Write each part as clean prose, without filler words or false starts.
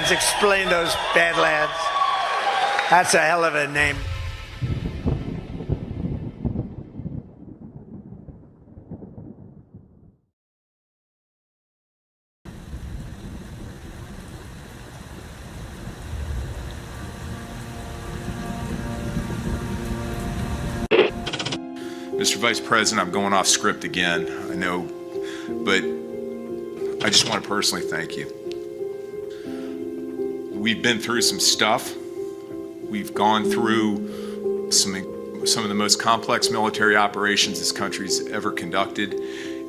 Badlands. Explain those Badlands. That's a hell of a name. Mr. Vice President, I'm going off script again, I know, but I just want to personally thank you. We've been through some stuff. We've gone through some of the most complex military operations this country's ever conducted,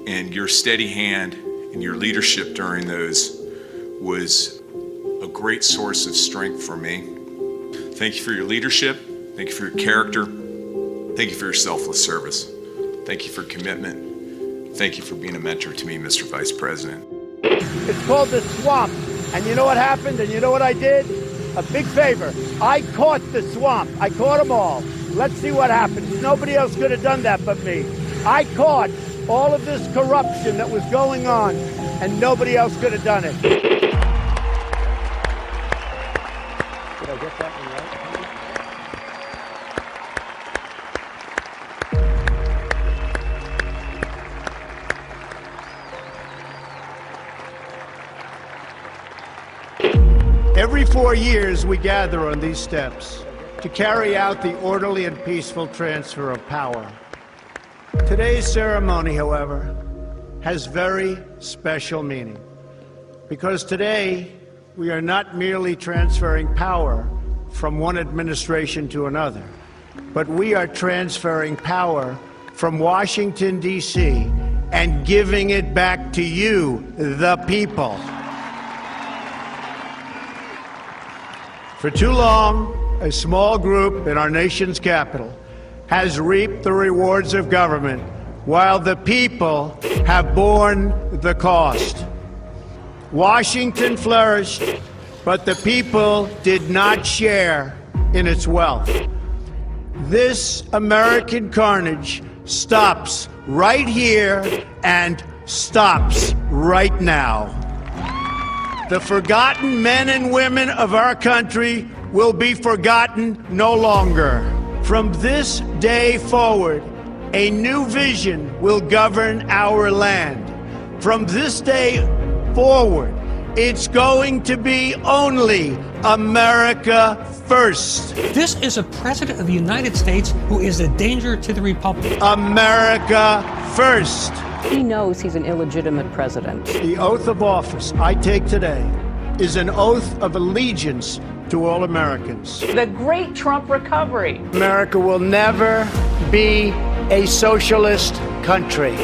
and your steady hand and your leadership during those was a great source of strength for me. Thank you for your leadership. Thank you for your character. Thank you for your selfless service. Thank you for commitment. Thank you for being a mentor to me, Mr. Vice President. It's called the swamp. And you know what happened? And you know what I did? A big favor. I caught the swamp. I caught them all. Let's see what happens. Nobody else could have done that but me. I caught all of this corruption that was going on, and nobody else could have done it. Did I get that one right? Every 4 years, we gather on these steps to carry out the orderly and peaceful transfer of power. Today's ceremony, however, has very special meaning, because today we are not merely transferring power from one administration to another, but we are transferring power from Washington, D.C., and giving it back to you, the people. For too long, a small group in our nation's capital has reaped the rewards of government, while the people have borne the cost. Washington flourished, but the people did not share in its wealth. This American carnage stops right here and stops right now. The forgotten men and women of our country will be forgotten no longer. From this day forward, a new vision will govern our land. From this day forward, it's going to be only America first. This is a president of the United States who is a danger to the Republic. America first. He knows he's an illegitimate president. The oath of office I take today is an oath of allegiance to all Americans. The great Trump recovery. America will never be a socialist country.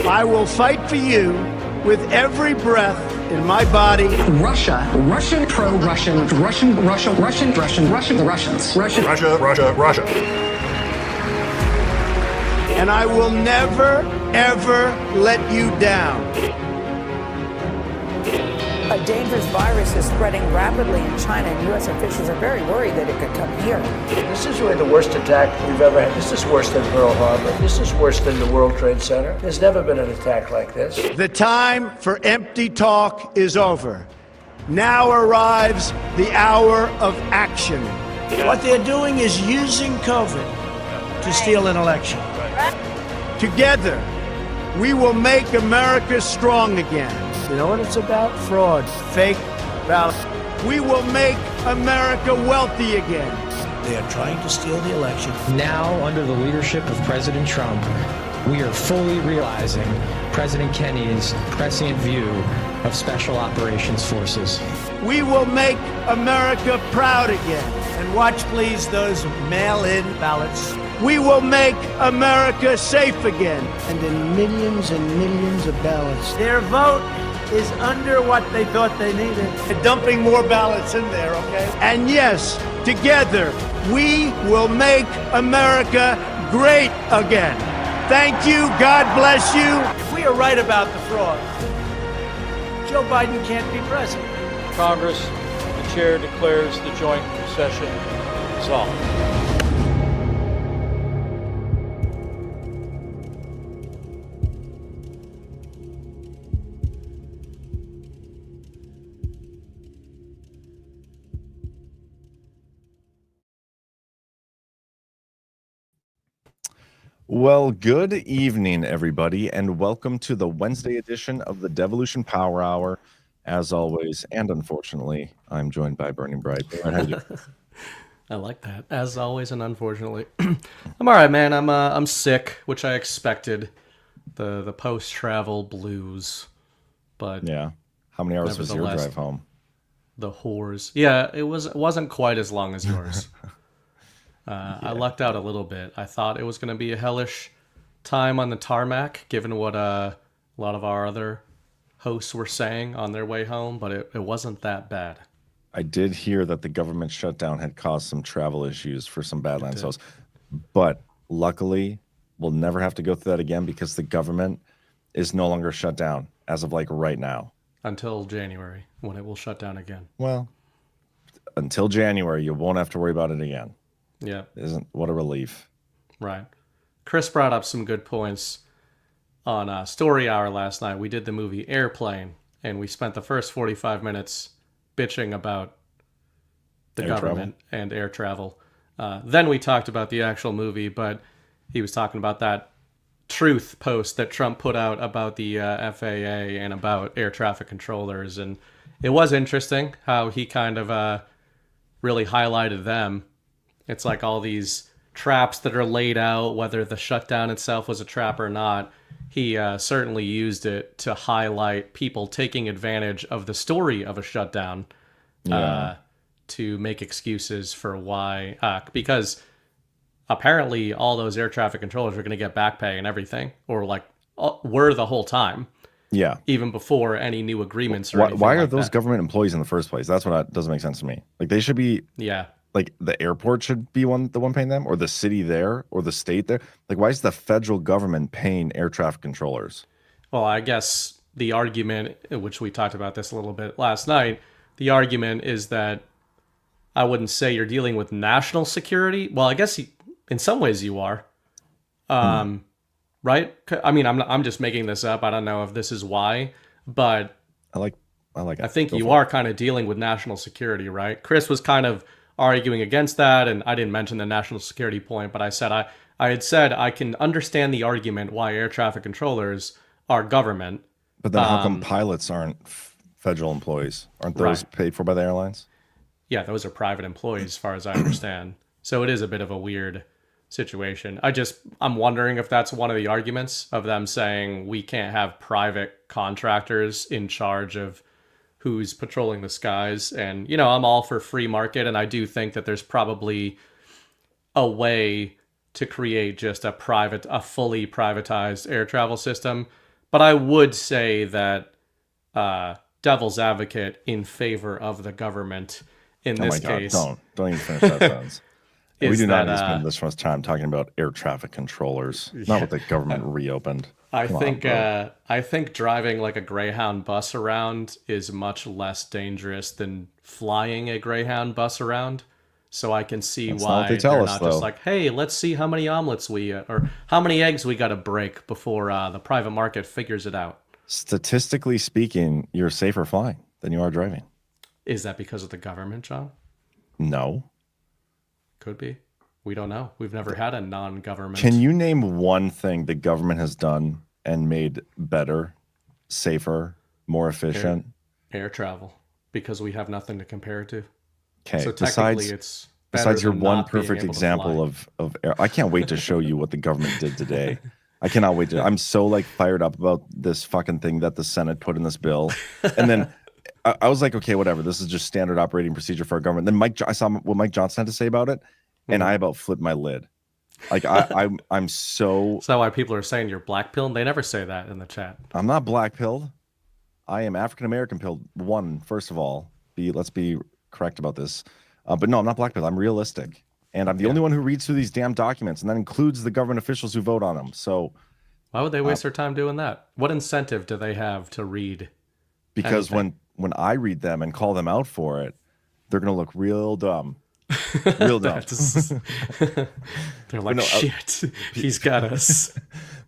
I will fight for you with every breath in my body. Russia, Russian, pro-Russian, Russian, Russia, Russian, Russian, Russian, the Russians. Russian. Russia, Russia, Russia. And I will never, ever let you down. A dangerous virus is spreading rapidly in China, and U.S. officials are very worried that it could come here. This is really the worst attack we've ever had. This is worse than Pearl Harbor. This is worse than the World Trade Center. There's never been an attack like this. The time for empty talk is over. Now arrives the hour of action. What they're doing is using COVID to steal an election. Together, we will make America strong again. You know what it's about? Fraud, fake ballots. We will make America wealthy again. They are trying to steal the election. Now, under the leadership of President Trump, we are fully realizing President Kennedy's prescient view of Special Operations Forces. We will make America proud again. And watch, please, those mail-in ballots. We will make America safe again. And in millions and millions of ballots. Their vote is under what they thought they needed. They're dumping more ballots in there, okay? And yes, together, we will make America great again. Thank you. God bless you. If we are right about the fraud, Joe Biden can't be president. Congress, the chair declares the joint session dissolved. Well, good evening, everybody, and welcome to the Wednesday edition of the Devolution Power Hour. As always, and unfortunately, I'm joined by Burning Bright. How you doing? I like that. As always, and unfortunately, I'm all right, man. I'm sick, which I expected. The post-travel blues, but Yeah. How many hours was your nevertheless, drive home? the whores. Yeah, it wasn't quite as long as yours. I lucked out a little bit. I thought it was going to be a hellish time on the tarmac, given what a lot of our other hosts were saying on their way home, but it wasn't that bad. I did hear that the government shutdown had caused some travel issues for some Badlands hosts, but luckily, we'll never have to go through that again because the government is no longer shut down as of like right now. Until January, when it will shut down again. Well, until January, you won't have to worry about it again. Yeah. What a relief. Right. Chris brought up some good points on Story Hour last night. We did the movie Airplane, and we spent the first 45 minutes bitching about the government and air travel. Then we talked about the actual movie, but he was talking about that truth post that Trump put out about the FAA and about air traffic controllers. And it was interesting how he kind of really highlighted them. It's like all these traps that are laid out, whether the shutdown itself was a trap or not. He certainly used it to highlight people taking advantage of the story of a shutdown to make excuses for why. Because apparently all those air traffic controllers are going to get back pay and everything, or like were the whole time. Yeah. Even before any new agreements or anything why are like those that. government employees in the first place? That's what doesn't make sense to me. Like they should be. Yeah. Like the airport should be the one paying them, or the city there, or the state there. Like, why is the federal government paying air traffic controllers? Well, I guess the argument, which we talked about this a little bit last night, the argument is that I wouldn't say you're dealing with national security. Well, I guess in some ways you are, right? I mean, I'm just making this up. I don't know if this is why, but I like it. I think you are kind of dealing with national security, right? Chris was kind of arguing against that, and I didn't mention the national security point, but I said I had said I can understand the argument why air traffic controllers are government. But then how come pilots aren't federal employees? Aren't those paid for by the airlines? Yeah, those are private employees, as far as I understand. So it is a bit of a weird situation. I'm wondering if that's one of the arguments of them saying we can't have private contractors in charge of who's patrolling the skies. And, you know, I'm all for free market, and I do think that there's probably a way to create just a fully privatized air travel system. But I would say that devil's advocate in favor of the government in this case. Don't even finish that sentence. We do not need to spend this much time talking about air traffic controllers. Not what the government reopened. I think driving like a Greyhound bus around is much less dangerous than flying a Greyhound bus around. So I can see why they're not just like, hey, let's see how many omelets or how many eggs we got to break before the private market figures it out. Statistically speaking, you're safer flying than you are driving. Is that because of the government, John? No. Could be. We don't know. We've never had a non-government. Can you name one thing the government has done and made better, safer, more efficient? Air travel, because we have nothing to compare it to. Okay. So technically, it's besides your one perfect example of air. I can't wait to show you what the government did today. I cannot wait I'm so like fired up about this fucking thing that the Senate put in this bill, and then I was like, okay, whatever. This is just standard operating procedure for our government. Then I saw what Mike Johnson had to say about it. And I about flipped my lid. Like I'm so. Is that why people are saying you're black pilled? They never say that in the chat. I'm not black pilled. I am African American pilled. First of all, let's be correct about this. But no, I'm not black pilled. I'm realistic, and I'm the only one who reads through these damn documents, and that includes the government officials who vote on them. So, why would they waste their time doing that? What incentive do they have to read? Because when I read them and call them out for it, they're gonna look real dumb. Real dumb. They're like, shit, he's got us.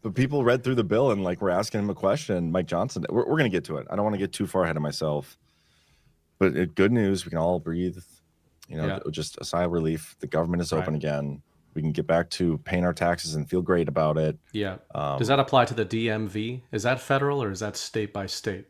But people read through the bill and like we're asking him a question. Mike Johnson, we're going to get to it. I don't want to get too far ahead of myself. But good news, we can all breathe. You know, just a sigh of relief. The government is open again. We can get back to paying our taxes and feel great about it. Yeah. Does that apply to the DMV? Is that federal or is that state by state?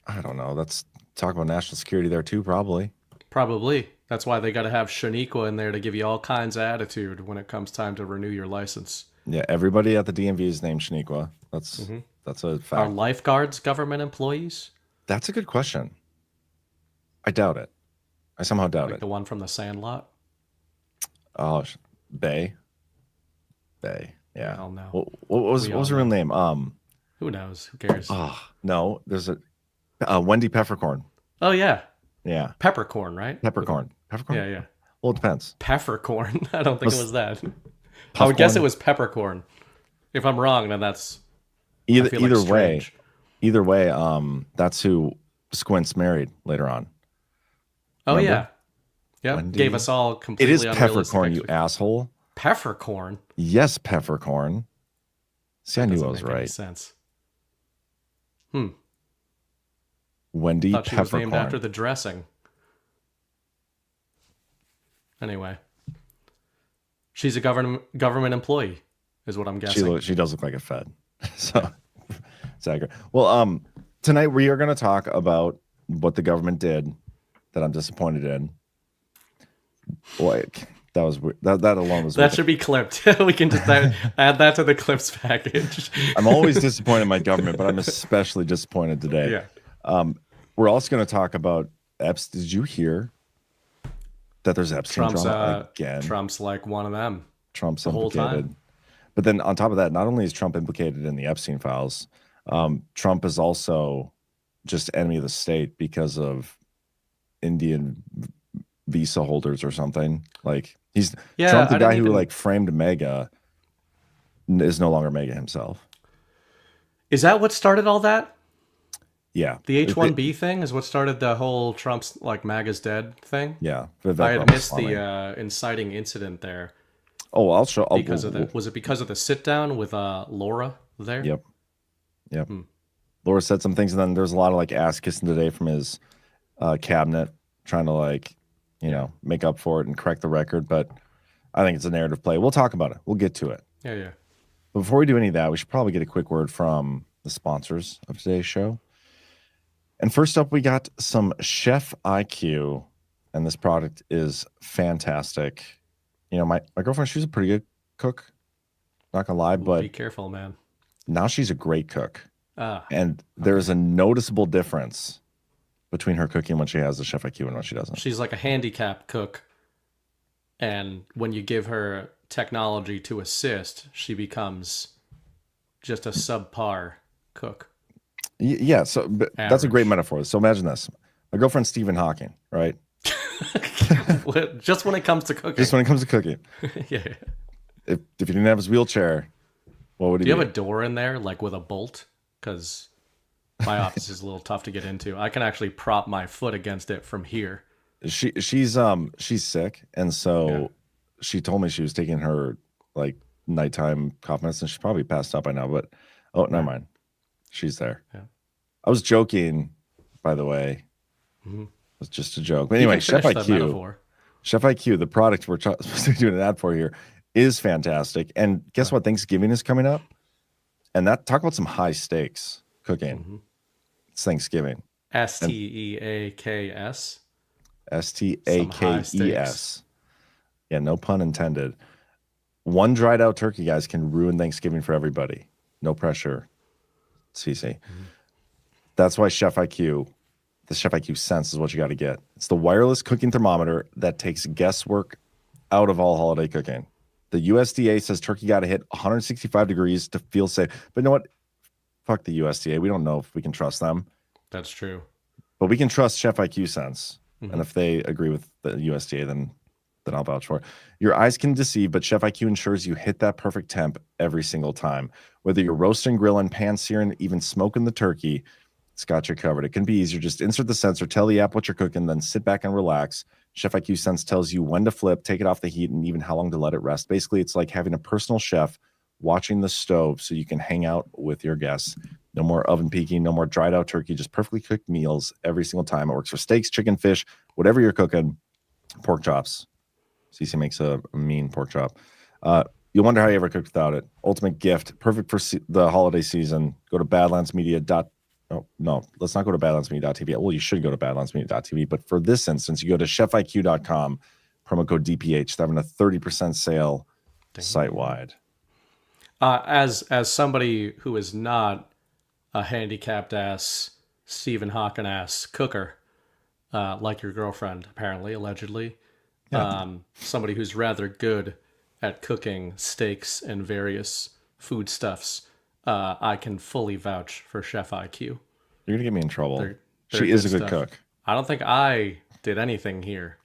I don't know. Let's talk about national security there too, probably. Probably. That's why they got to have Shaniqua in there to give you all kinds of attitude when it comes time to renew your license. Yeah, everybody at the DMV is named Shaniqua. That's a fact. Are lifeguards government employees? That's a good question. I doubt it. I somehow doubt Like it. the one from the Sandlot? Oh, Bay. Yeah. Hell no. What was her real name? Who knows? Who cares? Oh, no. There's a Wendy Peppercorn. Oh, yeah. Yeah. Peppercorn, right? Peppercorn. Yeah, yeah. Well, it depends. Peppercorn? I don't think it was that. I would guess it was peppercorn. If I'm wrong, then that's either way. That's who Squint's married later on. Oh, Remember? yeah. Wendy. Gave us all completely It is unrealistic peppercorn, you asshole. Peppercorn? Yes, peppercorn. See, I knew I was Doesn't make any right. sense. Wendy Thought she was Peppercorn. named after the dressing. Anyway. She's a government employee, is what I'm guessing. She does look like a Fed. So it's accurate. Well, tonight we are going to talk about what the government did that I'm disappointed in. Like that was weird. That alone was that weird. should be clipped. We can just add that to the clips package. I'm always disappointed in my government, but I'm especially disappointed today. Yeah. We're also going to talk about Epstein. Did you hear that there's Epstein drama again? Trump's like one of them. Trump's the whole implicated. time. But then on top of that, not only is Trump implicated in the Epstein files, Trump is also just enemy of the state because of Indian visa holders or something. Like Trump, the guy who like framed Mega, is no longer Mega himself. Is that what started all that? Yeah. The H-1B thing is what started the whole Trump's like MAGA's dead thing? Yeah. I had missed the inciting incident there. Oh, I'll show. Was it because of the sit down with Laura there? Yep. Laura said some things, and then there's a lot of like ass kissing today from his cabinet, trying to like, make up for it and correct the record. But I think it's a narrative play. We'll talk about it. We'll get to it. Yeah. But before we do any of that, we should probably get a quick word from the sponsors of today's show. And first up, we got some Chef IQ, and this product is fantastic. My girlfriend, she's a pretty good cook. Not gonna lie, but be careful, man. Now she's a great cook. And there's a noticeable difference between her cooking when she has the Chef IQ and when she doesn't. She's like a handicap cook. And when you give her technology to assist, she becomes just a subpar cook. Yeah, so that's a great metaphor. So imagine this. My girlfriend's Stephen Hawking, right? Just when it comes to cooking. Just when it comes to cooking. Yeah. If he didn't have his wheelchair, what would he do? Do you have a door in there, like with a bolt? Because my office is a little tough to get into. I can actually prop my foot against it from here. She's sick, and so she told me she was taking her like nighttime cough medicine. She's probably passed out by now, but never mind. She's there. Yeah. I was joking, by the way. It was just a joke. But anyway, Chef IQ, the product we're supposed to be doing an ad for here, is fantastic. And guess what? Thanksgiving is coming up. And talk about some high stakes cooking. It's Thanksgiving. STEAKS. STAKES. Yeah, no pun intended. One dried out turkey, guys, can ruin Thanksgiving for everybody. No pressure. CC. That's why Chef IQ, the Chef IQ Sense is what you got to get. It's the wireless cooking thermometer that takes guesswork out of all holiday cooking. The USDA says turkey got to hit 165 degrees to feel safe. But you know what? Fuck the USDA. We don't know if we can trust them. That's true. But we can trust Chef IQ Sense. And if they agree with the USDA, then I'll vouch for it. Your eyes can deceive, but Chef IQ ensures you hit that perfect temp every single time. Whether you're roasting, grilling, pan searing, even smoking the turkey, it's got you covered. It can be easier. Just insert the sensor, tell the app what you're cooking, then sit back and relax. Chef IQ Sense tells you when to flip, take it off the heat, and even how long to let it rest. Basically, it's like having a personal chef watching the stove so you can hang out with your guests. No more oven peaking, no more dried out turkey, just perfectly cooked meals every single time. It works for steaks, chicken, fish, whatever you're cooking, pork chops. CC makes a mean pork chop. You'll wonder how you ever cooked without it. Ultimate gift, perfect for the holiday season. Go to badlandsmedia. Oh, no, let's not go to badlandsmedia.tv. Well, you should go to badlandsmedia.tv, but for this instance, you go to chefiq.com, promo code DPH. They're having a 30% sale site-wide. As somebody who is not a handicapped ass, Stephen Hawking ass cooker, like your girlfriend, apparently, allegedly, somebody who's rather good at cooking steaks and various foodstuffs, I can fully vouch for Chef IQ. You're gonna get me in trouble. They're She is a good cook. I don't think I did anything here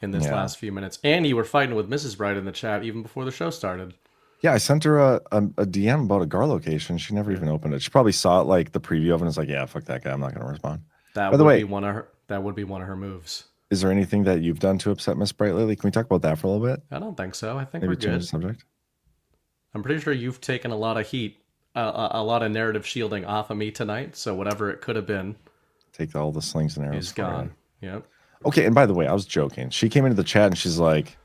in this last few minutes. And you were fighting with Mrs. Bright in the chat even before the show started. Yeah, I sent her a DM about a GAR location. She never even opened it. She probably saw it, like the preview of it, and was like, "Yeah, fuck that guy. I'm not going to respond." That By the way, that would be one of her moves. Is there anything that you've done to upset Miss Bright lately? Can we talk about that for a little bit? I don't think so. I think Maybe we're change good. the subject. I'm pretty sure you've taken a lot of heat, a lot of narrative shielding off of me tonight. So whatever it could have been, take all the slings and arrows. Is gone. Yep. Okay, and by the way, I was joking. She came into the chat and she's like,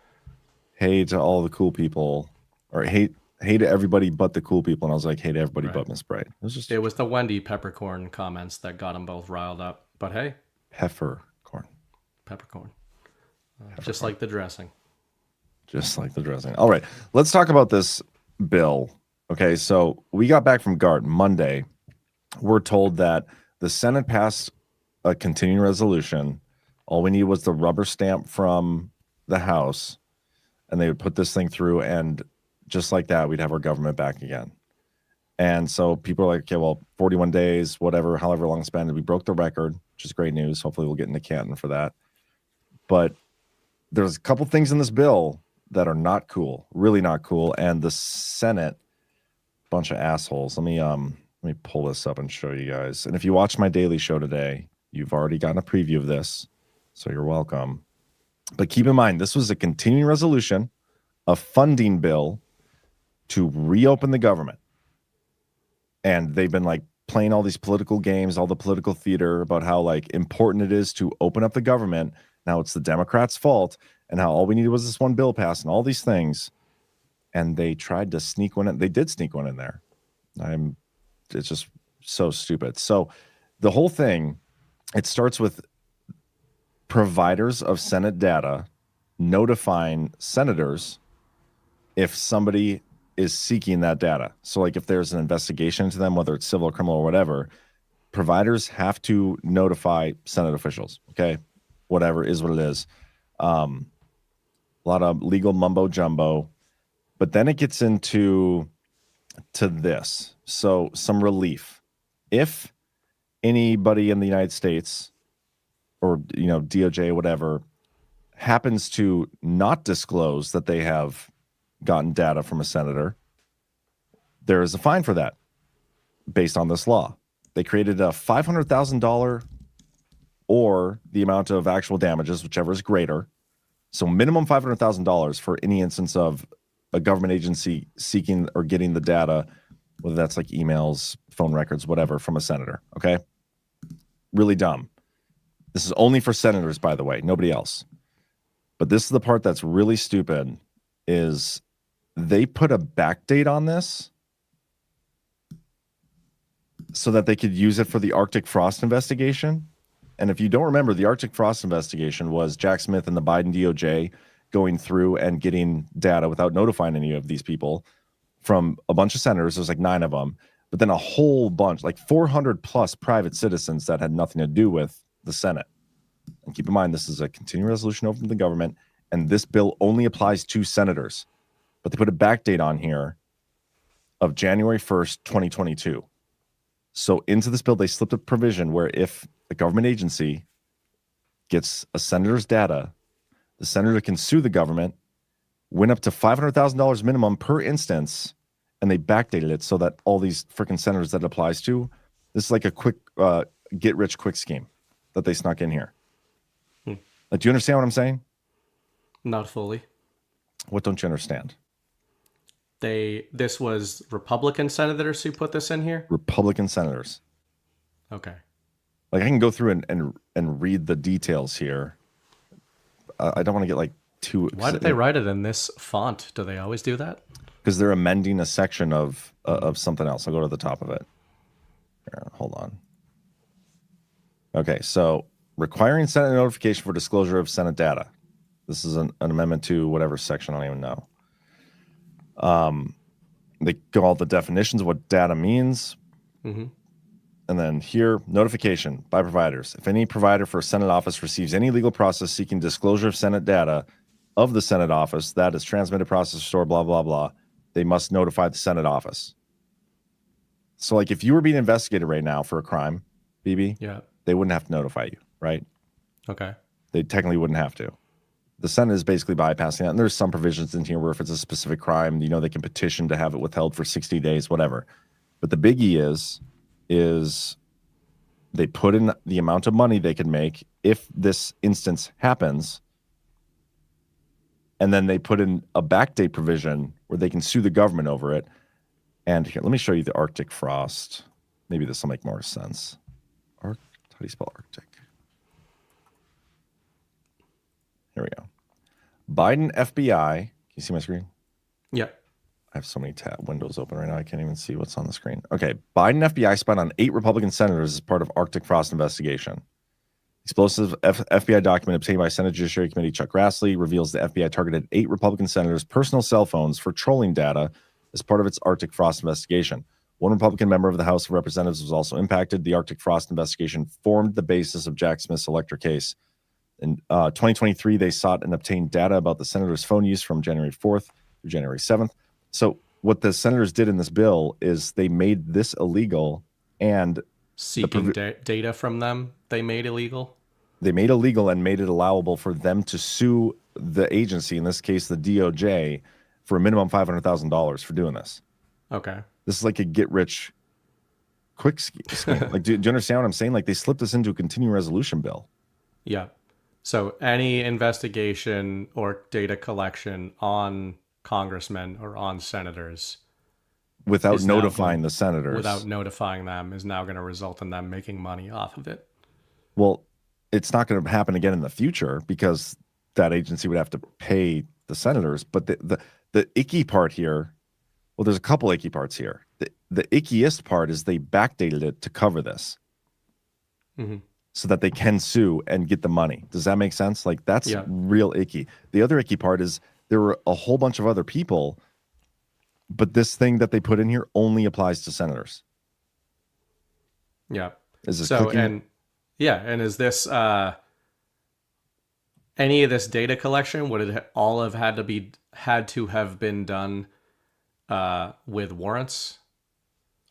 "Hey to all the cool people," or "Hey to everybody but the cool people," and I was like, "Hey to everybody but Miss Bright." It was the Wendy Peppercorn comments that got them both riled up. But hey, peppercorn. Just like the dressing. Just like the dressing. All right, let's talk about this bill. Okay, so we got back from GART Monday. We're told that the Senate passed a continuing resolution. All we need was the rubber stamp from the House, and they would put this thing through, and just like that, we'd have our government back again. And so people are like, okay, well, 41 days, whatever, however long it's been. We broke the record, which is great news. Hopefully we'll get into Canton for that. But there's a couple things in this bill that are not cool, really not cool. And the Senate, bunch of assholes. Let me pull this up and show you guys. And if you watch my daily show today, you've already gotten a preview of this, so you're welcome. But keep in mind, this was a continuing resolution, a funding bill to reopen the government. And they've been like playing all these political games, all the political theater about how like important it is to open up the government. Now it's the Democrats' fault, and how all we needed was this one bill passed and all these things. And they tried to sneak one in. They did sneak one in there. It's just so stupid. So the whole thing, it starts with providers of Senate data notifying senators if somebody is seeking that data. So like if there's an investigation into them, whether it's civil or criminal or whatever, providers have to notify Senate officials. Okay, whatever is what it is. A lot of legal mumbo jumbo, but then it gets into this. So some relief. If anybody in the United States or DOJ, whatever, happens to not disclose that they have gotten data from a senator, there is a fine for that based on this law. They created a $500,000 or the amount of actual damages, whichever is greater. So minimum $500,000 for any instance of a government agency seeking or getting the data, whether that's like emails, phone records, whatever, from a senator. Okay. Really dumb. This is only for senators, by the way, nobody else. But this is the part that's really stupid, is they put a back date on this so that they could use it for the Arctic frost investigation. And if you don't remember, the Arctic frost investigation was Jack Smith and the Biden DOJ going through and getting data without notifying any of these people from a bunch of senators. There's like 9 of them, but then a whole bunch, like 400 plus private citizens that had nothing to do with the Senate. And keep in mind, this is a continuing resolution open to the government, and this bill only applies to senators. But they put a back date on here of January 1st, 2022. So into this bill, they slipped a provision where if a government agency gets a senator's data, the senator can sue the government, win up to $500,000 minimum per instance, and they backdated it so that all these freaking senators that it applies to, this is like a quick get-rich-quick scheme that they snuck in here. Do you understand what I'm saying? Not fully. What don't you understand? This was Republican senators who put this in here? Republican senators. Okay. Like I can go through and read the details here. I don't want to get like Why did they write it in this font? Do they always do that? Because they're amending a section of something else. I'll go to the top of it. Here, hold on. Okay, so requiring Senate notification for disclosure of Senate data. This is an amendment to whatever section, I don't even know. They call the definitions of what data means. Mm-hmm. And then here, notification by providers. If any provider for a Senate office receives any legal process seeking disclosure of Senate data of the Senate office that is transmitted, processed, stored, blah, blah, blah, they must notify the Senate office. So, like, if you were being investigated right now for a crime, BB, yeah, they wouldn't have to notify you, right? Okay. They technically wouldn't have to. The Senate is basically bypassing that. And there's some provisions in here where if it's a specific crime, you know, they can petition to have it withheld for 60 days, whatever. But the biggie is they put in the amount of money they can make if this instance happens. And then they put in a backdate provision where they can sue the government over it. And here, let me show you the Arctic frost. Maybe this will make more sense. How do you spell Arctic? Here we go. Biden FBI. Can you see my screen? Yep. I have so many windows open right now. I can't even see what's on the screen. Okay. Biden FBI spied on 8 Republican senators as part of Arctic frost investigation. Explosive FBI document obtained by Senate Judiciary Committee Chuck Grassley reveals the FBI targeted 8 Republican senators' personal cell phones for trolling data as part of its Arctic frost investigation. One Republican member of the House of Representatives was also impacted. The Arctic frost investigation formed the basis of Jack Smith's electric case. In 2023, they sought and obtained data about the senator's phone use from January 4th through January 7th. So what the senators did in this bill is they made this illegal, and seeking data from them, they made illegal? They made illegal and made it allowable for them to sue the agency, in this case the DOJ, for a minimum $500,000 for doing this. Okay. This is like a get-rich-quick scheme. Like, do you understand what I'm saying? Like, they slipped this into a continuing resolution bill. Yeah. So any investigation or data collection on congressmen or on senators without notifying the senators, without notifying them, is now going to result in them making money off of it. Well, it's not going to happen again in the future because that agency would have to pay the senators. But the icky part here, well, there's a couple icky parts here. The ickiest part is they backdated it to cover this. Mm-hmm. So that they can sue and get the money. Does that make sense? Like, that's real icky. The other icky part is there were a whole bunch of other people, but this thing that they put in here only applies to senators. Yeah. Is this so, cooking? and yeah, and is this any of this data collection, would it all have had to have been done with warrants?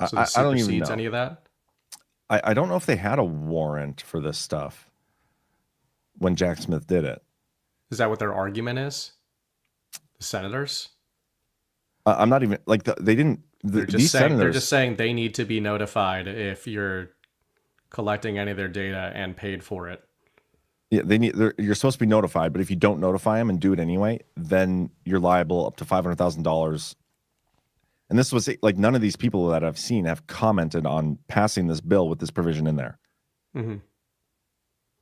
So I don't even know any of that. I don't know if they had a warrant for this stuff when Jack Smith did it. Is that what their argument is? The senators? I'm not even like they didn't. They're just saying they need to be notified if you're collecting any of their data and paid for it. Yeah, you're supposed to be notified, but if you don't notify them and do it anyway, then you're liable up to $500,000. And this was like none of these people that I've seen have commented on passing this bill with this provision in there. Mm-hmm.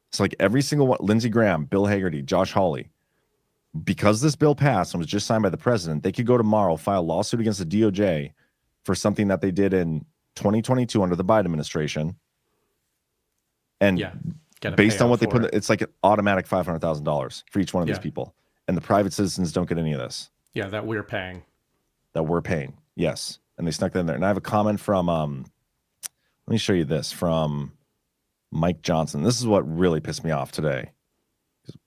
It's like every single one, Lindsey Graham, Bill Hagerty, Josh Hawley, because this bill passed and was just signed by the president, they could go tomorrow, file a lawsuit against the DOJ for something that they did in 2022 under the Biden administration. And based on what they put, it's like an automatic $500,000 for each one of these people. And the private citizens don't get any of this. Yeah, that we're paying. Yes. And they snuck that in there. And I have a comment from, let me show you this, from Mike Johnson. This is what really pissed me off today.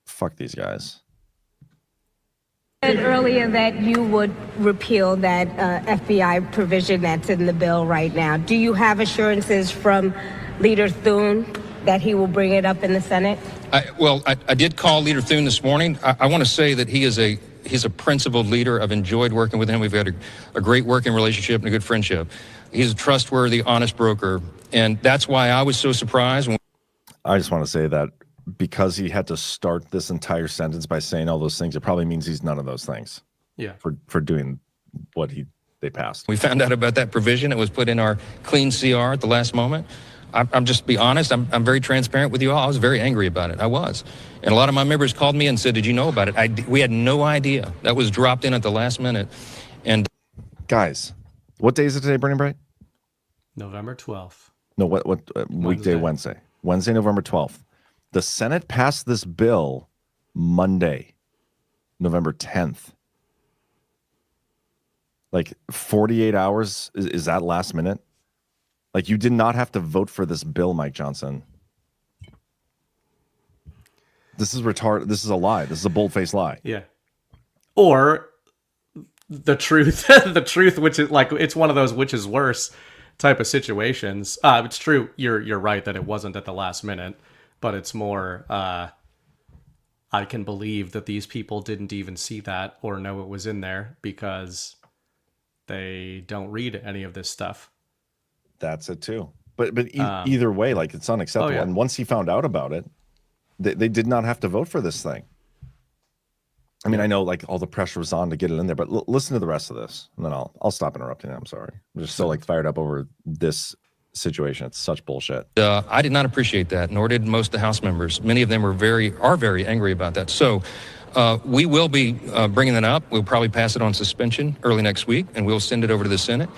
Fuck these guys. Said earlier that you would repeal that FBI provision that's in the bill right now. Do you have assurances from Leader Thune that he will bring it up in the Senate? I did call Leader Thune this morning. I want to say that he's a principled leader. I've enjoyed working with him. We've had a great working relationship and a good friendship. He's a trustworthy, honest broker. And that's why I was so surprised. I just want to say that because he had to start this entire sentence by saying all those things, it probably means he's none of those things. Yeah. For doing what they passed. We found out about that provision. It was put in our clean CR at the last moment. I'm just be honest. I'm very transparent with you all. I was very angry about it. I was. And a lot of my members called me and said, did you know about it? We had no idea. That was dropped in at the last minute. And guys, what day is it today, Burning Bright? November 12th. No, what weekday? Wednesday, November 12th. The Senate passed this bill Monday, November 10th. Like 48 hours, is that last minute? Like, you did not have to vote for this bill, Mike Johnson. This is retarded. This is a lie. This is a bold-faced lie. Yeah. Or the truth, the truth, which is like, it's one of those which is worse type of situations. It's true. You're right that it wasn't at the last minute, but it's more, I can believe that these people didn't even see that or know it was in there because they don't read any of this stuff. That's it too. But either way, like, it's unacceptable. And once he found out about it, they did not have to vote for this thing. I mean, I know like all the pressure was on to get it in there, but listen to the rest of this, and then I'll stop interrupting. I'm sorry. I'm just so like fired up over this situation. It's such bullshit. I did not appreciate that, nor did most of the House members. Many of them are very angry about that. So we will be bringing that up. We'll probably pass it on suspension early next week, and we'll send it over to the Senate.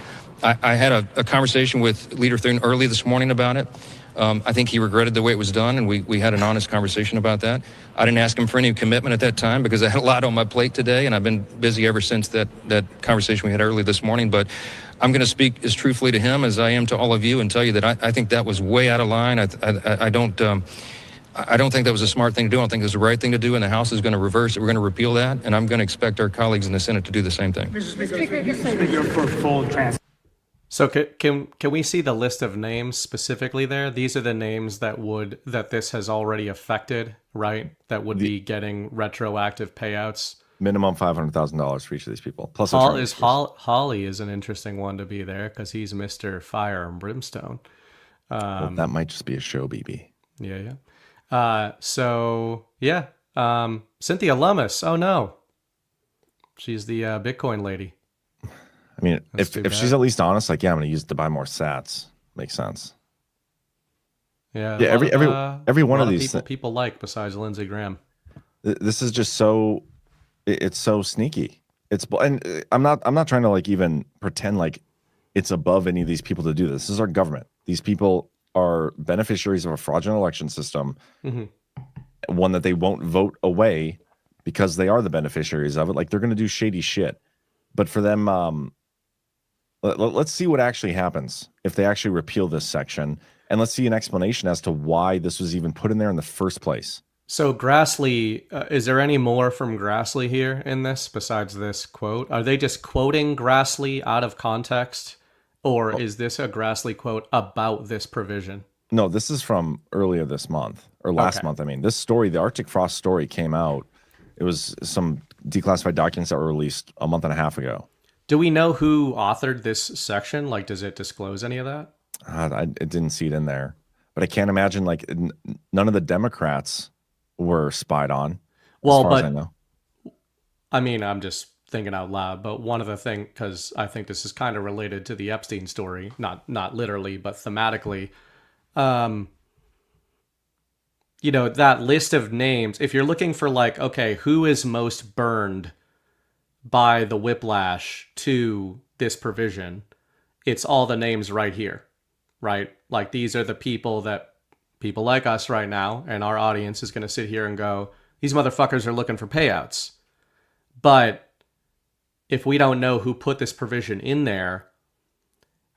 I had a conversation with Leader Thune early this morning about it. I think he regretted the way it was done, and we had an honest conversation about that. I didn't ask him for any commitment at that time because I had a lot on my plate today, and I've been busy ever since that conversation we had early this morning. But I'm going to speak as truthfully to him as I am to all of you and tell you that I think that was way out of line. I don't think that was a smart thing to do. I don't think it was the right thing to do, and the House is going to reverse it. We're going to repeal that, and I'm going to expect our colleagues in the Senate to do the same thing. Mr. Speaker, for full transparency. So can we see the list of names specifically there? These are the names that this has already affected, right? That would be getting retroactive payouts. Minimum $500,000 for each of these people. Plus, Holly is an interesting one to be there because he's Mr. Fire and Brimstone. Well, that might just be a show, BB. Yeah. Cynthia Lummis. Oh no, she's the Bitcoin lady. I mean, if she's at least honest, like, I'm going to use it to buy more sats. Makes sense. Yeah. Every one of these people like besides Lindsey Graham. This is just so, it's so sneaky. And I'm not trying to like even pretend like it's above any of these people to do this. This is our government. These people are beneficiaries of a fraudulent election system, one that they won't vote away because they are the beneficiaries of it. Like, they're going to do shady shit. But for them, let's see what actually happens if they actually repeal this section, and let's see an explanation as to why this was even put in there in the first place. So Grassley, is there any more from Grassley here in this besides this quote? Are they just quoting Grassley out of context, or is this a Grassley quote about this provision? No, this is from earlier this month, or last month. I mean, this story, the Arctic Frost story, came out. It was some declassified documents that were released a month and a half ago. Do we know who authored this section? Like, does it disclose any of that? I didn't see it in there, but I can't imagine like none of the Democrats were spied on. Well, as I know. I mean, I'm just thinking out loud, but one of the things, because I think this is kind of related to the Epstein story, not literally, but thematically, that list of names, if you're looking for like, okay, who is most burned by the whiplash to this provision, it's all the names right here, right? Like, these are the people like us right now, and our audience is going to sit here and go, these motherfuckers are looking for payouts. But if we don't know who put this provision in there,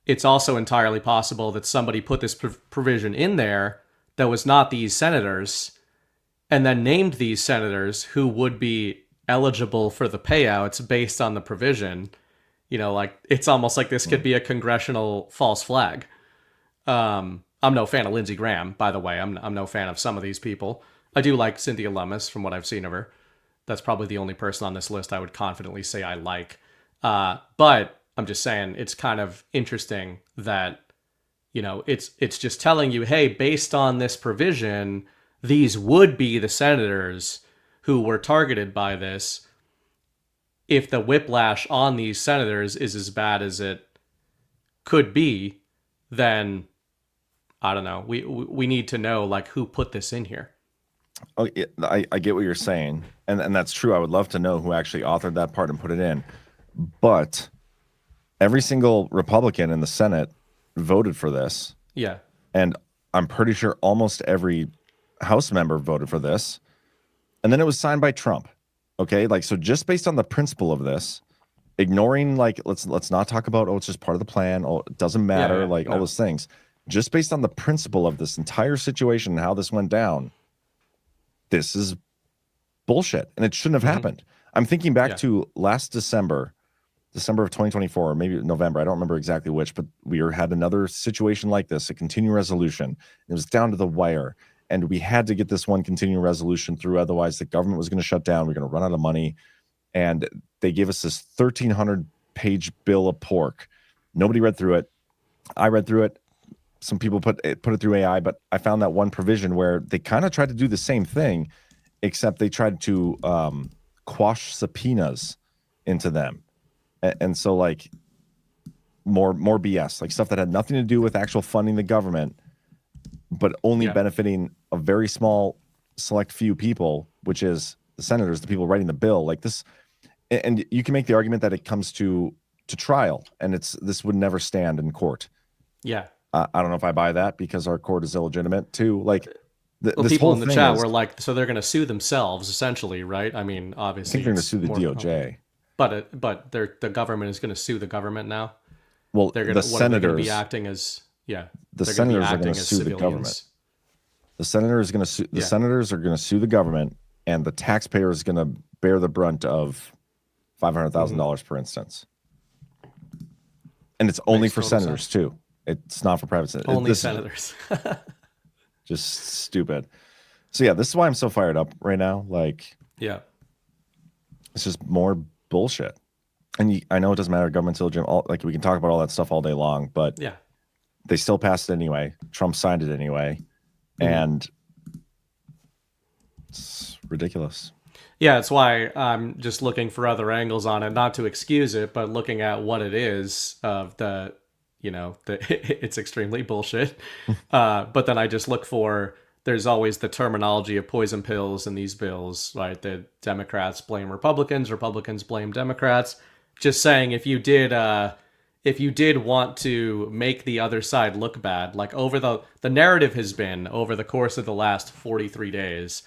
it's also entirely possible that somebody put this provision in there that was not these senators, and then named these senators who would be eligible for the payouts based on the provision. Like, it's almost like this could be a congressional false flag. I'm no fan of Lindsey Graham, by the way. I'm no fan of some of these people. I do like Cynthia Lummis from what I've seen of her. That's probably the only person on this list I would confidently say I like. But I'm just saying, it's kind of interesting that, it's just telling you, hey, based on this provision, these would be the senators who were targeted by this. If the whiplash on these senators is as bad as it could be, then I don't know. We need to know like who put this in here. Oh, yeah, I get what you're saying, and that's true. I would love to know who actually authored that part and put it in, but every single Republican in the Senate voted for this. Yeah, and I'm pretty sure almost every House member voted for this, and then it was signed by Trump. Okay, like so, just based on the principle of this, ignoring like let's not talk about it's just part of the plan. Oh, it doesn't matter. All those things. Just based on the principle of this entire situation and how this went down. This is bullshit, and it shouldn't have happened. I'm thinking back to last December of 2024, or maybe November. I don't remember exactly which, but we had another situation like this, a continuing resolution. It was down to the wire, and we had to get this one continuing resolution through. Otherwise, the government was going to shut down. We're going to run out of money, and they gave us this 1,300-page bill of pork. Nobody read through it. I read through it. Some people put it through AI, but I found that one provision where they kind of tried to do the same thing, except they tried to quash subpoenas into them. And so like more BS, like stuff that had nothing to do with actual funding the government, but only benefiting a very small select few people, which is the senators, the people writing the bill. Like this, and you can make the argument that it comes to trial, and this would never stand in court. Yeah. I don't know if I buy that because our court is illegitimate too. Like this people whole in the thing chat were like, so they're going to sue themselves essentially, right? I mean, I obviously think they're going to sue the DOJ. But the government is going to sue the government now. Well, they're going the to senators be acting as the senators are going to sue the government. The senators going to sue the senators are going to sue the government, and the taxpayer is going to bear the brunt of $500,000 per instance. And it's only for senators too. It's not for private senators. Only senators. Just stupid. So yeah, this is why I'm so fired up right now. Like, yeah, it's just more bullshit. And I know it doesn't matter. Government's illegitimate. Like we can talk about all that stuff all day long, but yeah, they still passed it anyway. Trump signed it anyway, and it's ridiculous. Yeah, that's why I'm just looking for other angles on it, not to excuse it, but looking at what it is of the. It's extremely bullshit. But then I just look for, there's always the terminology of poison pills in these bills, right? The Democrats blame Republicans, Republicans blame Democrats. Just saying, if you did want to make the other side look bad, like over the narrative has been over the course of the last 43 days,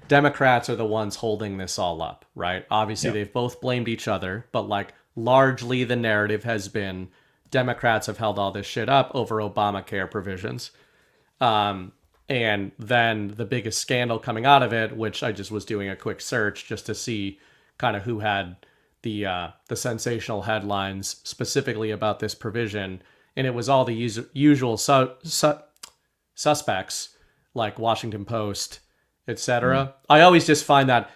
Democrats are the ones holding this all up, right? Obviously, they've both blamed each other, but like largely the narrative has been Democrats have held all this shit up over Obamacare provisions. And then the biggest scandal coming out of it, which I just was doing a quick search just to see kind of who had the sensational headlines specifically about this provision. And it was all the usual suspects like Washington Post, etc. I always just find that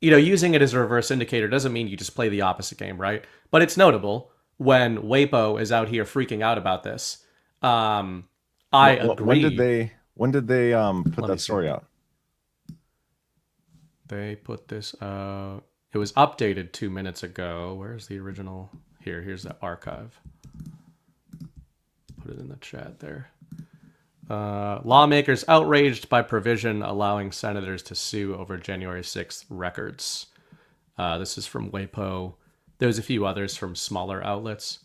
using it as a reverse indicator doesn't mean you just play the opposite game, right? But it's notable when WAPO is out here freaking out about this. I agree. When did they put that story out? They put this it was updated 2 minutes ago. Where's the original? Here's the archive. Put it in the chat there. Lawmakers outraged by provision allowing senators to sue over January 6th records. This is from WAPO. There's a few others from smaller outlets,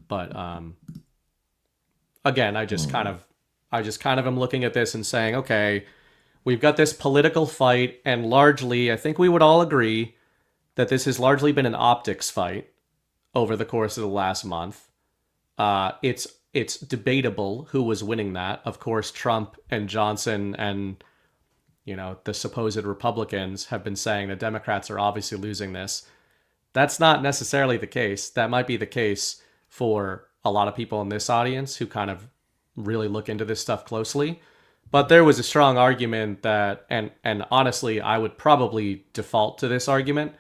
but again, I just kind of am looking at this and saying, okay, we've got this political fight, and largely, I think we would all agree that this has largely been an optics fight over the course of the last month. It's debatable who was winning that. Of course, Trump and Johnson and the supposed Republicans have been saying the Democrats are obviously losing this. That's not necessarily the case. That might be the case for a lot of people in this audience who kind of really look into this stuff closely. But there was a strong argument that, and honestly, I would probably default to this argument.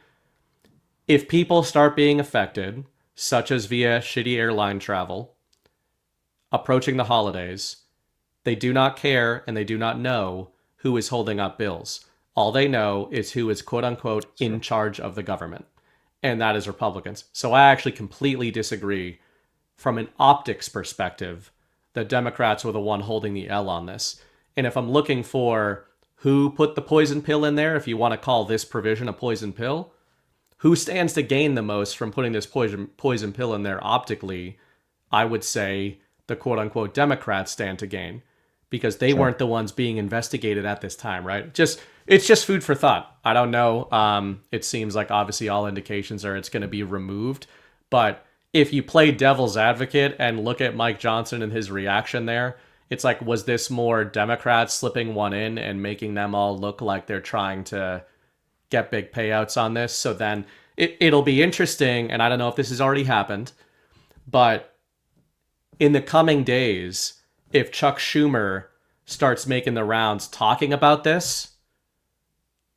If people start being affected, such as via shitty airline travel, approaching the holidays, they do not care and they do not know who is holding up bills. All they know is who is quote unquote in charge of the government. And that is Republicans. So I actually completely disagree from an optics perspective the Democrats were the one holding the L on this. And if I'm looking for who put the poison pill in there, if you want to call this provision a poison pill, who stands to gain the most from putting this poison pill in there optically, I would say the quote-unquote Democrats stand to gain, because they weren't the ones being investigated at this time, right? It's just food for thought. I don't know. It seems like obviously all indications are it's going to be removed. But if you play devil's advocate and look at Mike Johnson and his reaction there, it's like, was this more Democrats slipping one in and making them all look like they're trying to get big payouts on this? So then it'll be interesting, and I don't know if this has already happened, but in the coming days, if Chuck Schumer starts making the rounds talking about this,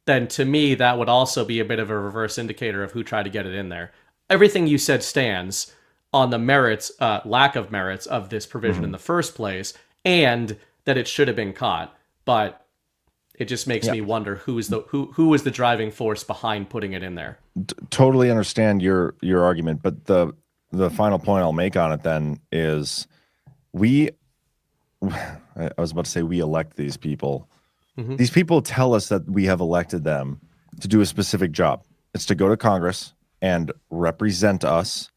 then to me, that would also be a bit of a reverse indicator of who tried to get it in there. Everything you said stands on the merits, lack of merits of this provision in the first place, and that it should have been caught. But it just makes me wonder who was the driving force behind putting it in there. Totally understand your argument, but the final point I'll make on it then is I was about to say we elect these people. Mm-hmm. These people tell us that we have elected them to do a specific job. It's to go to Congress and represent us.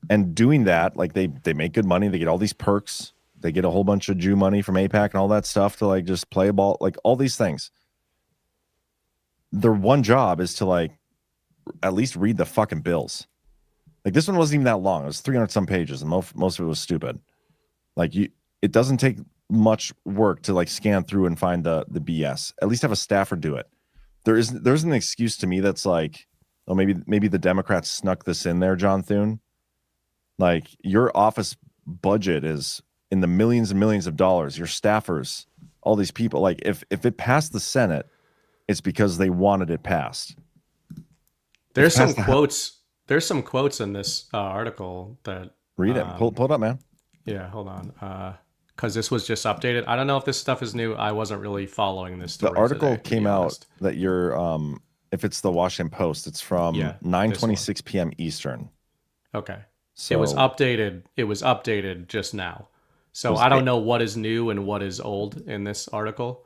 And doing that, like they make good money. They get all these perks. They get a whole bunch of Jew money from AIPAC and all that stuff to like just play a ball, like all these things. Their one job is to like at least read the fucking bills. Like this one wasn't even that long. It was 300 some pages, and most of it was stupid. Like it doesn't take much work to like scan through and find the BS. At least have a staffer do it. There's an excuse to me that's like, oh, maybe the Democrats snuck this in there, John Thune. Like your office budget is in the millions and millions of dollars. Your staffers, all these people, like if it passed the Senate, it's because they wanted it passed. There's some quotes. There's some quotes in this article that read it. Pull it up, man. Yeah, hold on. Because this was just updated. I don't know if this stuff is new. I wasn't really following this story. The article today, came out that you're if it's the Washington Post, it's from 9:26 p.m. Eastern. Okay. So it was updated. It was updated just now. So I don't know what is new and what is old in this article.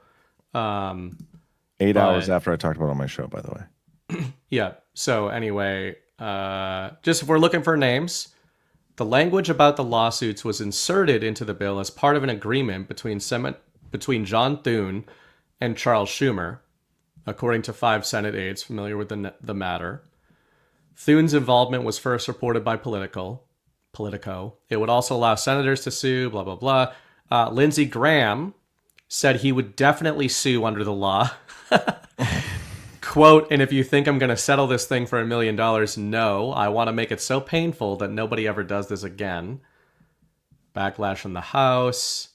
8 hours after I talked about it on my show, by the way. Yeah. So anyway, just if we're looking for names, the language about the lawsuits was inserted into the bill as part of an agreement between John Thune and Charles Schumer, according to 5 Senate aides familiar with the matter. Thune's involvement was first reported by Politico. It would also allow senators to sue, blah, blah, blah. Lindsey Graham said he would definitely sue under the law. Quote, and if you think I'm going to settle this thing for $1 million, no, I want to make it so painful that nobody ever does this again. Backlash from the House.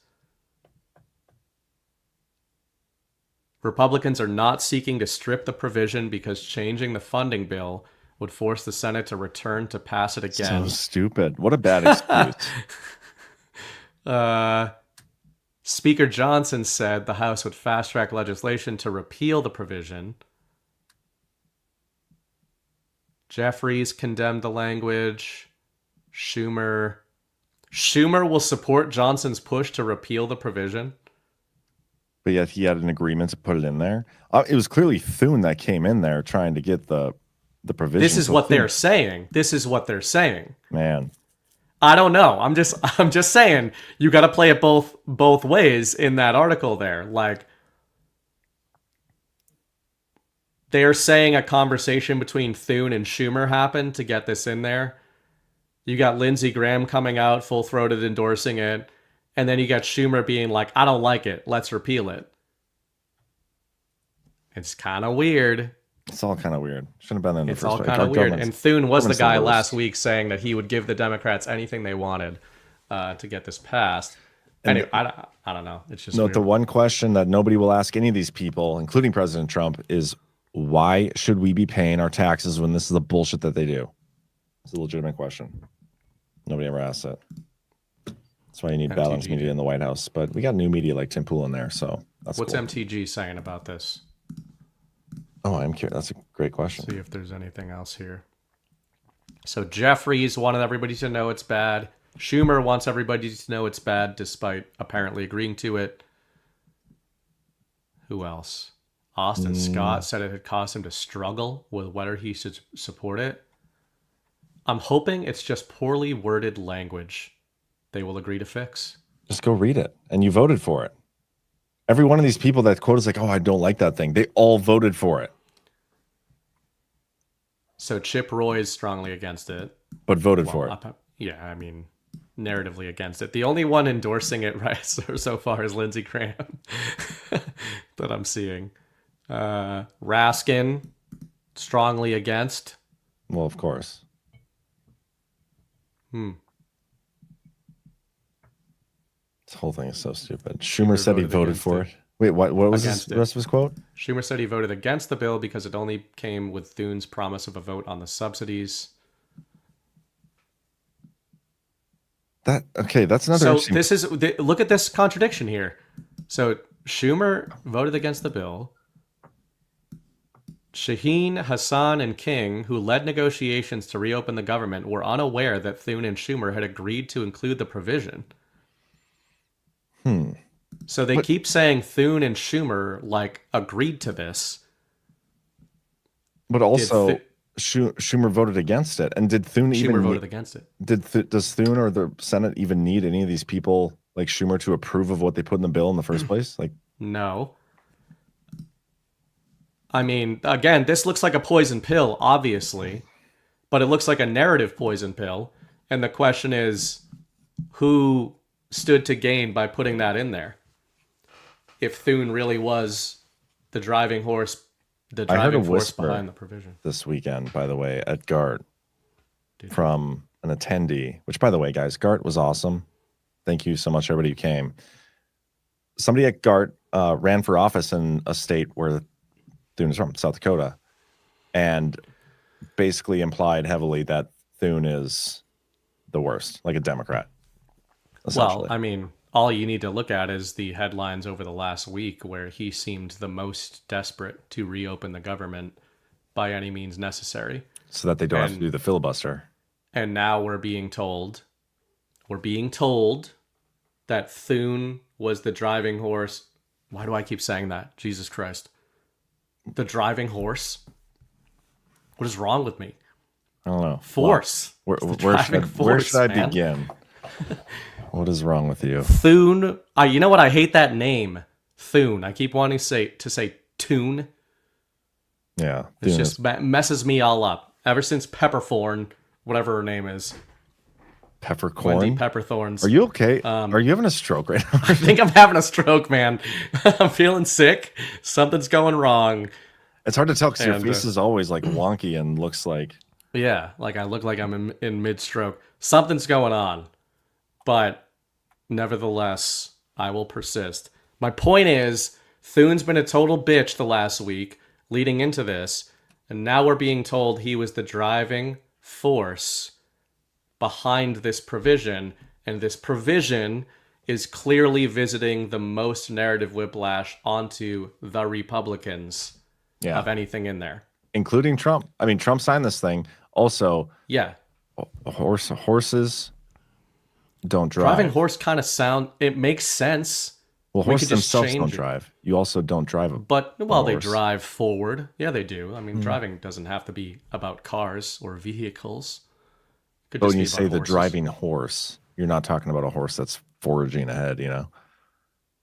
Republicans are not seeking to strip the provision because changing the funding bill would force the Senate to return to pass it again. So stupid. What a bad excuse. Speaker Johnson said the House would fast-track legislation to repeal the provision. Jeffries condemned the language. Schumer will support Johnson's push to repeal the provision. But yet he had an agreement to put it in there. It was clearly Thune that came in there trying to get the provision. This is what they're saying. This is what they're saying. Man, I don't know. I'm just saying you got to play it both ways in that article there. Like they're saying a conversation between Thune and Schumer happened to get this in there. You got Lindsey Graham coming out full-throated endorsing it, and then you got Schumer being like, "I don't like it. Let's repeal it." It's kind of weird. It's all kind of weird. Shouldn't have been in the it's first all place. kind of weird. And Thune was the guy last week saying that he would give the Democrats anything they wanted to get this passed. Anyway, I don't know. It's just weird. The one question that nobody will ask any of these people, including President Trump, is why should we be paying our taxes when this is the bullshit that they do? It's a legitimate question. Nobody ever asks it. That's why you need balanced media in the White House. But we got new media like Tim Pool in there, so that's What's cool. MTG saying about this? Oh, I'm curious. That's a great question. See if there's anything else here. So Jeffries wanted everybody to know it's bad. Schumer wants everybody to know it's bad despite apparently agreeing to it. Who else? Austin Scott said it had caused him to struggle with whether he should support it. I'm hoping it's just poorly worded language they will agree to fix. Just go read it. And you voted for it. Every one of these people that quote is like, oh, I don't like that thing. They all voted for it. So Chip Roy is strongly against it. But voted for it. Yeah, I mean, narratively against it. The only one endorsing it right so far is Lindsey Graham that I'm seeing. Raskin, strongly against. Well, of course. This whole thing is so stupid. Schumer said he voted for it. Wait, what was the rest of his quote? Schumer said he voted against the bill because it only came with Thune's promise of a vote on the subsidies. That's another. So look at this contradiction here. So Schumer voted against the bill. Shaheen, Hassan, and King, who led negotiations to reopen the government, were unaware that Thune and Schumer had agreed to include the provision. So they keep saying Thune and Schumer agreed to this. But also, Schumer voted against it. And did Thune Schumer voted against it. Does Thune or the Senate even need any of these people like Schumer to approve of what they put in the bill in the first place? No. I mean, again, this looks like a poison pill, obviously, but it looks like a narrative poison pill. And the question is, who stood to gain by putting that in there? If Thune really was the driving force behind the provision. This weekend, by the way, at GART from an attendee, which, by the way, guys, GART was awesome. Thank you so much, everybody who came. Somebody at GART ran for office in a state where Thune is from, South Dakota, and basically implied heavily that Thune is the worst, like a Democrat. Well, I mean, all you need to look at is the headlines over the last week where he seemed the most desperate to reopen the government by any means necessary. So that they don't have to do the filibuster. And now we're being told that Thune was the driving horse. Why do I keep saying that? Jesus Christ. The driving horse? What is wrong with me? I don't know. Force. Well, where should I begin? What is wrong with you? Thune. You know what? I hate that name. Thune. I keep wanting to say tune. Yeah. It just messes me all up. Ever since Pepperthorn, whatever her name is. Peppercorn? Wendy Pepperthorns. Are you okay? Are you having a stroke right now? I think I'm having a stroke, man. I'm feeling sick. Something's going wrong. It's hard to tell because your face is always wonky and looks like... Yeah, I look like I'm in mid-stroke. Something's going on. But nevertheless, I will persist. My point is, Thune's been a total bitch the last week leading into this, and now we're being told he was the driving force behind this provision, and this provision is clearly visiting the most narrative whiplash onto the Republicans of anything in there. Including Trump. I mean, Trump signed this thing. Also, horses don't drive. Driving horse kind of it makes sense. Well, horses themselves don't drive. You also don't drive they drive forward. Yeah, they do. I mean, driving doesn't have to be about cars or vehicles. When you say the driving horse, you're not talking about a horse that's foraging ahead, you know?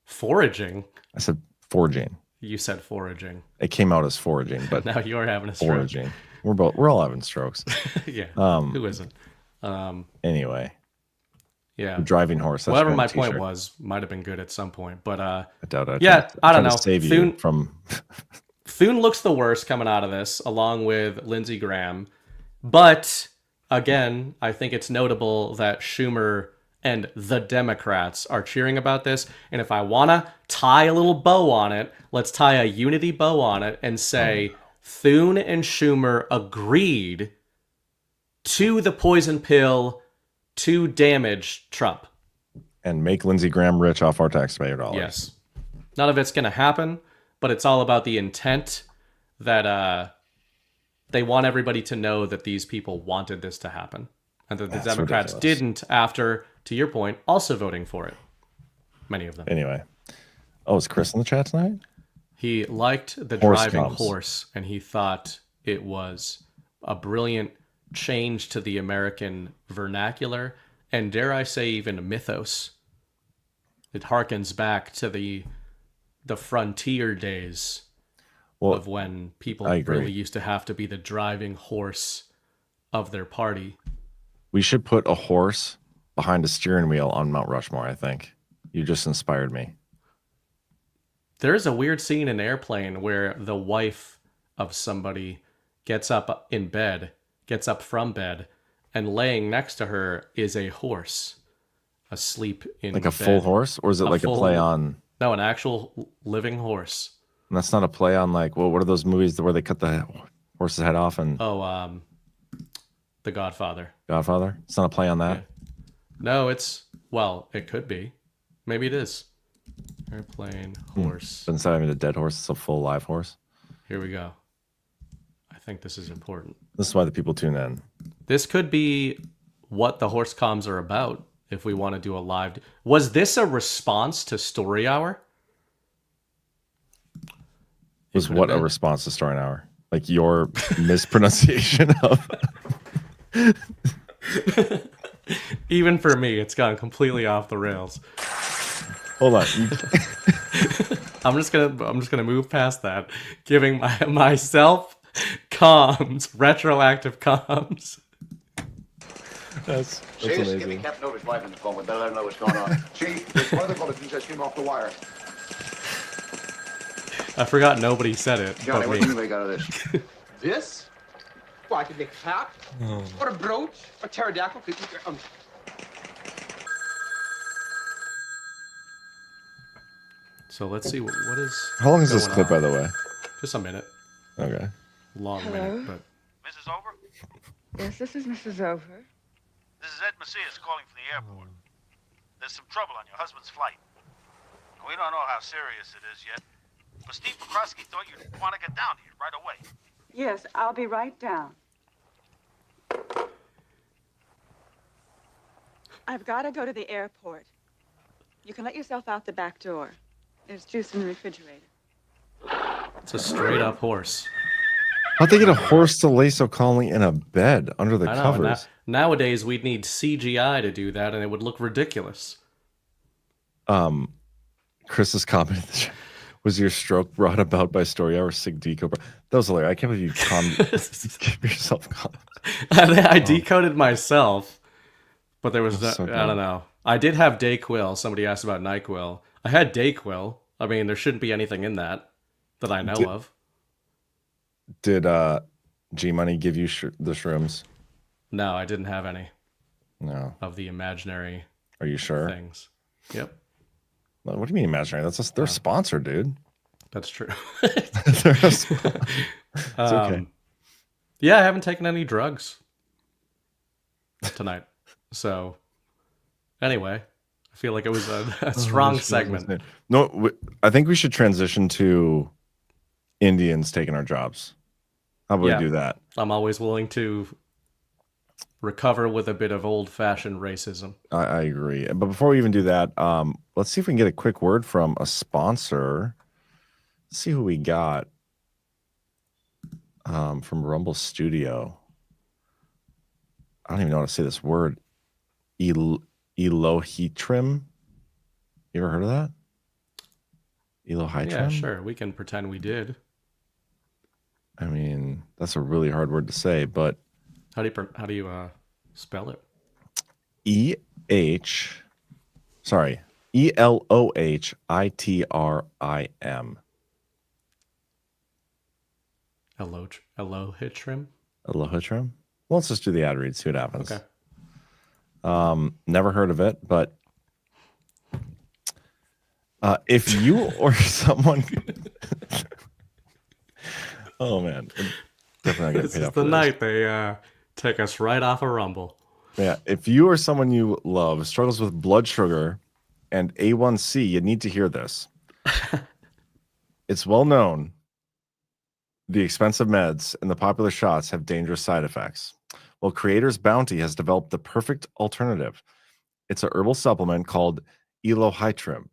Foraging? I said foraging. You said foraging. It came out as foraging, but now you're having a stroke. Foraging. We're all having strokes. Yeah. Who isn't? Anyway. Yeah. Driving horse. Whatever my point was, might have been good at some point, but I doubt it. Yeah, I don't know. Save you from Thune looks the worst coming out of this, along with Lindsey Graham. But again, I think it's notable that Schumer and the Democrats are cheering about this. And if I want to tie a little bow on it, let's tie a unity bow on it and say Thune and Schumer agreed to the poison pill to damage Trump. And make Lindsey Graham rich off our taxpayer dollars. Yes. None of it's going to happen, but it's all about the intent that they want everybody to know that these people wanted this to happen. and that the That's Democrats ridiculous. didn't after, to your point, also voting for it. Many of them. Anyway. Oh, is Chris in the chat tonight? He liked the Horse driving comes. horse, and he thought it was a brilliant change to the American vernacular, and dare I say even mythos. It harkens back to the frontier days of when people really used to have to be the driving horse of their party. We should put a horse behind a steering wheel on Mount Rushmore, I think. You just inspired me. There is a weird scene in Airplane where the wife of somebody gets up from bed, and laying next to her is a horse asleep in Like bed. a full horse? Or is it like a play on... No, an actual living horse. And that's not a play on like, well, what are those movies where they cut the horse's head off and... Oh, The Godfather. Godfather? It's not a play on that? No, well, it could be. Maybe it is. Airplane, horse. But instead of having a dead horse, it's a full live horse. Here we go. I think this is important. This is why the people tune in. This could be what the horse comms are about if we want to do a live... Was this a response to Story Hour? Was what a response to Story Hour? Like your mispronunciation of... Even for me, it's gone completely off the rails. Hold on. I'm just gonna move past that, giving myself comms, retroactive comms. That's Chase, give me Captain Nova's wife on the phone. We better let him know what's going on. Chief, there's one of the bulletins that came off the wire. I forgot nobody said it. Johnny, but what me. do you make out of this? This? Well, I could make a cap, or a brooch, a pterodactyl. So let's see what is. How long is this going clip, on. by the way? Just a minute. Okay. Long minute, but. Mrs. Over? Yes, this is Mrs. Over. This is Ed Macias calling from the airport. There's some trouble on your husband's flight. We don't know how serious it is yet, but Steve McCroskey thought you'd want to get down here right away. Yes, I'll be right down. I've got to go to the airport. You can let yourself out the back door. There's juice in the refrigerator. It's a straight up horse. How'd they get a horse to lay so calmly in a bed under the I know, covers? nowadays, we'd need CGI to do that, and it would look ridiculous. Chris's comment in the chat, was your stroke brought about by Story Hour Sig Deco? That was hilarious. I can't believe you give yourself comments. I decoded myself, but there was That's so I don't know. I did have Dayquil. Somebody asked about NyQuil. I had Dayquil. I mean, there shouldn't be anything in that I know of. Did G Money give you the shrooms? No, I didn't have any. No. Of the imaginary. Are you sure? Things. Yep. What do you mean imaginary? They're sponsored, dude. That's true. It's okay. Yeah, I haven't taken any drugs tonight. So, anyway, I feel like it was a strong segment. No, I think we should transition to Indians taking our jobs. How about we do that? I'm always willing to recover with a bit of old-fashioned racism. I agree. But before we even do that, let's see if we can get a quick word from a sponsor. Let's see who we got from Rumble Studio. I don't even know how to say this word. Elohitrim. You ever heard of that? Elohitrim? Yeah, sure. We can pretend we did. I mean, that's a really hard word to say, but how do you spell it? Elohitrim. Elohitrim? Elohitrim? Well, let's just do the ad read, see what happens. Okay. Never heard of it, but if you or someone oh man, definitely not This paid is up the for night they take us right off a Rumble. Yeah, if you or someone you love struggles with blood sugar and A1C, you need to hear this. It's well known the expensive meds and the popular shots have dangerous side effects. Well, Creator's Bounty has developed the perfect alternative. It's a herbal supplement called Elohitrim.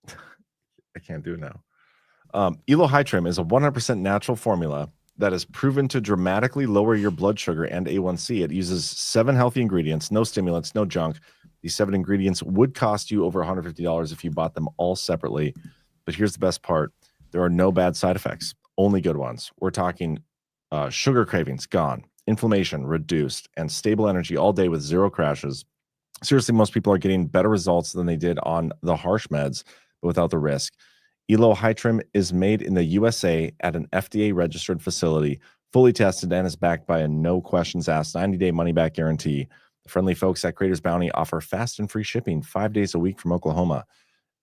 I can't do it now. Elohitrim is a 100% natural formula that is proven to dramatically lower your blood sugar and A1C. It uses 7 healthy ingredients, no stimulants, no junk. These 7 ingredients would cost you over $150 if you bought them all separately. But here's the best part. There are no bad side effects, only good ones. We're talking sugar cravings gone, inflammation reduced, and stable energy all day with 0 crashes. Seriously, most people are getting better results than they did on the harsh meds, but without the risk. Elohitrim is made in the USA at an FDA-registered facility, fully tested, and is backed by a no questions asked 90-day money-back guarantee. The friendly folks at Creators Bounty offer fast and free shipping 5 days a week from Oklahoma.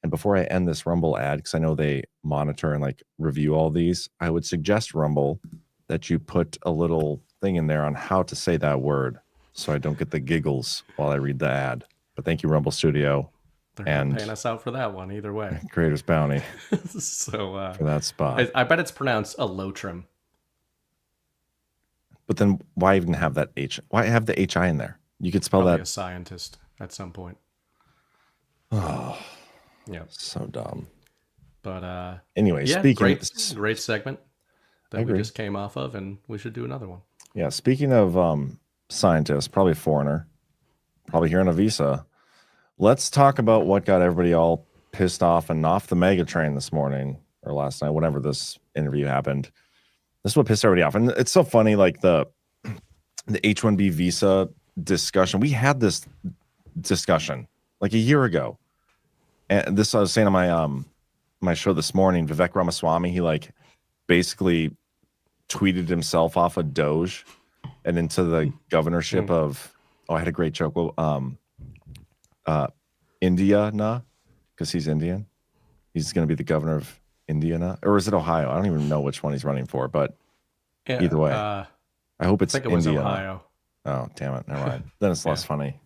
And before I end this Rumble ad, because I know they monitor and like review all these, I would suggest, Rumble, that you put a little thing in there on how to say that word so I don't get the giggles while I read the ad. But thank you, Rumble Studio. They're not paying us out for that one either way. Creators Bounty. So for that spot. I bet it's pronounced Elotrim. But then why even have that H? Why have the HI in there? You could spell Probably that. A scientist at some point. Oh, yeah, so dumb. But anyway, yeah, speaking great segment that we just came off of, and we should do another one. Yeah, speaking of scientists, probably a foreigner, probably here on a visa. Let's talk about what got everybody all pissed off and off the mega train this morning or last night, whenever this interview happened. This is what pissed everybody off. And it's so funny, like the H-1B visa discussion. We had this discussion like a year ago. And this I was saying on my show this morning, Vivek Ramaswamy, he like basically tweeted himself off of Doge and into the governorship of, I had a great joke. Well, Indiana, because he's Indian. He's going to be the governor of Indiana, or is it Ohio? I don't even know which one he's running for, but either way, I hope it's Indiana. Ohio. Oh, damn it! Never mind. Then it's less funny.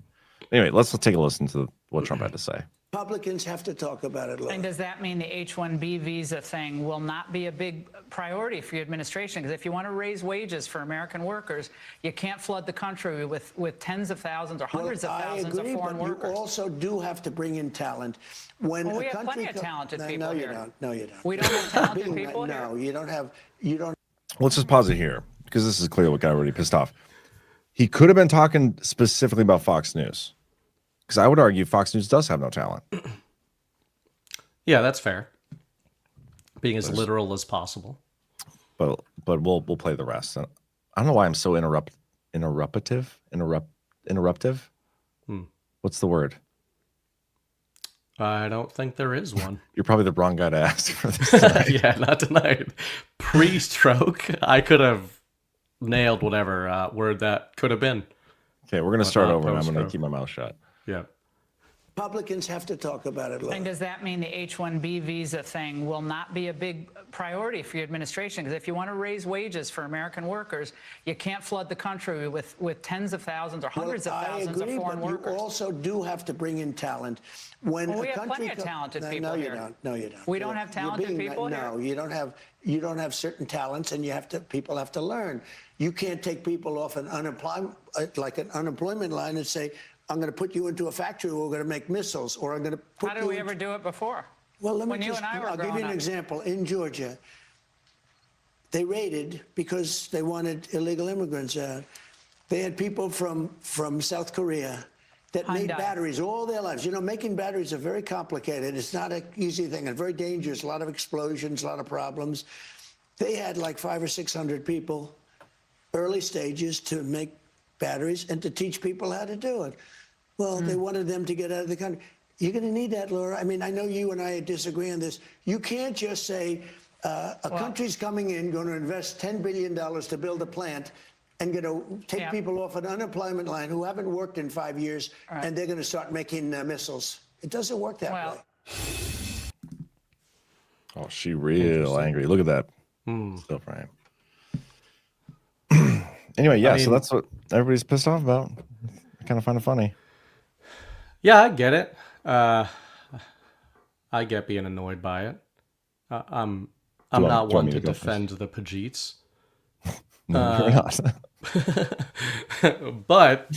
Anyway, let's take a listen to what Trump had to say. Republicans have to talk about it. And does that mean the H-1B visa thing will not be a big priority for your administration? Because if you want to raise wages for American workers, you can't flood the country with tens of thousands or hundreds of thousands of foreign workers. You also do have to bring in talent. When we have plenty of talented people here. No, you don't. We don't have talented people here. No, you don't have. You don't. Let's just pause it here because this is clearly what got everybody pissed off. He could have been talking specifically about Fox News, because I would argue Fox News does have no talent. Yeah, that's fair. Being as literal as possible. But we'll play the rest. I don't know why I'm so interruptive. What's the word? I don't think there is one. You're probably the wrong guy to ask for this tonight. Yeah, not tonight. Pre-stroke, I could have nailed whatever word that could have been. Okay, we're going to start over, and I'm going to keep my mouth shut. Yeah. Republicans have to talk about it. And does that mean the H-1B visa thing will not be a big priority for your administration? Because if you want to raise wages for American workers, you can't flood the country with tens of thousands or hundreds of thousands of foreign workers. You also do have to bring in talent. When we have plenty of talented people here. No, you don't. We don't have talented people here. No, you don't have. You don't have certain talents, and people have to learn. You can't take people off an unemployment line and say, I'm going to put you into a factory where we're going to make missiles, or I'm going to put How did we ever do it before? Well, when you and I were I'll give you an example. In Georgia, they raided because they wanted illegal immigrants out. They had people from South Korea that made batteries all their lives. You know, making batteries are very complicated. It's not an easy thing and very dangerous. A lot of explosions, a lot of problems. They had like 500 or 600 people, early stages, to make batteries and to teach people how to do it. Well, they wanted them to get out of the country. You're going to need that, Laura. I mean, I know you and I disagree on this. You can't just say a country's coming in, going to invest $10 billion to build a plant, and going to take people off an unemployment line who haven't worked in 5 years, and they're going to start making missiles. It doesn't work that way. Oh, she real angry. Look at that still frame. Anyway, yeah, so that's what everybody's pissed off about. I kind of find it funny. Yeah, I get it. I get being annoyed by it. I'm not one to defend the Pajeets. No, you're not. But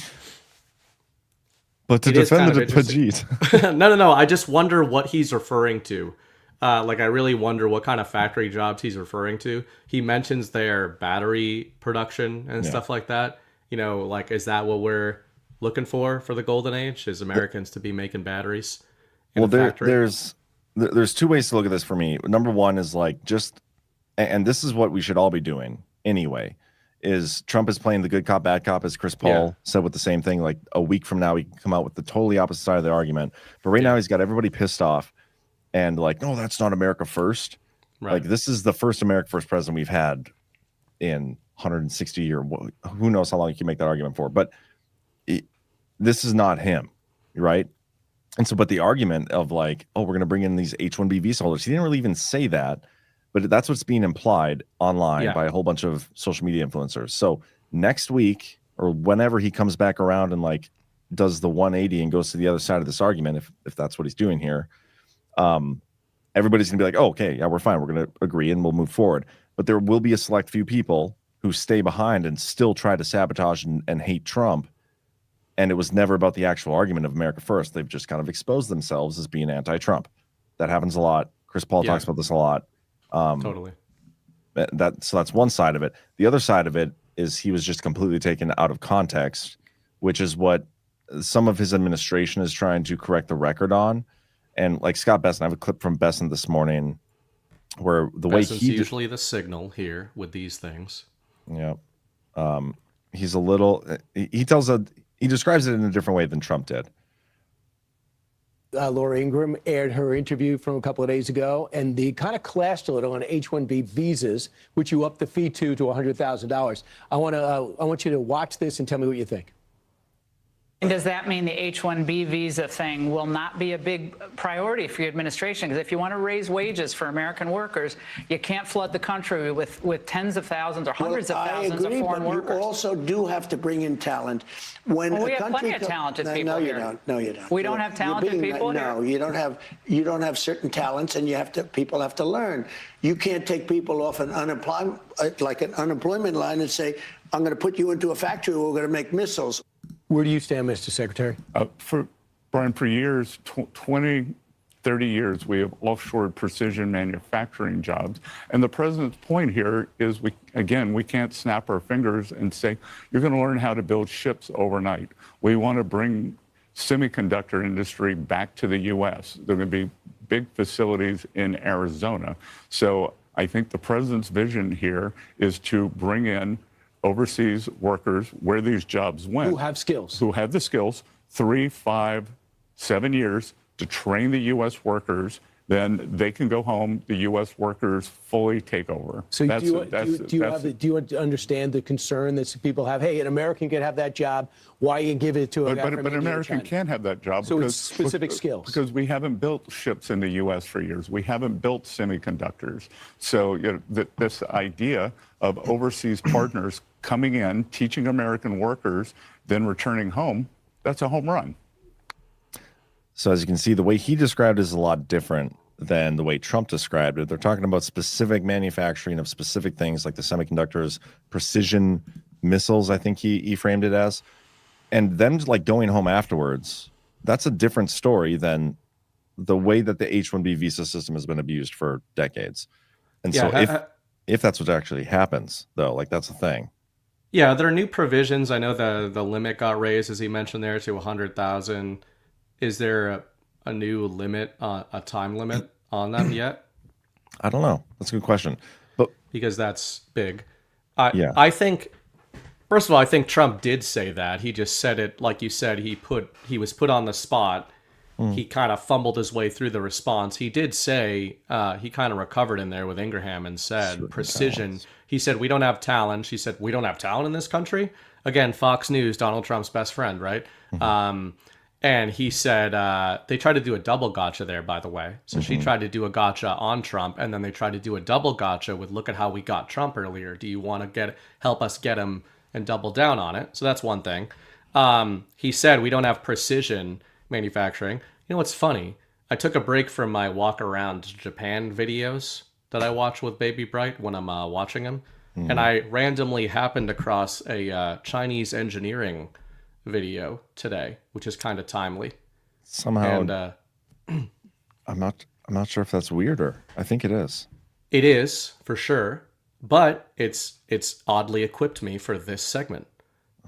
to defend the Pajit. No. I just wonder what he's referring to. Like, I really wonder what kind of factory jobs he's referring to. He mentions their battery production and stuff like that. You know, like, is that what we're looking for the golden age? Is Americans to be making batteries in a factory? There's two ways to look at this for me. Number one is like and this is what we should all be doing anyway, is Trump is playing the good cop, bad cop, as Chris Paul said with the same thing. Like a week from now, he can come out with the totally opposite side of the argument. But right now he's got everybody pissed off and like, no, that's not America first. Right. Like this is the first America first president we've had in 160 years. Who knows how long you can make that argument for, but this is not him, right? And so, but the argument of like, oh, we're going to bring in these H-1B visa holders, he didn't really even say that, but that's what's being implied online by a whole bunch of social media influencers. So next week or whenever he comes back around and like does the 180 and goes to the other side of this argument, if that's what he's doing here, everybody's gonna be like, oh, okay, yeah, we're fine. We're going to agree and we'll move forward. But there will be a select few people who stay behind and still try to sabotage and hate Trump. And it was never about the actual argument of America first. They've just kind of exposed themselves as being anti-Trump. That happens a lot. Chris Paul talks about this a lot. Totally. So that's one side of it. The other side of it is he was just completely taken out of context, which is what some of his administration is trying to correct the record on. And like Scott Besson, I have a clip from Besson this morning where the way Besson's usually the signal here with these things. Yeah. He's a little, he describes it in a different way than Trump did. Laura Ingraham aired her interview from a couple of days ago, and they kind of clashed a little on H-1B visas, which you upped the fee to $100,000. I want you to watch this and tell me what you think. And does that mean the H-1B visa thing will not be a big priority for your administration? Because if you want to raise wages for American workers, you can't flood the country with tens of thousands or hundreds of thousands of foreign workers. You also do have to bring in talent. When we have plenty of talented people here. No, you don't. We don't have talented people here? No, you don't have certain talents, and people have to learn. You can't take people off an unemployment line and say, I'm going to put you into a factory where we're going to make missiles. Where do you stand, Mr. Secretary? Brian, for years, 20, 30 years, we have offshored precision manufacturing jobs. And the president's point here is, we can't snap our fingers and say, you're going to learn how to build ships overnight. We want to bring semiconductor industry back to the U.S. There are going to be big facilities in Arizona. So I think the president's vision here is to bring in overseas workers where these jobs went. Who have skills. Who have the skills, 3, 5, 7 years to train the U.S. workers. Then they can go home, the U.S. workers fully take over. So do you understand the concern that people have? Hey, an American could have that job. Why you give it to a guy from But an American can't have that job. So it's specific skills. Because we haven't built ships in the U.S. for years. We haven't built semiconductors. So this idea of overseas partners coming in, teaching American workers, then returning home, that's a home run. So as you can see, the way he described it is a lot different than the way Trump described it. They're talking about specific manufacturing of specific things like the semiconductors, precision missiles, I think he framed it as. And them like going home afterwards, that's a different story than the way that the H-1B visa system has been abused for decades. And so if that's what actually happens, though, like that's the thing. Yeah, there are new provisions. I know the limit got raised, as he mentioned there, to 100,000. Is there a new limit, a time limit on them yet? I don't know. That's a good question. But because that's big. I think, first of all, I think Trump did say that. He just said it, like you said, he was put on the spot. He kind of fumbled his way through the response. He did say, he kind of recovered in there with Ingraham and said, precision. He said, we don't have talent. She said, we don't have talent in this country? Again, Fox News, Donald Trump's best friend, right? And he said, they tried to do a double gotcha there, by the way. So she tried to do a gotcha on Trump, and then they tried to do a double gotcha with, look at how we got Trump earlier. Do you want to help us get him and double down on it? So that's one thing. He said, we don't have precision manufacturing. You know what's funny? I took a break from my walk around Japan videos that I watch with Baby Bright when I'm watching them. And I randomly happened across a Chinese engineering video today, which is kind of timely. Somehow, and I'm not sure if that's weirder. I think it is. It is for sure, but it's oddly equipped me for this segment.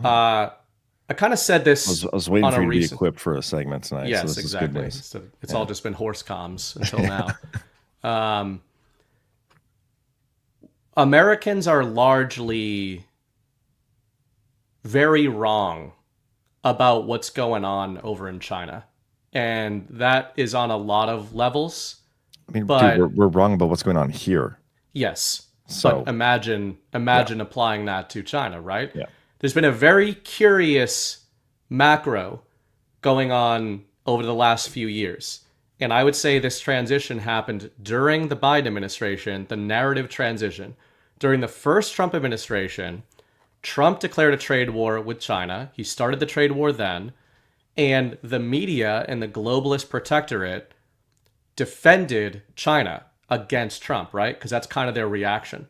I kind of said this. I was waiting for you to recent... be equipped for a segment tonight. Yes, so this exactly. Is good news. It's all just been horse comms until now. Americans are largely very wrong about what's going on over in China. And that is on a lot of levels. I mean, but, dude, we're wrong about what's going on here. Yes. So but imagine applying that to China, right? Yeah. There's been a very curious macro going on over the last few years. And I would say this transition happened during the Biden administration, the narrative transition. During the first Trump administration, Trump declared a trade war with China. He started the trade war then. And the media and the globalist protectorate defended China against Trump, right? Because that's kind of their reaction.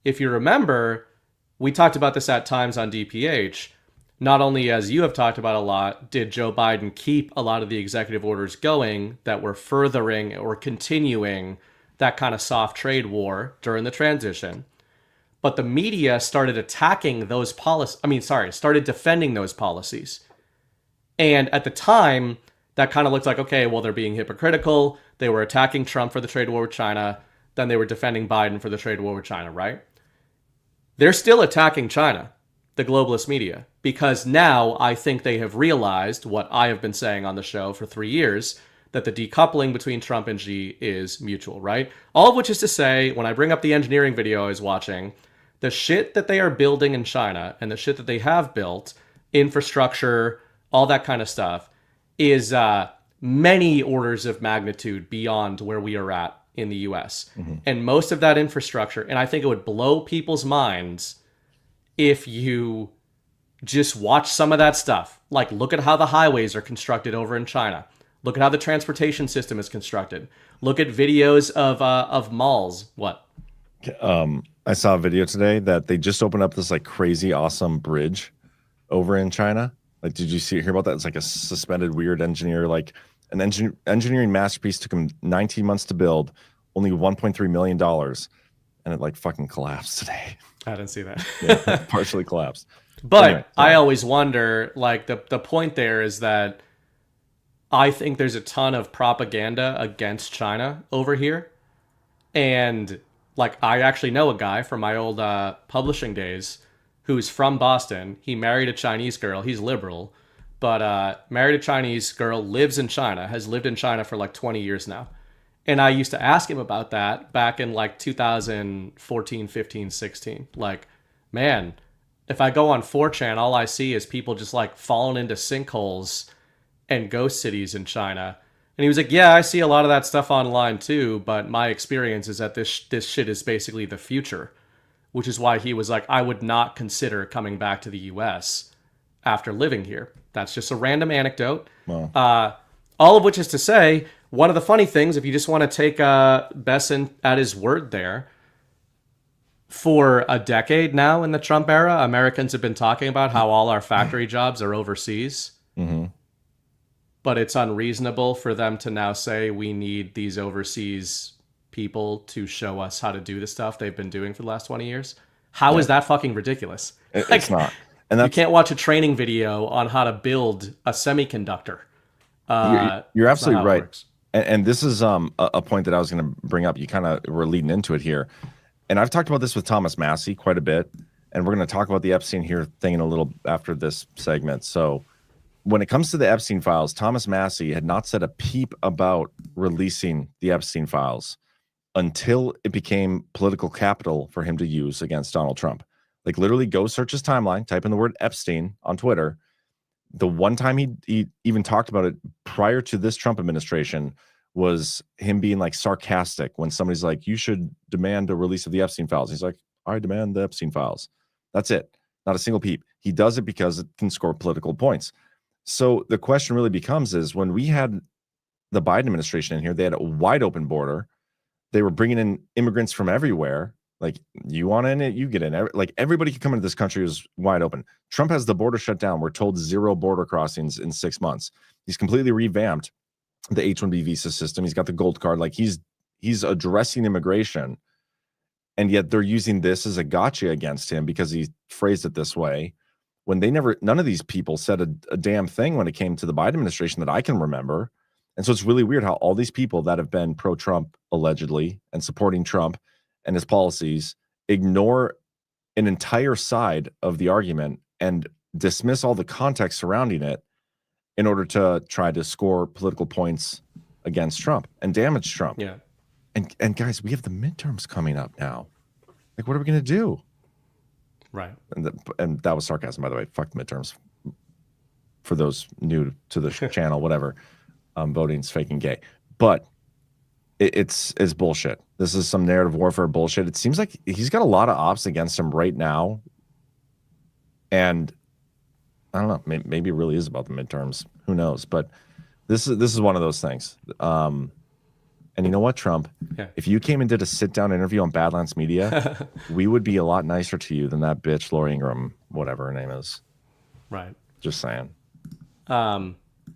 If you remember, we talked about this at times on DPH. Not only, as you have talked about a lot, did Joe Biden keep a lot of the executive orders going that were furthering or continuing that kind of soft trade war during the transition, but the media started attacking those started defending those policies. And at the time, that kind of looked like, okay, well, they're being hypocritical. They were attacking Trump for the trade war with China. Then they were defending Biden for the trade war with China, right? They're still attacking China, the globalist media, because now I think they have realized what I have been saying on the show for 3 years, that the decoupling between Trump and Xi is mutual, right? All of which is to say, when I bring up the engineering video I was watching, the shit that they are building in China and the shit that they have built, infrastructure, all that kind of stuff, is many orders of magnitude beyond where we are at in the US. Mm-hmm. And most of that infrastructure, and I think it would blow people's minds if you just watch some of that stuff. Like, look at how the highways are constructed over in China. Look at how the transportation system is constructed. Look at videos of malls. What? I saw a video today that they just opened up this like crazy awesome bridge over in China. Like, did you hear about that? It's like a suspended weird engineer, like an engineering masterpiece. Took him 19 months to build, only $1.3 million, and it like fucking collapsed today. I didn't see that. Yeah, partially collapsed. But anyway, I always wonder, like, the point there is that I think there's a ton of propaganda against China over here. And like, I actually know a guy from my old publishing days who's from Boston. He married a Chinese girl. He's liberal, but married a Chinese girl, lives in China, has lived in China for like 20 years now. And I used to ask him about that back in like 2014, 15, 16. Like, man, if I go on 4chan, all I see is people just like falling into sinkholes and ghost cities in China. And he was like, yeah, I see a lot of that stuff online too, but my experience is that this shit is basically the future. Which is why he was like, I would not consider coming back to the US after living here. That's just a random anecdote. Wow. All of which is to say, one of the funny things, if you just want to take Besson at his word there, for a decade now in the Trump era, Americans have been talking about how all our factory jobs are overseas. Mm-hmm. But it's unreasonable for them to now say we need these overseas people to show us how to do the stuff they've been doing for the last 20 years. How is that fucking ridiculous? It's not. And you can't watch a training video on how to build a semiconductor. You're absolutely right. And this is a point that I was going to bring up. You kind of were leading into it here. And I've talked about this with Thomas Massey quite a bit. And we're going to talk about the Epstein here thing in a little after this segment. So when it comes to the Epstein files, Thomas Massey had not said a peep about releasing the Epstein files until it became political capital for him to use against Donald Trump. Like, literally go search his timeline, type in the word Epstein on Twitter. The one time he even talked about it prior to this Trump administration was him being like sarcastic when somebody's like, you should demand a release of the Epstein files. He's like, I demand the Epstein files. That's it. Not a single peep. He does it because it can score political points. So the question really becomes is, when we had the Biden administration in here, they had a wide open border. They were bringing in immigrants from everywhere. Like, you want in it, you get in. Like, everybody can come into this country is wide open. Trump has the border shut down. We're told 0 border crossings in 6 months. He's completely revamped the H-1B visa system. He's got the gold card. Like, he's addressing immigration, and yet they're using this as a gotcha against him because he phrased it this way. When none of these people said a damn thing when it came to the Biden administration that I can remember. And so it's really weird how all these people that have been pro-Trump allegedly and supporting Trump and his policies ignore an entire side of the argument and dismiss all the context surrounding it in order to try to score political points against Trump and damage Trump. Yeah. And guys, we have the midterms coming up now. Like, what are we going to do? Right. And that was sarcasm, by the way. Fuck the midterms. For those new to the channel, whatever. Voting's fake and gay. But it's bullshit. This is some narrative warfare bullshit. It seems like he's got a lot of ops against him right now. And I don't know, maybe it really is about the midterms. Who knows? But this is one of those things. And you know what, Trump? Yeah. If you came and did a sit-down interview on Badlands Media, we would be a lot nicer to you than that bitch Lori Ingram, whatever her name is. Right. Just saying.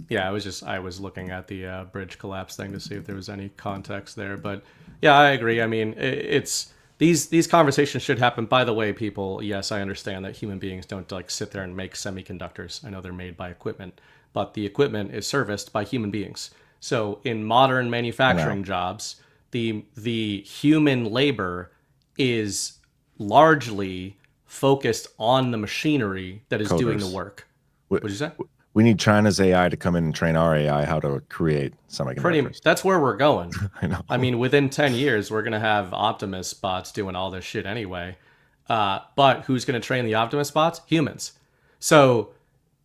Yeah, I was looking at the bridge collapse thing to see if there was any context there, but yeah, I agree. I mean, it's these conversations should happen. By the way, people, yes, I understand that human beings don't like sit there and make semiconductors. I know they're made by equipment, but the equipment is serviced by human beings. So in modern manufacturing jobs, the human labor is largely focused on the machinery that is doing the work. What'd you say? We need China's AI to come in and train our AI how to create semiconductors. Pretty much. That's where we're going. I know. I mean, within 10 years, we're going to have Optimus bots doing all this shit anyway. But who's going to train the Optimus bots? Humans. So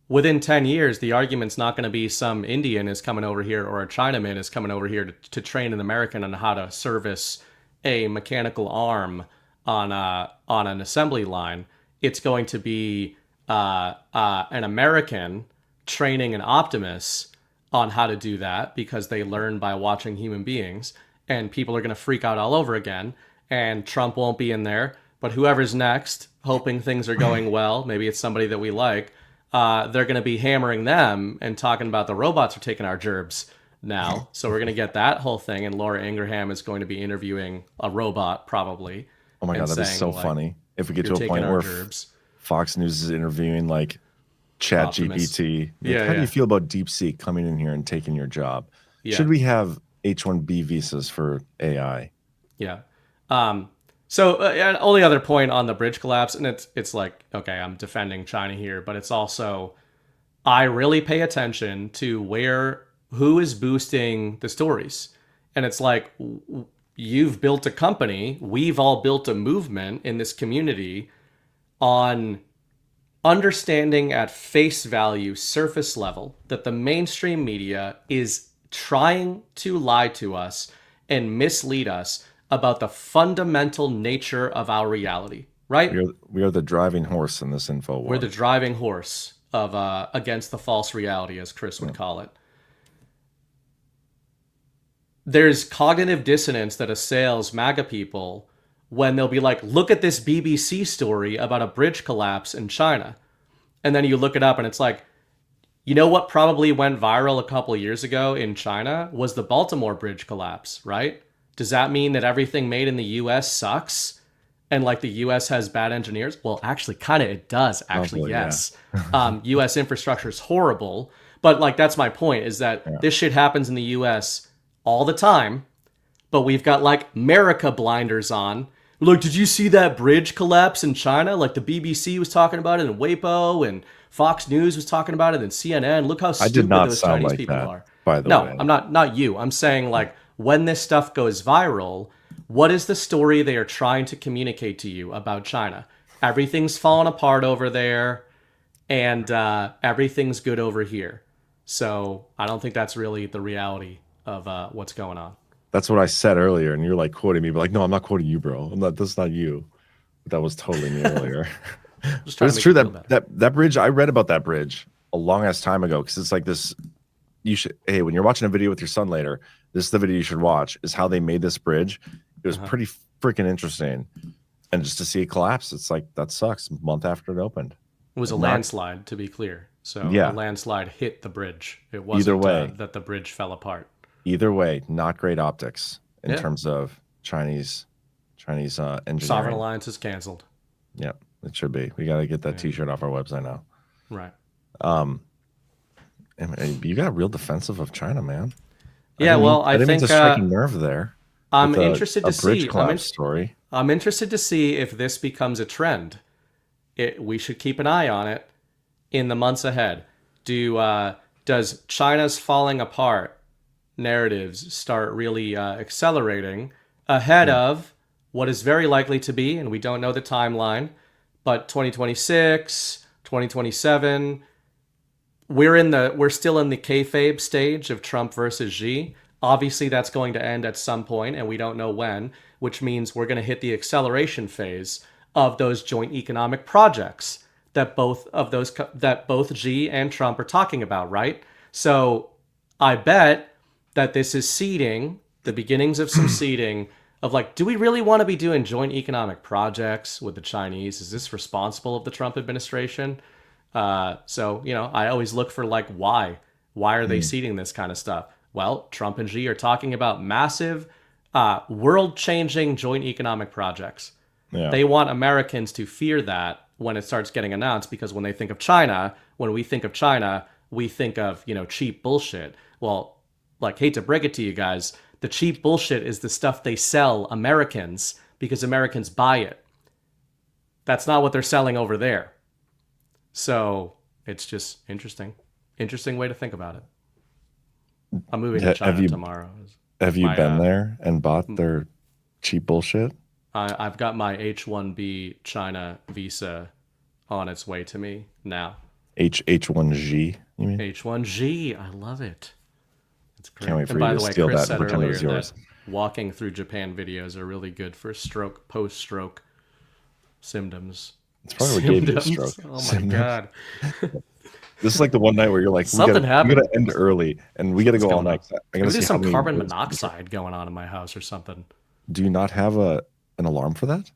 within 10 years, the argument's not going to be some Indian is coming over here or a Chinaman is coming over here to train an American on how to service a mechanical arm on an assembly line. It's going to be an American training an Optimus on how to do that because they learn by watching human beings, and people are going to freak out all over again, and Trump won't be in there, but whoever's next, hoping things are going well, maybe it's somebody that we like, they're going to be hammering them and talking about the robots are taking our gerbs now. So we're going to get that whole thing, and Laura Ingraham is going to be interviewing a robot probably. Oh my God, that is so funny. If we get to a point where Fox News is interviewing like Chat GPT. Like, how do you feel about DeepSeek coming in here and taking your job? Yeah. Should we have H-1B visas for AI? Yeah. So only other point on the bridge collapse, and it's like, okay, I'm defending China here, but it's also, I really pay attention to who is boosting the stories. And it's like, you've built a company, we've all built a movement in this community on understanding at face value, surface level, that the mainstream media is trying to lie to us and mislead us about the fundamental nature of our reality, right? We are the driving horse in this info war. We're the driving horse of against the false reality, as Chris would call it. There's cognitive dissonance that assails MAGA people when they'll be like, look at this BBC story about a bridge collapse in China. And then you look it up and it's like, you know what probably went viral a couple of years ago in China was the Baltimore bridge collapse, right? Does that mean that everything made in the US sucks and like the US has bad engineers? Well, actually, kind of it does, actually, probably, yes. Yeah. US infrastructure is horrible. But like, that's my point, is that this shit happens in the US all the time, but we've got like America blinders on. Look, did you see that bridge collapse in China? Like the BBC was talking about it, and Weibo and Fox News was talking about it, and CNN. Look how stupid those Chinese people are. By the way, I'm not you. I'm saying like when this stuff goes viral, what is the story they are trying to communicate to you about China? Everything's falling apart over there, and everything's good over here. So I don't think that's really the reality of what's going on. That's what I said earlier, and you're like quoting me, but like, no, I'm not quoting you, bro. That's not you. That was totally me earlier. But it's true that bridge. I read about that bridge a long ass time ago because it's like this. You should, hey, when you're watching a video with your son later, this is the video you should watch. Is how they made this bridge. It was pretty freaking interesting. And just to see it collapse, it's like, that sucks. A month after it opened. It was a landslide, to be clear. So Yeah. a landslide hit the bridge. It wasn't Either way, that the bridge fell apart. Either way, not great optics in Yeah. terms of Chinese engineering. Sovereign Alliance is canceled. Yep, it should be. We got to get that T-shirt off our website now. Right. And you got real defensive of China, man. Yeah, I didn't mean to strike a nerve there. I'm with interested to bridge see. collapse story. I'm interested to see if this becomes a trend. We should keep an eye on it in the months ahead. Does China's falling apart narratives start really accelerating ahead of what is very likely to be, and we don't know the timeline, but 2026, 2027, we're still in the kayfabe stage of Trump versus Xi. Obviously, that's going to end at some point, and we don't know when, which means we're going to hit the acceleration phase of those joint economic projects that both Xi and Trump are talking about, right? So I bet that this is seeding, the beginnings of some seeding of like, do we really want to be doing joint economic projects with the Chinese? Is this responsible of the Trump administration? So, I always look for like, why are they seeding this kind of stuff? Well, Trump and Xi are talking about massive, world-changing joint economic projects. Yeah. They want Americans to fear that when it starts getting announced, because when they think of China, when we think of China, we think of, cheap bullshit. Well, like, hate to break it to you guys, the cheap bullshit is the stuff they sell Americans because Americans buy it. That's not what they're selling over there. So it's just interesting. Interesting way to think about it. I'm moving to China tomorrow. Have you been there and bought their cheap bullshit? I've got my H-1B China visa on its way to me now. H1G, you mean? H1G, I love it. It's great. Can't wait for and you by to the way, steal Chris that said and pretend it earlier was yours. that walking through Japan videos are really good for post-stroke symptoms. It's probably what gave you a stroke. Oh my God. This is like the one night where you're like, Something happened. We gotta end early and we gotta go all night. Maybe there's some carbon monoxide going on in my house or something. Do you not have an alarm for that?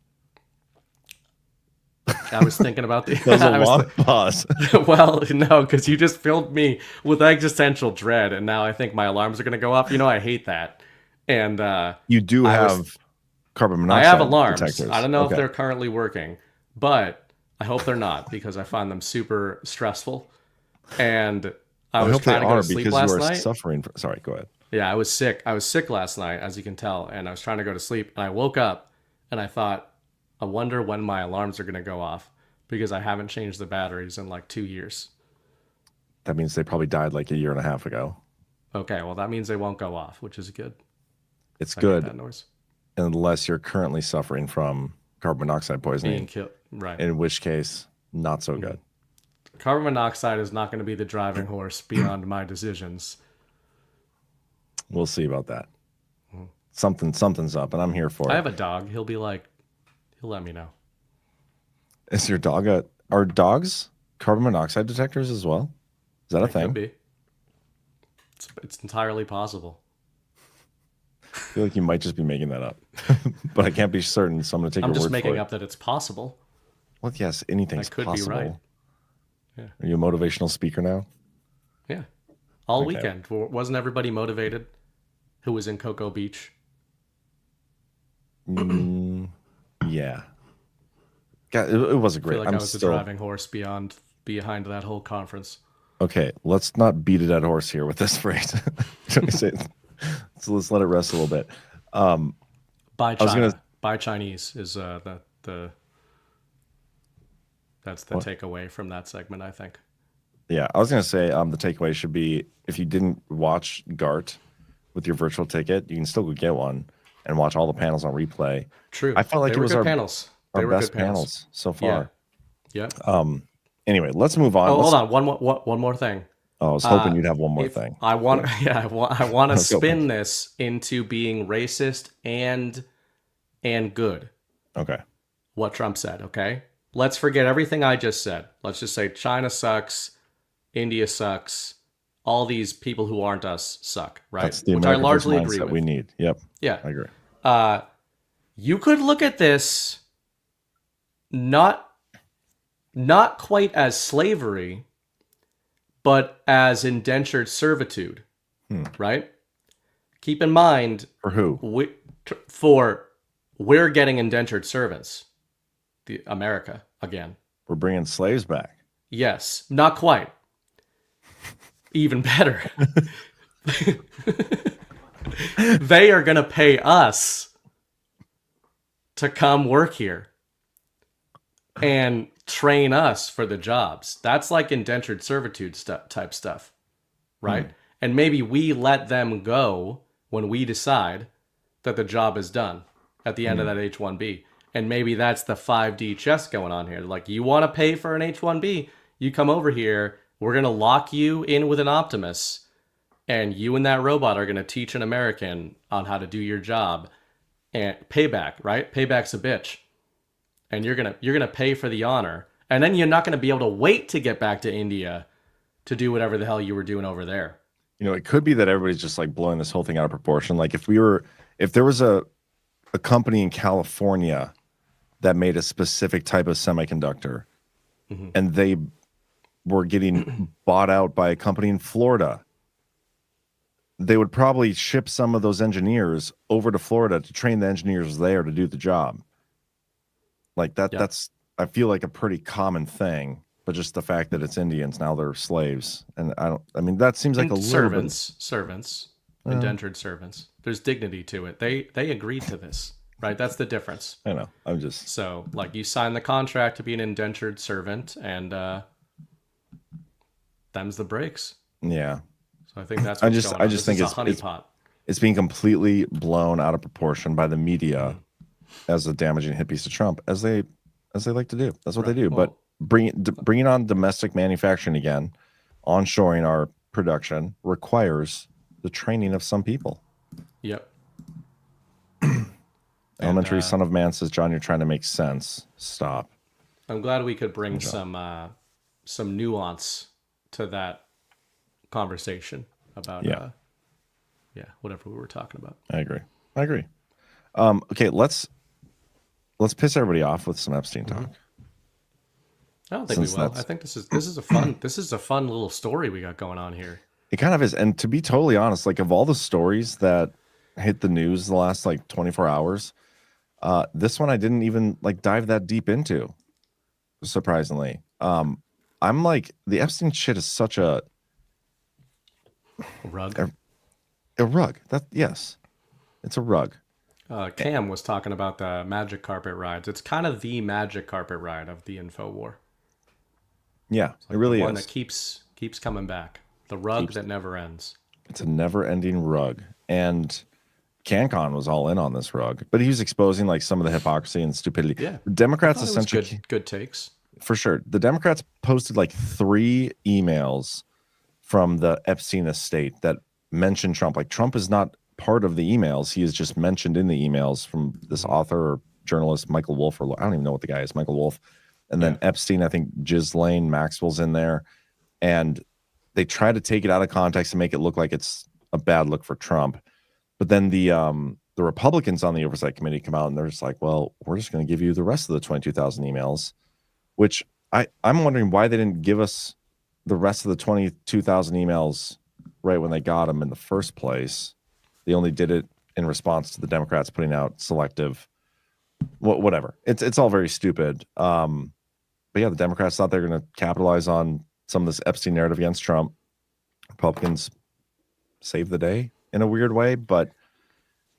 I was thinking about the... That was a long pause. Well, no, because you just filled me with existential dread, and now I think my alarms are going to go off. I hate that. And you do have carbon monoxide I have alarms. detectors. I don't know if they're currently working, but I hope they're not, because I find them super stressful. And I was trying to go to sleep last night. Suffering from... Sorry, go ahead. Yeah, I was sick. I was sick last night, as you can tell, and I was trying to go to sleep, and I woke up, and I thought, I wonder when my alarms are going to go off, because I haven't changed the batteries in like 2 years. That means they probably died like a year and a half ago. Okay, well, that means they won't go off, which is good. It's good unless you're currently suffering from carbon monoxide poisoning. Right. In which case, not so good. Carbon monoxide is not going to be the driving horse beyond my decisions. We'll see about that. Something's up, and I'm here for it. I have a dog. He'll let me know. Is your dog are dogs carbon monoxide detectors as well? Is that a thing? Could be. It's entirely possible. I feel like you might just be making that up, but I can't be certain, so I'm going to take your word for it. I'm just making up that it's possible. Well, yes, anything's possible. Be right. Yeah. Are you a motivational speaker now? Yeah. All weekend. Wasn't everybody motivated who was in Cocoa Beach? Yeah. God, it was a great. I feel like I was the driving horse behind that whole conference. Okay, let's not beat a dead horse here with this phrase. So let's let it rest a little bit. Buy China. Buy Chinese is that's the takeaway from that segment, I think. Yeah, I was gonna say the takeaway should be, if you didn't watch GART with your virtual ticket, you can still go get one and watch all the panels on replay. True. I felt like it was our panels. Our best panels so far. Yeah. Anyway, let's move on. Hold on. One more thing. Oh, I was hoping you'd have one more thing. I want to spin this into being racist and good. Okay. What Trump said. Okay. Let's forget everything I just said. Let's just say China sucks, India sucks, all these people who aren't us suck, right? That's the Which American I largely mindset agree with. we need. Yep. Yeah. I agree. You could look at this not quite as slavery, but as indentured servitude, right? Keep in mind, for who? We're getting indentured servants, America again. We're bringing slaves back. Yes, not quite. Even better. They are going to pay us to come work here and train us for the jobs. That's like indentured servitude type stuff, right? And maybe we let them go when we decide that the job is done at the end of that H-1B. And maybe that's the 5D chess going on here. Like, you want to pay for an H-1B, you come over here, we're going to lock you in with an Optimus, and you and that robot are going to teach an American on how to do your job. And payback, right? Payback's a bitch. And you're gonna pay for the honor. And then you're not going to be able to wait to get back to India to do whatever the hell you were doing over there. You know, it could be that everybody's just like blowing this whole thing out of proportion. Like if there was a company in California that made a specific type of semiconductor and they were getting bought out by a company in Florida, they would probably ship some of those engineers over to Florida to train the engineers there to do the job. Like that's, I feel like a pretty common thing, but just the fact that it's Indians, now they're slaves. And I mean, that seems like a servants, indentured servants. There's dignity to it. They agreed to this, right? That's the difference. I know. I'm just. So like you sign the contract to be an indentured servant and them's the breaks. Yeah. So I think that's what's going on. I just think it's being completely blown out of proportion by the media as a damaging hit piece of Trump, as they like to do. That's what they do. Well, but bringing on domestic manufacturing again, onshoring our production requires the training of some people. Yep. Elementary son of man says, John, you're trying to make sense. Stop. I'm glad we could bring some nuance to that conversation about whatever we were talking about. I agree. Okay, let's piss everybody off with some Epstein talk. I don't think we will. I think this is a fun little story we got going on here. It kind of is. And to be totally honest, like of all the stories that hit the news the last like 24 hours, this one I didn't even like dive that deep into, surprisingly. I'm like, the Epstein shit is such a rug. A rug. Yes. It's a rug. Cam was talking about the magic carpet rides. It's kind of the magic carpet ride of the info war. Yeah, like it really the is. One that keeps coming back. The rug that never ends. It's a never-ending rug. And CanCon was all in on this rug, but he was exposing like some of the hypocrisy and stupidity. Yeah. The Democrats essentially good takes. For sure. The Democrats posted like 3 emails from the Epstein estate that mentioned Trump. Like Trump is not part of the emails. He is just mentioned in the emails from this author or journalist, Michael Wolff, or I don't even know what the guy is, Michael Wolff. And then Epstein, I think Ghislaine Maxwell's in there. And they try to take it out of context and make it look like it's a bad look for Trump. But then the Republicans on the Oversight Committee come out and they're just like, well, we're just going to give you the rest of the 22,000 emails, which I'm wondering why they didn't give us the rest of the 22,000 emails right when they got them in the first place. They only did it in response to the Democrats putting out selective, whatever. It's all very stupid. But yeah, the Democrats thought they were going to capitalize on some of this Epstein narrative against Trump. Republicans saved the day in a weird way, but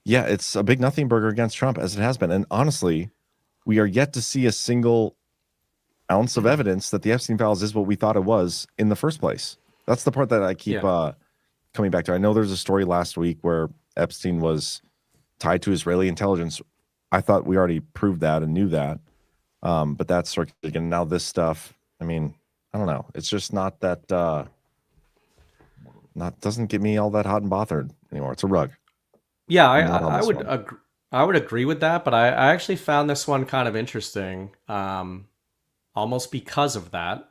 yeah, it's a big nothing burger against Trump, as it has been. And honestly, we are yet to see a single ounce of evidence that the Epstein files is what we thought it was in the first place. That's the part that I keep coming back to. I know there's a story last week where Epstein was tied to Israeli intelligence. I thought we already proved that and knew that. But that's circulating. And now this stuff, I mean, I don't know. It's just not that, doesn't get me all that hot and bothered anymore. It's a rug. Yeah, I would agree with that, but I actually found this one kind of interesting, almost because of that.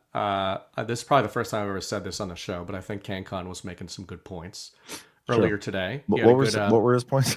This is probably the first time I've ever said this on the show, but I think CanCon was making some good points earlier today. What were his points?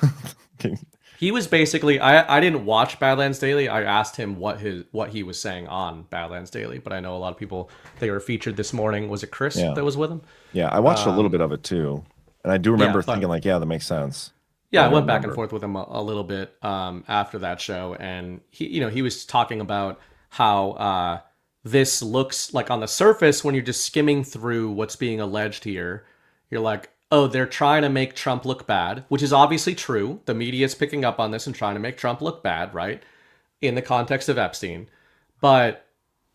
He was basically, I didn't watch Badlands Daily. I asked him what he was saying on Badlands Daily, but I know a lot of people, they were featured this morning. Was it Chris that was with him? Yeah, I watched a little bit of it too. And I do remember thinking like, yeah, that makes sense. Yeah, I went back and forth with him a little bit after that show. And he was talking about how this looks like on the surface when you're just skimming through what's being alleged here. You're like, oh, they're trying to make Trump look bad, which is obviously true. The media is picking up on this and trying to make Trump look bad, right? In the context of Epstein. But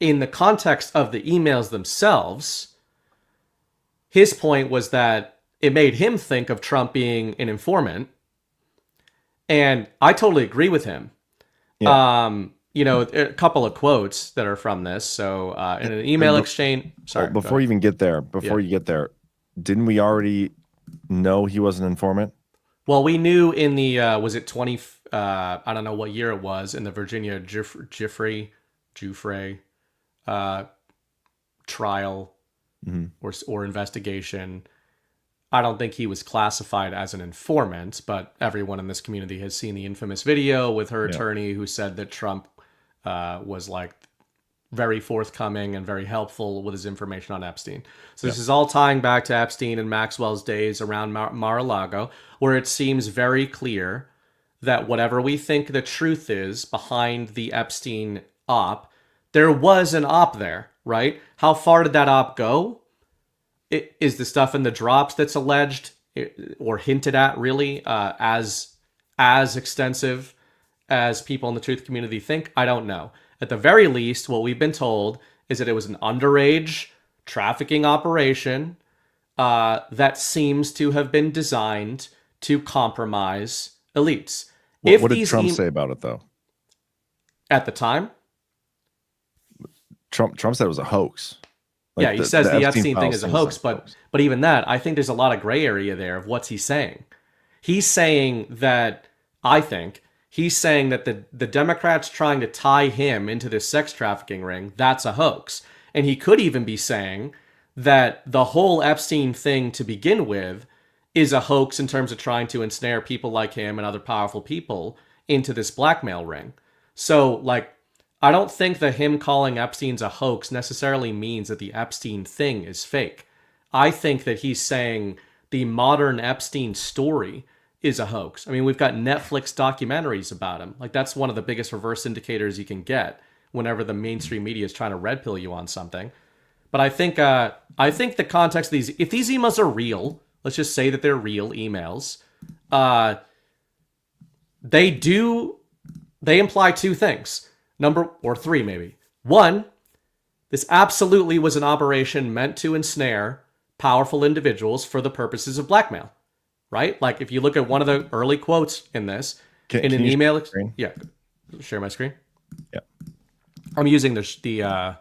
in the context of the emails themselves, his point was that it made him think of Trump being an informant. And I totally agree with him. Yeah. A couple of quotes that are from this. So in an email exchange... Sorry. Before you even get there, didn't we already know he was an informant? Well, we knew in the, was it 20, I don't know what year it was, in the Virginia Giuffre trial or investigation. I don't think he was classified as an informant, but everyone in this community has seen the infamous video with her attorney who said that Trump was like very forthcoming and very helpful with his information on Epstein. So this is all tying back to Epstein and Maxwell's days around Mar-a-Lago, where it seems very clear that whatever we think the truth is behind the Epstein op, there was an op there, right? How far did that op go? Is the stuff in the drops that's alleged or hinted at really as extensive as people in the truth community think? I don't know. At the very least, what we've been told is that it was an underage trafficking operation that seems to have been designed to compromise elites. What did Trump say about it, though? At the time? Trump said it was a hoax. Like he says the Epstein thing is a hoax, but even that, I think there's a lot of gray area there of what's he saying. He's saying that, he's saying that the Democrats trying to tie him into this sex trafficking ring, that's a hoax. And he could even be saying that the whole Epstein thing to begin with is a hoax in terms of trying to ensnare people like him and other powerful people into this blackmail ring. So, I don't think that him calling Epstein's a hoax necessarily means that the Epstein thing is fake. I think that he's saying the modern Epstein story is a hoax. I mean, we've got Netflix documentaries about him. That's one of the biggest reverse indicators you can get whenever the mainstream media is trying to red pill you on something. But I think the context of these, if these emails are real, let's just say that they're real emails, they imply two things. Or three, maybe. One, this absolutely was an operation meant to ensnare powerful individuals for the purposes of blackmail, right? If you look at one of the early quotes in this, in an email... Yeah, share my screen? Yeah. I'm using the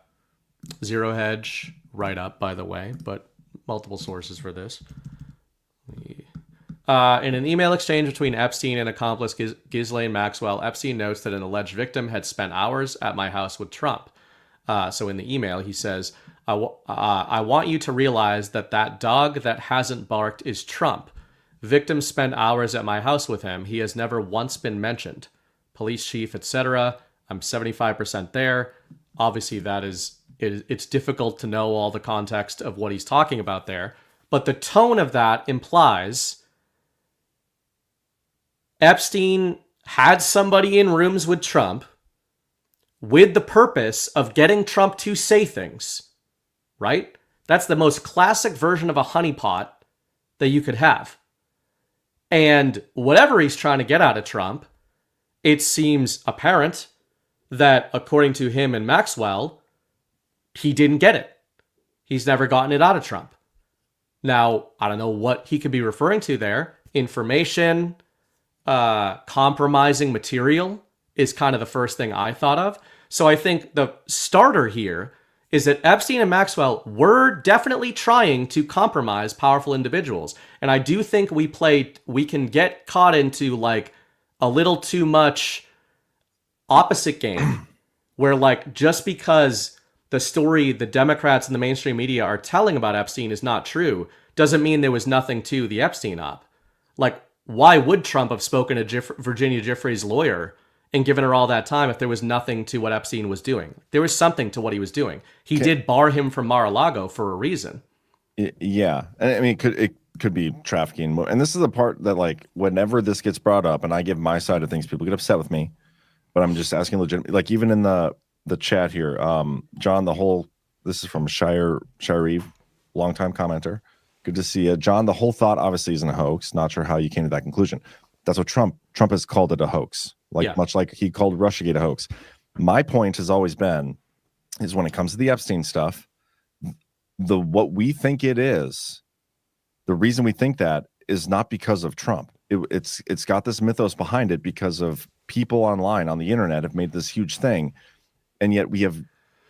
Zero Hedge write-up, by the way, but multiple sources for this. In an email exchange between Epstein and accomplice Ghislaine Maxwell, Epstein notes that an alleged victim had spent hours at my house with Trump. So in the email, he says, I want you to realize that dog that hasn't barked is Trump. Victim spent hours at my house with him. He has never once been mentioned. Police chief, etc. I'm 75% there. Obviously, it's difficult to know all the context of what he's talking about there. But the tone of that implies Epstein had somebody in rooms with Trump with the purpose of getting Trump to say things, right? That's the most classic version of a honeypot that you could have. And whatever he's trying to get out of Trump, it seems apparent that, according to him and Maxwell, he didn't get it. He's never gotten it out of Trump. Now, I don't know what he could be referring to there. Information... compromising material is kind of the first thing I thought of. So I think the starter here is that Epstein and Maxwell were definitely trying to compromise powerful individuals. And I do think we can get caught into a little too much opposite game where just because the story the Democrats and the mainstream media are telling about Epstein is not true doesn't mean there was nothing to the Epstein op. why would Trump have spoken to Virginia Giuffre's lawyer and given her all that time if there was nothing to what Epstein was doing? There was something to what he was doing. He did bar him from Mar-a-Lago for a reason. Yeah. I mean, it could be trafficking. And this is the part that, like, whenever this gets brought up and I give my side of things, people get upset with me. But I'm just asking legitimately, like, even in the chat here, John, this is from Shireve, longtime commenter. Good to see you. John, the whole thought obviously isn't a hoax. Not sure how you came to that conclusion. That's what Trump has called it a hoax. Much like he called Russiagate a hoax. My point has always been, is when it comes to the Epstein stuff, what we think it is, the reason we think that is not because of Trump. It's got this mythos behind it because of people online on the internet have made this huge thing. And yet we have,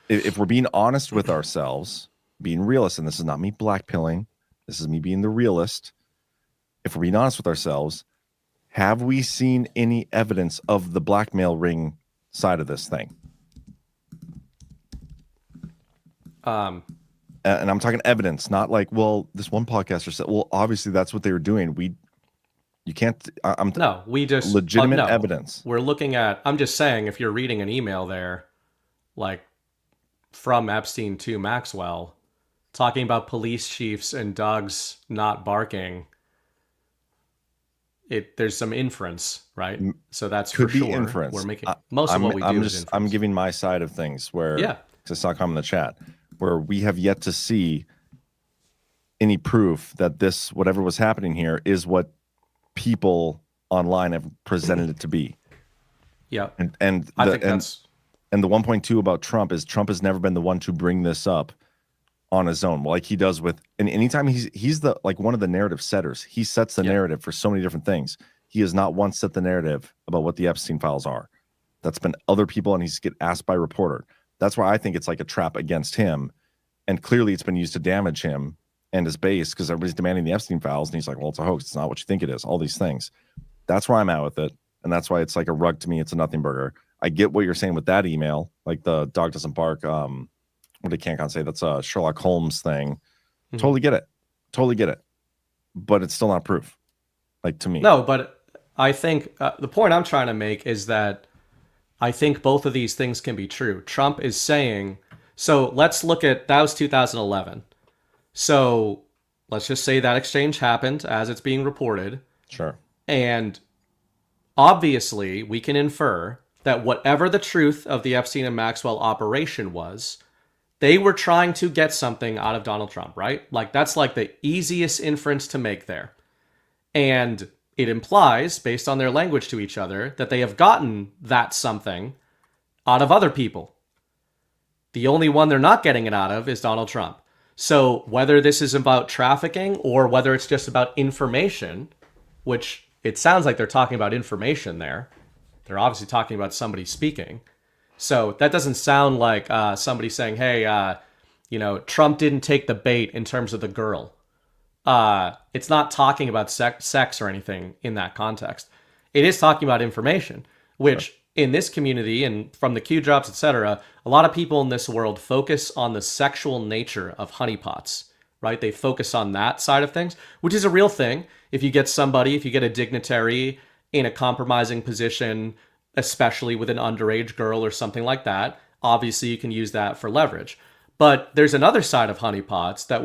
if we're being honest with ourselves, being realists, and this is not me blackpilling, this is me being the realist. If we're being honest with ourselves, have we seen any evidence of the blackmail ring side of this thing? And I'm talking evidence, not like, well, this one podcaster said, well, obviously that's what they were doing. You can't. We just legitimate evidence. We're looking at. I'm just saying, if you're reading an email there, like from Epstein to Maxwell, talking about police chiefs and dogs not barking, there's some inference, right? So that's could for be sure. Inference. We're making most of what we do is inference. I'm giving my side of things where, yeah, because I saw a comment in the chat where we have yet to see any proof that this, whatever was happening here, is what people online have presented it to be. Yeah, and I think that's. And the 1.2 about Trump is Trump has never been the one to bring this up on his own, like he does with, and anytime he's the, like, one of the narrative setters. He sets the narrative for so many different things. He has not once set the narrative about what the Epstein files are. That's been other people, and he's get asked by a reporter. That's why I think it's like a trap against him, and clearly it's been used to damage him and his base, because everybody's demanding the Epstein files, and he's like, well, it's a hoax. It's not what you think it is. All these things. That's where I'm at with it, and that's why it's like a rug to me. It's a nothing burger. I get what you're saying with that email, like the dog doesn't bark. What did CanCon say? That's a Sherlock Holmes thing. Mm-hmm. Totally get it. But it's still not proof, like, to me. No, but I think the point I'm trying to make is that I think both of these things can be true. Trump is saying, so let's look at, that was 2011. So let's just say that exchange happened as it's being reported. Sure. And obviously we can infer that whatever the truth of the Epstein and Maxwell operation was, they were trying to get something out of Donald Trump, right? Like, that's like the easiest inference to make there. And it implies, based on their language to each other, that they have gotten that something out of other people. The only one they're not getting it out of is Donald Trump. So whether this is about trafficking or whether it's just about information, which it sounds like they're talking about information there. They're obviously talking about somebody speaking. So that doesn't sound like somebody saying, hey, Trump didn't take the bait in terms of the girl. It's not talking about sex or anything in that context. It is talking about information, which in this community and from the Q drops, etc., a lot of people in this world focus on the sexual nature of honeypots, right? They focus on that side of things, which is a real thing. If you get a dignitary in a compromising position, especially with an underage girl or something like that, obviously you can use that for leverage. But there's another side of honeypots that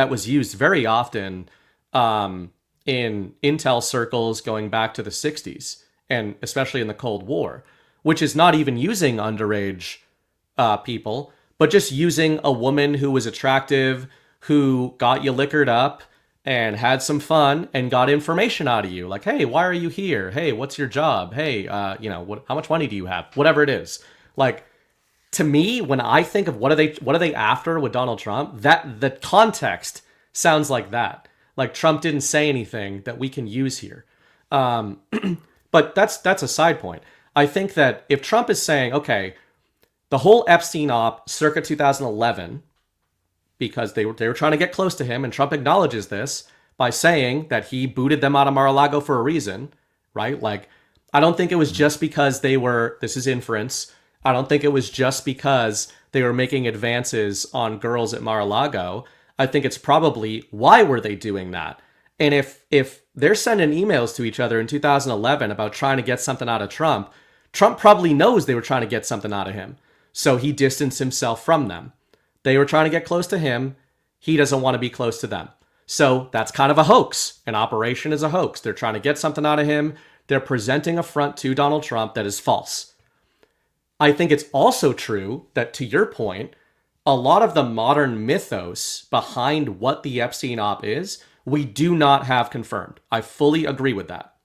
was used very often in intel circles going back to the 60s, and especially in the Cold War, which is not even using underage people, but just using a woman who was attractive, who got you liquored up and had some fun and got information out of you. Like, hey, why are you here? Hey, what's your job? Hey, how much money do you have? Whatever it is. Like, to me, when I think of what are they after with Donald Trump, that the context sounds like that. Like, Trump didn't say anything that we can use here. But that's a side point. I think that if Trump is saying, okay, the whole Epstein op circa 2011, because they were trying to get close to him, and Trump acknowledges this by saying that he booted them out of Mar-a-Lago for a reason, right? Like, I don't think it was just because this is inference, I don't think it was just because they were making advances on girls at Mar-a-Lago. I think it's probably, why were they doing that? And if they're sending emails to each other in 2011 about trying to get something out of Trump, Trump probably knows they were trying to get something out of him. So he distanced himself from them. They were trying to get close to him. He doesn't want to be close to them. So that's kind of a hoax. An operation is a hoax. They're trying to get something out of him. They're presenting a front to Donald Trump that is false. I think it's also true that, to your point, a lot of the modern mythos behind what the Epstein op is, we do not have confirmed. I fully agree with that.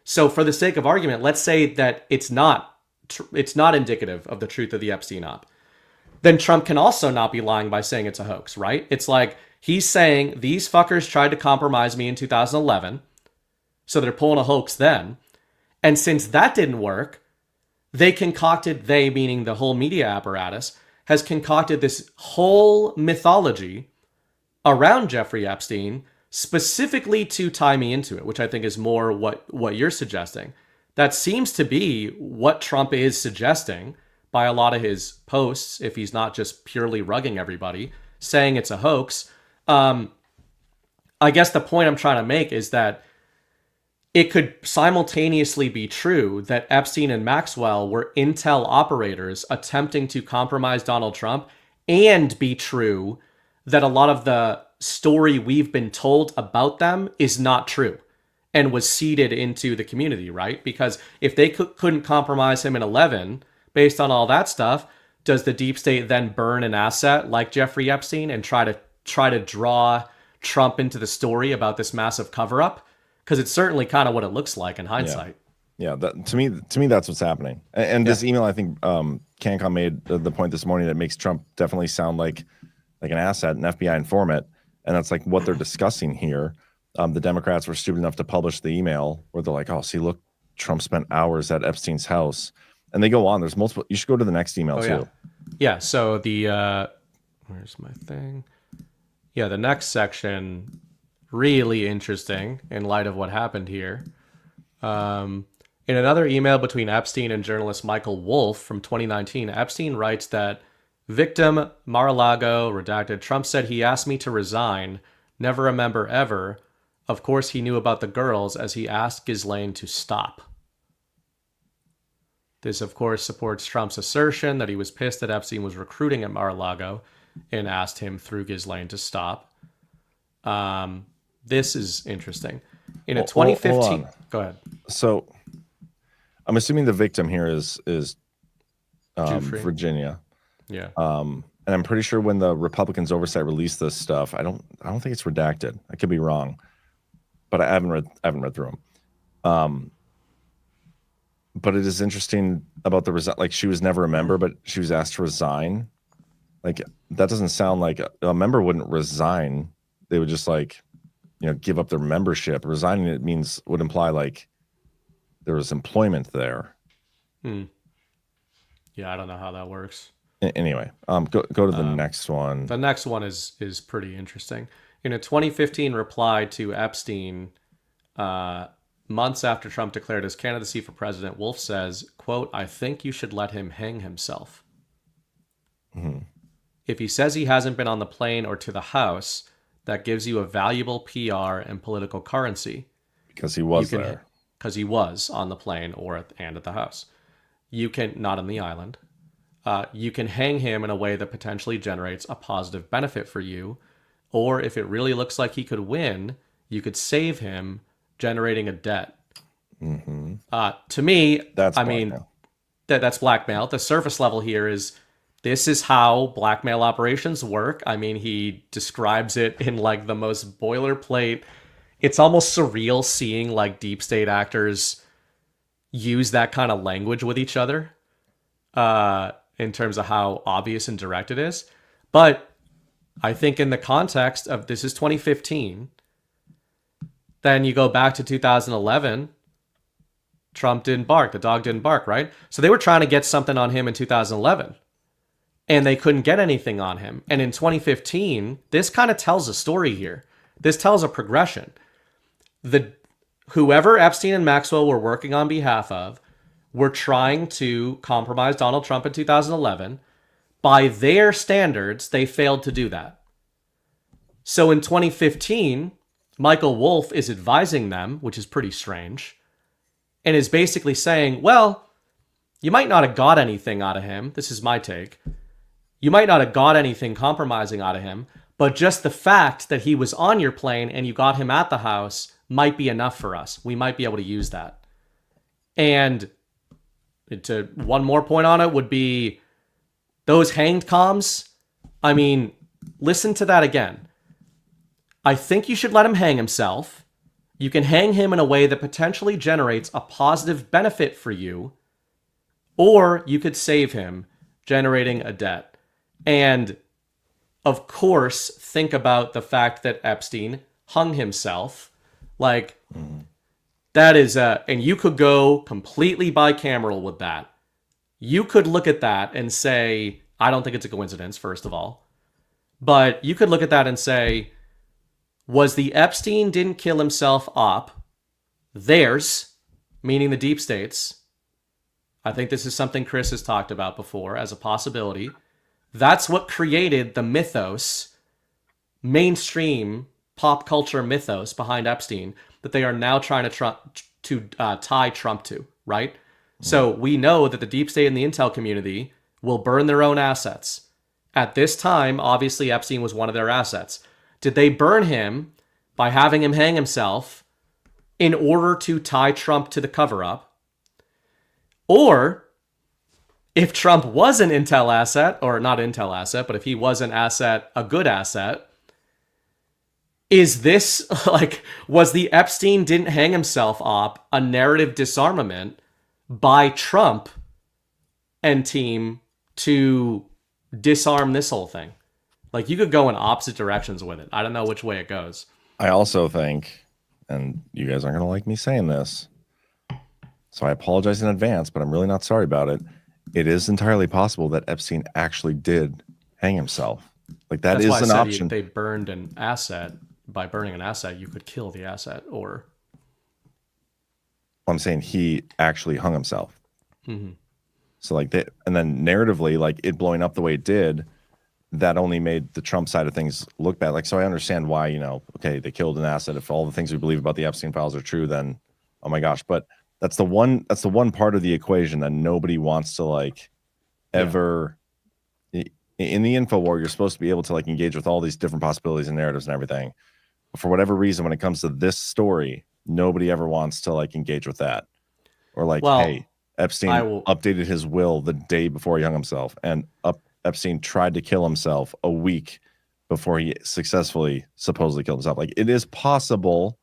So for the sake of argument, let's say that it's not indicative of the truth of the Epstein op. Then Trump can also not be lying by saying it's a hoax, right? It's like he's saying these fuckers tried to compromise me in 2011, so they're pulling a hoax then. And since that didn't work, they meaning the whole media apparatus, has concocted this whole mythology around Jeffrey Epstein specifically to tie me into it, which I think is more what you're suggesting. That seems to be what Trump is suggesting by a lot of his posts, if he's not just purely rugging everybody, saying it's a hoax. I guess the point I'm trying to make is that it could simultaneously be true that Epstein and Maxwell were intel operators attempting to compromise Donald Trump, and be true that a lot of the story we've been told about them is not true and was seeded into the community, right? Because if they couldn't compromise him in 11, based on all that stuff, does the deep state then burn an asset like Jeffrey Epstein and try to draw Trump into the story about this massive cover-up? Because it's certainly kind of what it looks like in hindsight. Yeah, to me, that's what's happening. And this email, I think CanCon made the point this morning that makes Trump definitely sound like an asset, an FBI informant, and that's like what they're discussing here. The Democrats were stupid enough to publish the email where they're like, "Oh, see, look, Trump spent hours at Epstein's house," and they go on. There's multiple. You should go to the next email too. Yeah. So the where's my thing? Yeah, the next section. Really interesting in light of what happened here. In another email between Epstein and journalist Michael Wolff from 2019, Epstein writes that victim Mar-a-Lago, redacted, Trump said he asked me to resign, never remember ever. Of course, he knew about the girls as he asked Ghislaine to stop. This, of course, supports Trump's assertion that he was pissed that Epstein was recruiting at Mar-a-Lago and asked him through Ghislaine to stop. This is interesting. In a 2015, go ahead. So, I'm assuming the victim here is Virginia. Yeah. And I'm pretty sure when the Republicans oversight released this stuff, I don't think it's redacted. I could be wrong, but I haven't read through them. But it is interesting about the like she was never a member, but she was asked to resign. Like that doesn't sound like a member wouldn't resign. They would just give up their membership. Resigning would imply like there was employment there. Yeah, I don't know how that works. Anyway, go to the next one. The next one is pretty interesting. In a 2015 reply to Epstein, months after Trump declared his candidacy for president, Wolff says, quote, "I think you should let him hang himself. Mm-hmm. If he says he hasn't been on the plane or to the House, that gives you a valuable PR and political currency." Because he was there. Because he was on the plane and at the House. You can, not on the island, you can hang him in a way that potentially generates a positive benefit for you. Or if it really looks like he could win, you could save him, generating a debt. Mm-hmm. To me, that's that's blackmail. The surface level here is, this is how blackmail operations work. I mean, he describes it in like the most boilerplate. It's almost surreal seeing like deep state actors use that kind of language with each other in terms of how obvious and direct it is. But I think in the context of this is 2015, then you go back to 2011, Trump didn't bark. The dog didn't bark, right? So they were trying to get something on him in 2011. And they couldn't get anything on him. And in 2015, this kind of tells a story here. This tells a progression. Whoever Epstein and Maxwell were working on behalf of were trying to compromise Donald Trump in 2011. By their standards, they failed to do that. So in 2015, Michael Wolff is advising them, which is pretty strange, and is basically saying, well, you might not have got anything out of him. This is my take. You might not have got anything compromising out of him, but just the fact that he was on your plane and you got him at the house might be enough for us. We might be able to use that. And to one more point on it would be those hanged comms. I mean, listen to that again. I think you should let him hang himself. You can hang him in a way that potentially generates a positive benefit for you, or you could save him, generating a debt. And of course, think about the fact that Epstein hung himself. Like, that is and you could go completely bicameral with that. You could look at that and say, I don't think it's a coincidence, first of all. But you could look at that and say, was the Epstein didn't kill himself op theirs, meaning the deep states? I think this is something Chris has talked about before as a possibility. That's what created the mythos, mainstream pop culture mythos behind Epstein that they are now trying to tie Trump to, right? So we know that the deep state and the intel community will burn their own assets. At this time, obviously, Epstein was one of their assets. Did they burn him by having him hang himself in order to tie Trump to the cover-up? Or if Trump was an intel asset, or not intel asset, but if he was an asset, a good asset, is this, like, was the Epstein didn't hang himself op a narrative disarmament by Trump and team to disarm this whole thing? Like, you could go in opposite directions with it. I don't know which way it goes. I also think, and you guys aren't going to like me saying this, so I apologize in advance, but I'm really not sorry about it. It is entirely possible that Epstein actually did hang himself. Like, that's is an option. They burned an asset. By burning an asset, you could kill the asset, or... I'm saying he actually hung himself. Mm-hmm. So, like, that, and then narratively, like, it blowing up the way it did, that only made the Trump side of things look bad. Like, so I understand why, you know, okay, they killed an asset. If all the things we believe about the Epstein files are true, then, oh my gosh. But that's the one part of the equation that nobody wants to, like, ever... In the info war, you're supposed to be able to, like, engage with all these different possibilities and narratives and everything. But for whatever reason, when it comes to this story, nobody ever wants to, like, engage with that. Or, like, well, hey, Epstein updated his will the day before he hung himself, and Epstein tried to kill himself a week before he supposedly killed himself. Like, it is possible,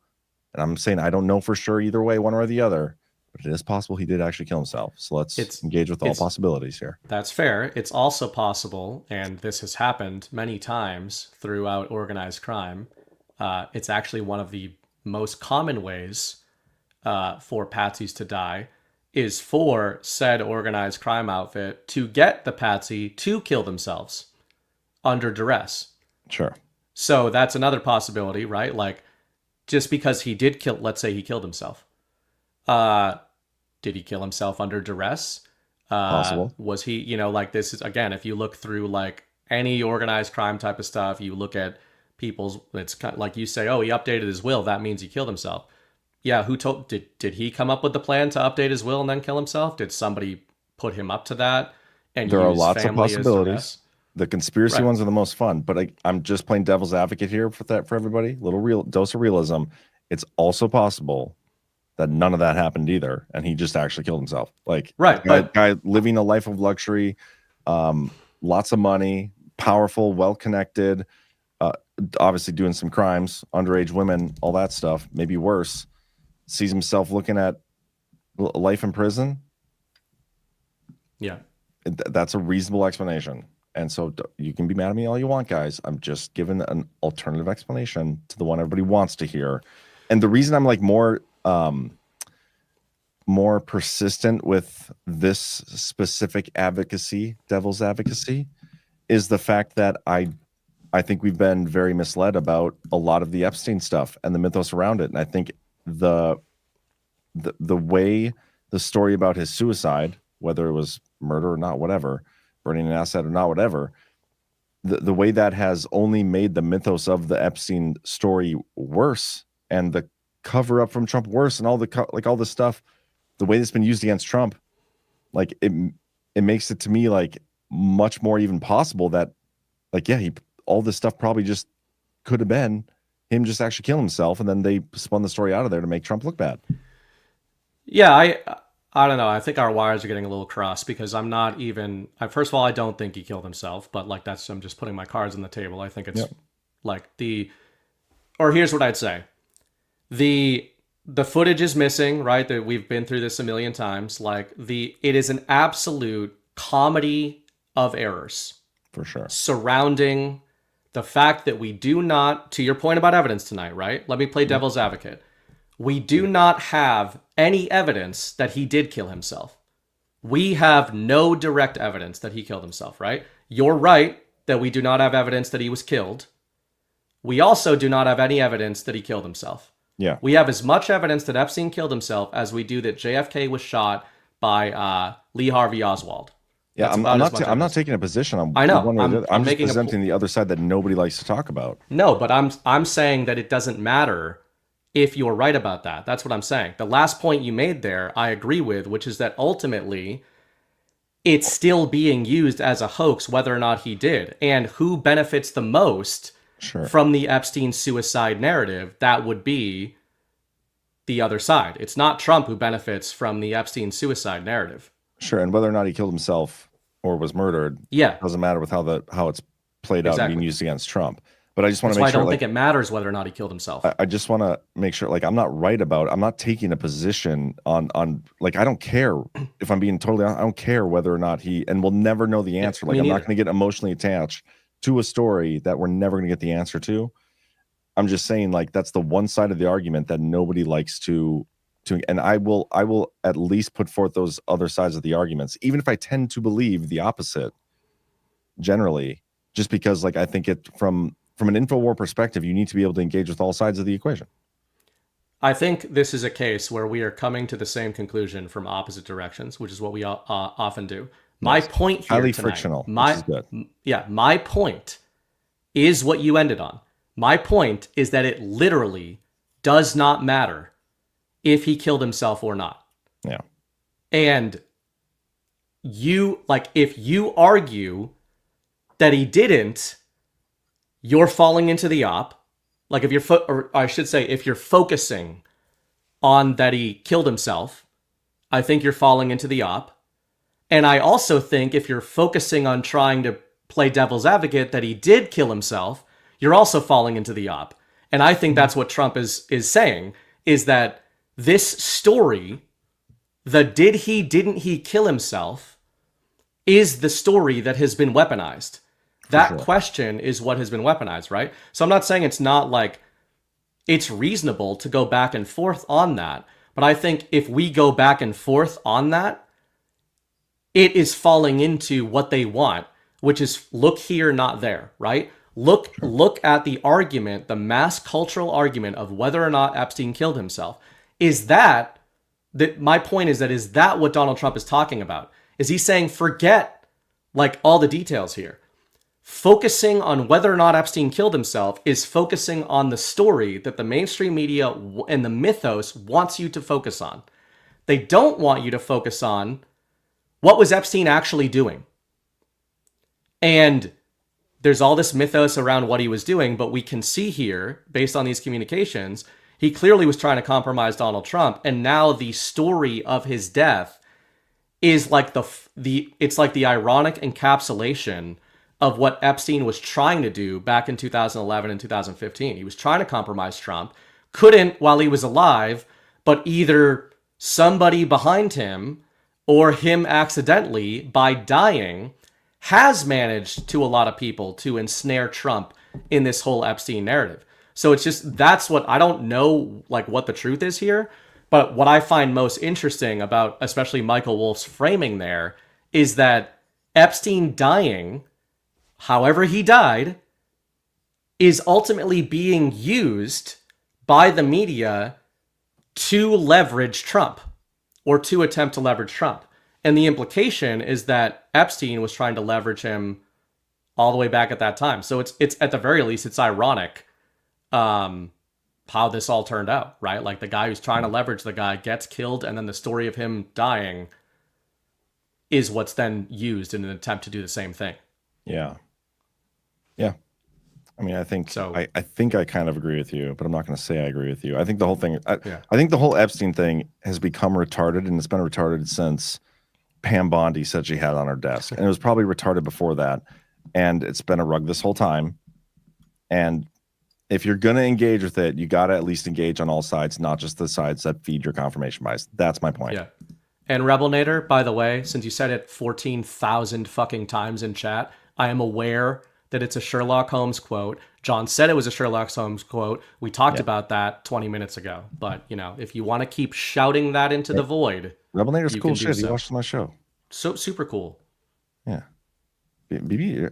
and I'm saying I don't know for sure either way, one or the other, but it is possible he did actually kill himself. So let's engage with all possibilities here. That's fair. It's also possible, and this has happened many times throughout organized crime. It's actually one of the most common ways for patsies to die is for said organized crime outfit to get the patsy to kill themselves under duress. Sure. So that's another possibility, right? Like, just because he did kill, let's say he killed himself. Did he kill himself under duress? Possible. Was he, you know, like, this is, again, if you look through, like, any organized crime type of stuff, you look at people's, it's kind of like you say, oh, he updated his will, that means he killed himself. Yeah, who told, did he come up with the plan to update his will and then kill himself? Did somebody put him up to that? And there are lots of possibilities. The conspiracy ones are the most fun, but I'm just playing devil's advocate here for everybody. Little real dose of realism. It's also possible that none of that happened either, and he just actually killed himself. Like, guy living a life of luxury, lots of money, powerful, well-connected, obviously doing some crimes, underage women, all that stuff, maybe worse, sees himself looking at life in prison. Yeah. That's a reasonable explanation. And so you can be mad at me all you want, guys. I'm just giving an alternative explanation to the one everybody wants to hear. And the reason I'm, like, more persistent with this specific advocacy, devil's advocacy, is the fact that I think we've been very misled about a lot of the Epstein stuff and the mythos around it. And I think the way the story about his suicide, whether it was murder or not, whatever, burning an asset or not, whatever, the way that has only made the mythos of the Epstein story worse, and the cover up from Trump worse, and all the like all this stuff, the way that's been used against Trump, like it makes it to me like much more even possible that, like, yeah, all this stuff probably just could have been him just actually killing himself, and then they spun the story out of there to make Trump look bad. Yeah, I don't know. I think our wires are getting a little crossed because I'm not even. First of all, I don't think he killed himself, but like I'm just putting my cards on the table. I think it's like or here's what I'd say: the footage is missing, right? That we've been through this a million times. Like it is an absolute comedy of errors, for sure, surrounding the fact that we do not. To your point about evidence tonight, right? Let me play devil's advocate. We do not have any evidence that he did kill himself. We have no direct evidence that he killed himself, right? You're right that we do not have evidence that he was killed. We also do not have any evidence that he killed himself. Yeah. We have as much evidence that Epstein killed himself as we do that JFK was shot by Lee Harvey Oswald. Yeah, I'm not taking a position on. I know. I'm just presenting the other side that nobody likes to talk about. No, but I'm saying that it doesn't matter if you're right about that. That's what I'm saying. The last point you made there, I agree with, which is that ultimately it's still being used as a hoax, whether or not he did. And who benefits the most from the Epstein suicide narrative? That would be the other side. It's not Trump who benefits from the Epstein suicide narrative. Sure, and whether or not he killed himself or was murdered, doesn't matter with how it's played out and being used against Trump. But I just want to make sure. I don't think it matters whether or not he killed himself. I just want to make sure, like, I'm not right about. I'm not taking a position on. Like, I don't care if I'm being totally honest. I don't care whether or not he. And we'll never know the answer. Like, I'm not going to get emotionally attached to a story that we're never going to get the answer to. I'm just saying, like, that's the one side of the argument that nobody likes to. And I will at least put forth those other sides of the arguments, even if I tend to believe the opposite. Generally, just because, like, I think it from an InfoWar perspective, you need to be able to engage with all sides of the equation. I think this is a case where we are coming to the same conclusion from opposite directions, which is what we often do. My point here highly tonight, frictional. Which is good. My point is what you ended on. My point is that it literally does not matter if he killed himself or not. Yeah. And if you argue that he didn't, you're falling into the op. Like, if if you're focusing on that he killed himself, I think you're falling into the op. And I also think if you're focusing on trying to play devil's advocate that he did kill himself, you're also falling into the op. And I think that's what Trump is saying, is that this story, the didn't he kill himself, is the story that has been weaponized. That question is what has been weaponized, right? So I'm not saying it's not like it's reasonable to go back and forth on that. But I think if we go back and forth on that, it is falling into what they want, which is look here, not there, right? Look at the argument, the mass cultural argument of whether or not Epstein killed himself. My point is that what Donald Trump is talking about? Is he saying forget like all the details here? Focusing on whether or not Epstein killed himself is focusing on the story that the mainstream media and the mythos wants you to focus on. They don't want you to focus on what was Epstein actually doing. And there's all this mythos around what he was doing, but we can see here, based on these communications, he clearly was trying to compromise Donald Trump, and now the story of his death is like it's like the ironic encapsulation of what Epstein was trying to do back in 2011 and 2015. He was trying to compromise Trump, couldn't while he was alive, but either somebody behind him or him accidentally, by dying, has managed to a lot of people to ensnare Trump in this whole Epstein narrative. So it's just, that's what, I don't know like what the truth is here, but what I find most interesting about especially Michael Wolff's framing there is that Epstein dying, however he died, is ultimately being used by the media to leverage Trump or to attempt to leverage Trump. And the implication is that Epstein was trying to leverage him all the way back at that time. So it's at the very least, it's ironic how this all turned out, right? Like the guy who's trying to leverage the guy gets killed, and then the story of him dying is what's then used in an attempt to do the same thing. Yeah. Yeah. I mean, I think so. I think I kind of agree with you, but I'm not going to say I agree with you. I think the whole thing, I think the whole Epstein thing has become retarded, and it's been retarded since Pam Bondi said she had on her desk. And it was probably retarded before that. And it's been a rug this whole time. And if you're going to engage with it, you got to at least engage on all sides, not just the sides that feed your confirmation bias. That's my point. Yeah. And Rebel Nader, by the way, since you said it 14,000 fucking times in chat, I am aware that it's a Sherlock Holmes quote. John said it was a Sherlock Holmes quote. We talked about that 20 minutes ago. But, you know, if you want to keep shouting that into the void, Rebel Nader's cool shit. So. He watched my show. So super cool. Yeah. BB,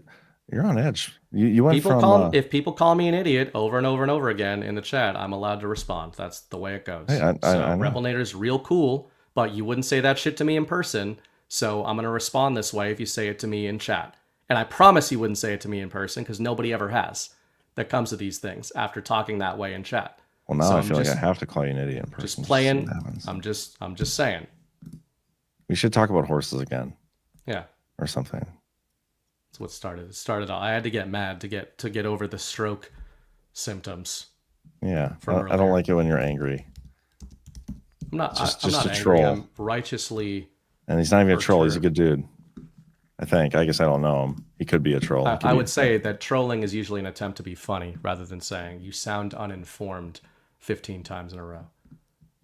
you're on edge. You went people from... if people call me an idiot over and over and over again in the chat, I'm allowed to respond. That's the way it goes. Hey, I know. Rebel Nader's real cool, but you wouldn't say that shit to me in person. So I'm going to respond this way if you say it to me in chat. And I promise you wouldn't say it to me in person, because nobody ever has that comes to these things after talking that way in chat. Well, now I feel like I have to call you an idiot in person. Just playing. I'm just saying. We should talk about horses again. Yeah. Or something. That's what started. It started all. I had to get mad to get over the stroke symptoms. Yeah. I don't like it when you're angry. I'm not. Just I'm not a angry. troll. I'm righteously. And he's not even a troll. He's a good dude. I think. I guess I don't know him. He could be a troll. I would say that trolling is usually an attempt to be funny rather than saying you sound uninformed 15 times in a row.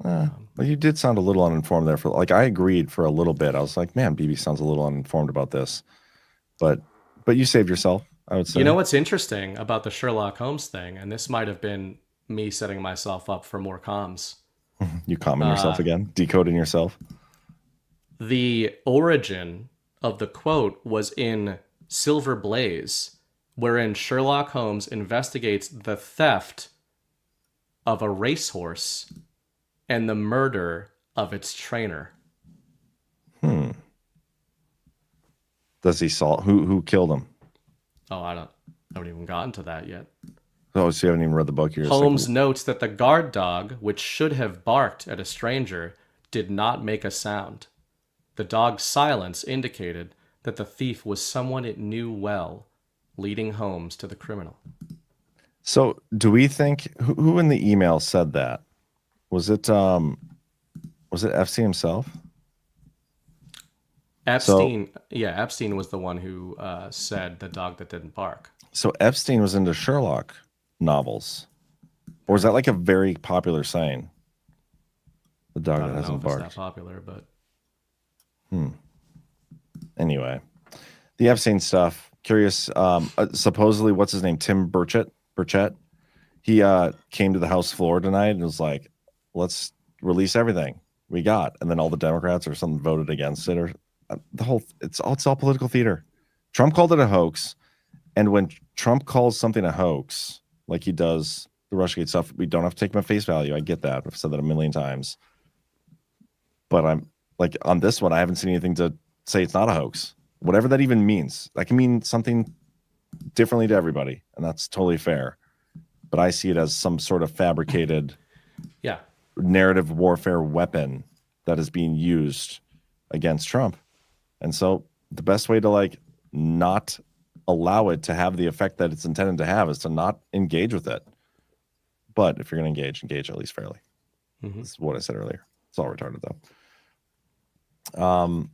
Well, you did sound a little uninformed there. For like, I agreed for a little bit. I was like, man, BB sounds a little uninformed about this. But you saved yourself, I would say. You know what's interesting about the Sherlock Holmes thing, and this might have been me setting myself up for more comms. You calming yourself again? Decoding yourself? The origin of the quote was in Silver Blaze, wherein Sherlock Holmes investigates the theft of a racehorse and the murder of its trainer. Does he solve who killed him? Oh, I haven't even gotten to that yet. Oh, so you haven't even read the book. Holmes notes that the guard dog, which should have barked at a stranger, did not make a sound. The dog's silence indicated that the thief was someone it knew well, leading Holmes to the criminal. So, do we think who in the email said that? Was it Epstein himself? Epstein, Epstein was the one who said the dog that didn't bark. So Epstein was into Sherlock novels, or is that like a very popular saying? The dog that hasn't barked. It's that popular, but anyway, the Epstein stuff. Curious. Supposedly, what's his name? Tim Burchett. He came to the House floor tonight and was like, "Let's release everything we got," and then all the Democrats or something voted against it, or the whole. It's all political theater. Trump called it a hoax, and when Trump calls something a hoax, like he does the Russiagate stuff, we don't have to take him at face value. I get that. I've said that a million times. But I'm like, on this one, I haven't seen anything to say it's not a hoax. Whatever that even means. That can mean something differently to everybody, and that's totally fair. But I see it as some sort of fabricated narrative warfare weapon that is being used against Trump. And so the best way to like not allow it to have the effect that it's intended to have is to not engage with it. But if you're going to engage at least fairly. That's what I said earlier. It's all retarded though.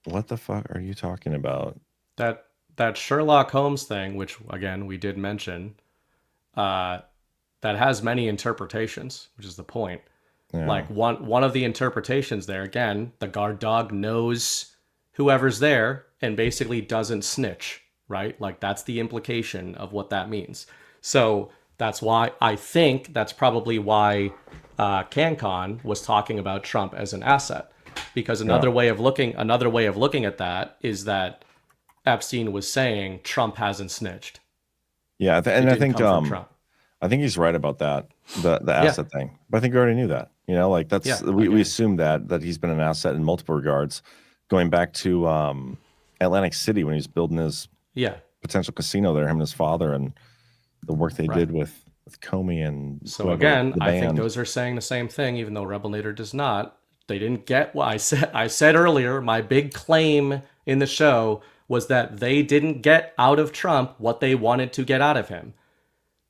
What the fuck are you talking about? That Sherlock Holmes thing, which again we did mention, that has many interpretations, which is the point. Yeah. Like one of the interpretations there, again, the guard dog knows whoever's there and basically doesn't snitch, right? Like that's the implication of what that means. So that's why I think that's probably why CanCon was talking about Trump as an asset, because another way of looking at that is that Epstein was saying Trump hasn't snitched. Yeah, and I think he's right about that, the asset thing. But I think we already knew that. You know, like that's we assumed that he's been an asset in multiple regards, going back to Atlantic City when he was building his potential casino there, him and his father, and the work they did with Comey and so whoever, again, the I think band. those are saying the same thing, even though Rebelnator does not. They didn't get what I said. I said earlier, my big claim in the show was that they didn't get out of Trump what they wanted to get out of him.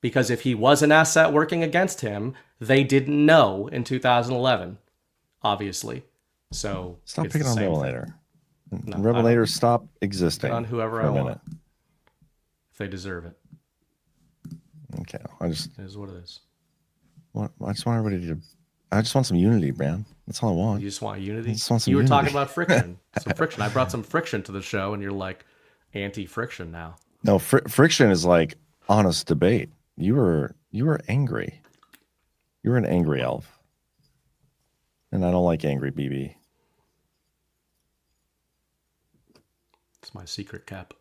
Because if he was an asset working against him, they didn't know in 2011, obviously. So Stop it's picking the on same Revelator. No, Revelator, stop existing. on whoever for I a want. minute. If they deserve it. Okay, I just It is what it is. I just want everybody to. I just want some unity, man. That's all I want. You just want unity? I just want some You were unity. talking about friction. Some friction. I brought some friction to the show, and you're like anti-friction now. No, friction is like honest debate. You were angry. You were an angry elf, and I don't like angry BB. It's my secret cap.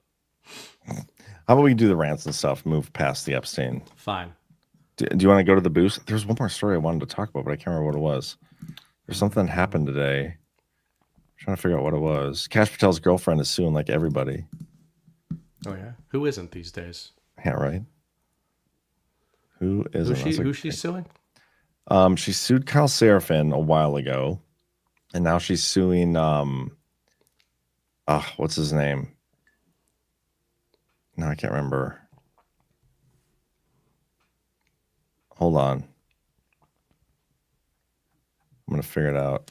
How about we do the rants and stuff? Move past the Epstein. Fine. Do you want to go to the boost? There's one more story I wanted to talk about, but I can't remember what it was. There's something that happened today. I'm trying to figure out what it was. Kash Patel's girlfriend is suing like everybody. Oh yeah. Who isn't these days? Yeah, right. Who isn't? Who's she suing? She sued Kyle Seraphin a while ago, and now she's suing what's his name? No, I can't remember. Hold on. I'm gonna figure it out.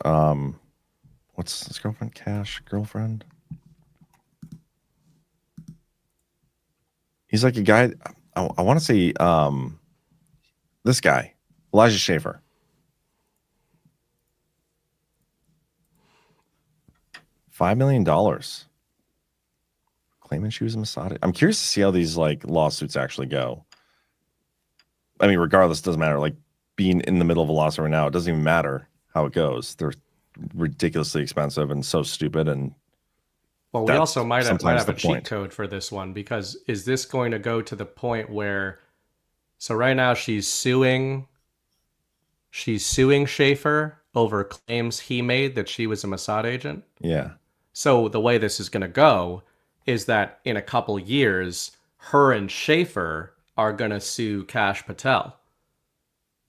What's his girlfriend? Kash girlfriend? He's like a guy. I want to say this guy, Elijah Schaffer. $5 million. Claiming she was a Mossad. I'm curious to see how these like lawsuits actually go. I mean, regardless, it doesn't matter. Like being in the middle of a lawsuit right now, it doesn't even matter how it goes. They're ridiculously expensive and so stupid. And well, we also might have a cheat point. code for this one, because is this going to go to the point where? So right now she's suing Schaffer over claims he made that she was a Mossad agent. Yeah. So the way this is going to go is that in a couple years, her and Schaffer are going to sue Kash Patel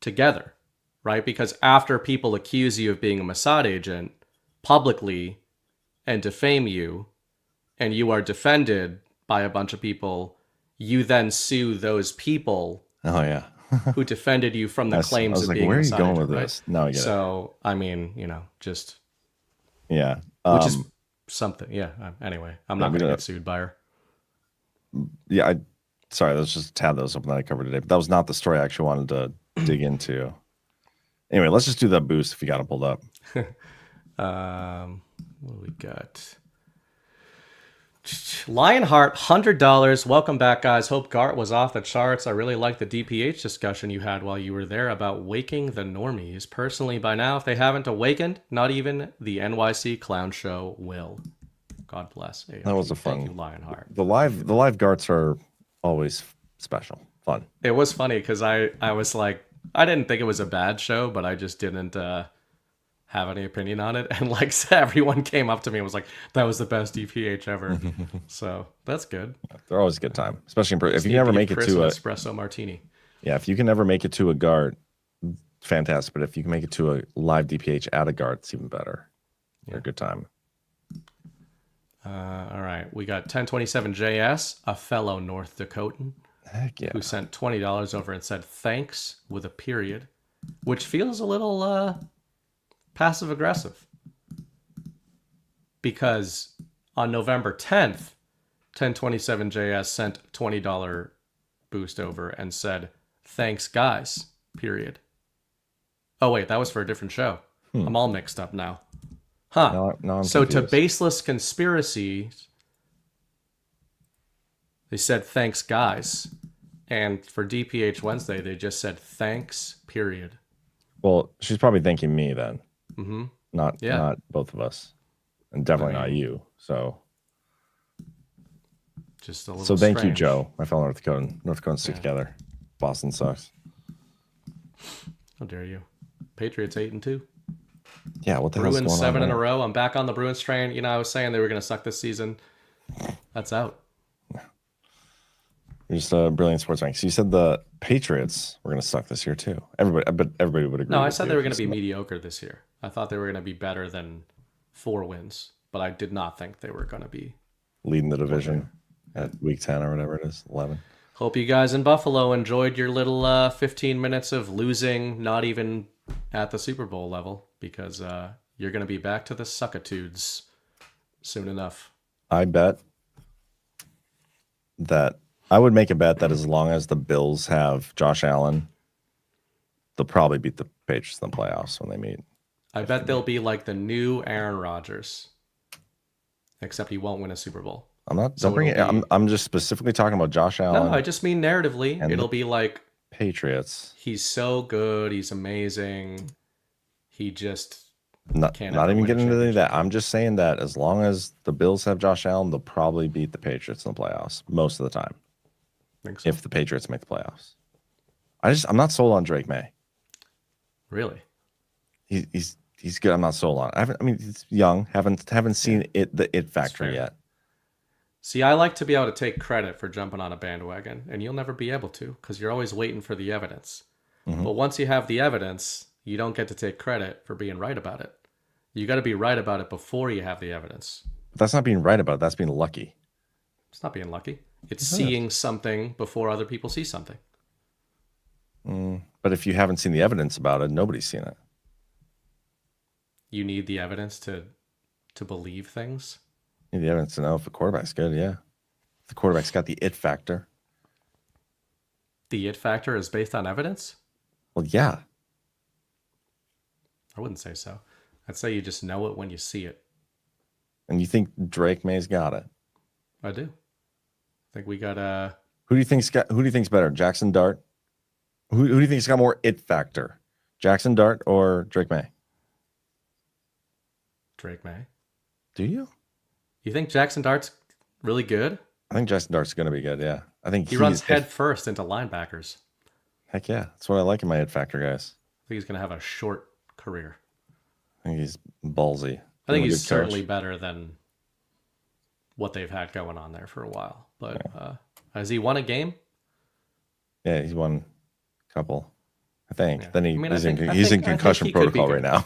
together, right? Because after people accuse you of being a Mossad agent publicly and defame you, and you are defended by a bunch of people, you then sue those people Oh yeah. who defended you from the claims of being where a are you Mossad going agent, with right? this? No, I get it. So, I mean, just... Yeah. Which is something. Yeah. Anyway, I'm not going to get sued by her. Yeah. Sorry, let's just tab those up that I covered today. But that was not the story I actually wanted to dig into. Anyway, let's just do that boost if you got it pulled up. What do we got? Lionheart, $100. Welcome back, guys. Hope Gart was off the charts. I really liked the DPH discussion you had while you were there about waking the normies. Personally, by now, if they haven't awakened, not even the NYC Clown Show will. God bless. AFC. That was a fun. Thank you, Lionheart. The live Garts are always special, fun. It was funny because I was like, I didn't think it was a bad show, but I just didn't have any opinion on it. And like everyone came up to me and was like, that was the best DPH ever. So that's good. They're always a good time, especially if you can never make it to an a espresso martini. Yeah, if you can never make it to a Gart, fantastic. But if you can make it to a live DPH at a Gart, it's even better. They're a good time. All right, we got 1027JS, a fellow North Dakotan, Heck yeah. who sent $20 over and said thanks with a period, which feels a little passive aggressive, because on November 10th, 1027JS sent $20 boost over and said thanks guys, period. Oh wait, that was for a different show. I'm all mixed up now. Huh. No, I'm so confused. to baseless conspiracies, they said thanks guys, and for DPH Wednesday they just said thanks, period. Well, she's probably thanking me then. Mm-hmm. Not both of us, and definitely not you. So just a little. So thank you, strange. Joe, my fellow North Dakotan. North Dakotans stick together. Boston sucks. How dare you? Patriots 8-2. Yeah, what the hell's Bruins going 7 on in a there? row. I'm back on the Bruins train. I was saying they were going to suck this season. That's out. You're just a brilliant sports rank. So you said the Patriots were going to suck this year too. Everybody would agree. No, I said they were going to be mediocre this year. I thought they were going to be better than 4 wins, but I did not think they were going to be leading the division at week 10 or whatever it is, 11. Hope you guys in Buffalo enjoyed your little 15 minutes of losing, not even at the Super Bowl level, because you're going to be back to the suckitudes soon enough. I would make a bet that as long as the Bills have Josh Allen, they'll probably beat the Patriots in the playoffs when they meet. I bet they'll be like the new Aaron Rodgers, except he won't win a Super Bowl. I'm not. Don't bring it. I'm just specifically talking about Josh Allen. No, I just mean narratively. It'll be like Patriots. He's so good. He's amazing. He just not even getting into that. I'm just saying that as long as the Bills have Josh Allen, they'll probably beat the Patriots in the playoffs most of the time. Think so. If the Patriots make the playoffs, I'm not sold on Drake May. Really? He's good. I'm not sold on. He's young. Haven't seen the it factor yet. See, I like to be able to take credit for jumping on a bandwagon, and you'll never be able to because you're always waiting for the evidence. Mm-hmm. But once you have the evidence, you don't get to take credit for being right about it. You got to be right about it before you have the evidence. But that's not being right about it. That's being lucky. It's not being lucky. It's seeing something before other people see something. But if you haven't seen the evidence about it, nobody's seen it. You need the evidence to believe things. You need the evidence to know if the quarterback's good, yeah. If the quarterback's got the it factor. The it factor is based on evidence? Well, yeah. I wouldn't say so. I'd say you just know it when you see it. And you think Drake May's got it? I do. I think we got Who do you think's better, Jackson Dart? Who do you think's got more it factor, Jackson Dart or Drake May? Drake May. Do you? You think Jackson Dart's really good? I think Jackson Dart's going to be good. Yeah, I think he runs head first into linebackers. Heck yeah, that's what I like in my it factor guys. I think he's going to have a short career. I think he's ballsy. I think he's certainly better than what they've had going on there for a while. But has he won a game? Yeah, he's won a couple. I think. Yeah. Then he's in concussion protocol right now.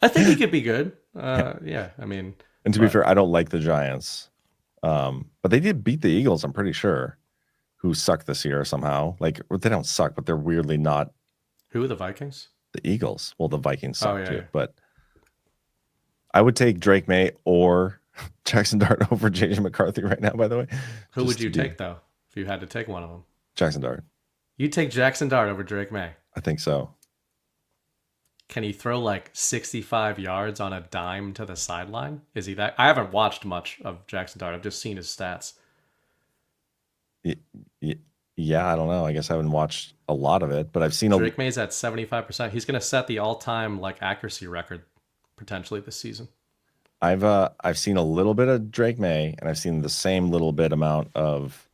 I think he could be good. Yeah, I mean. And to be fair, I don't like the Giants. But they did beat the Eagles, I'm pretty sure, who suck this year somehow. Like, they don't suck, but they're weirdly not. Who are the Vikings? The Eagles. Well, the Vikings suck too. Yeah. But I would take Drake May or Jackson Dart over JJ McCarthy right now, by the way. Who would you take, though, if you had to take one of them? Jackson Dart. You'd take Jackson Dart over Drake May? I think so. Can he throw like 65 yards on a dime to the sideline? Is he that? I haven't watched much of Jackson Dart. I've just seen his stats. Yeah, I don't know. I guess I haven't watched a lot of it, but I've seen Drake May's at 75%. He's going to set the all-time like accuracy record potentially this season. I've seen a little bit of Drake May, and I've seen the same little bit amount of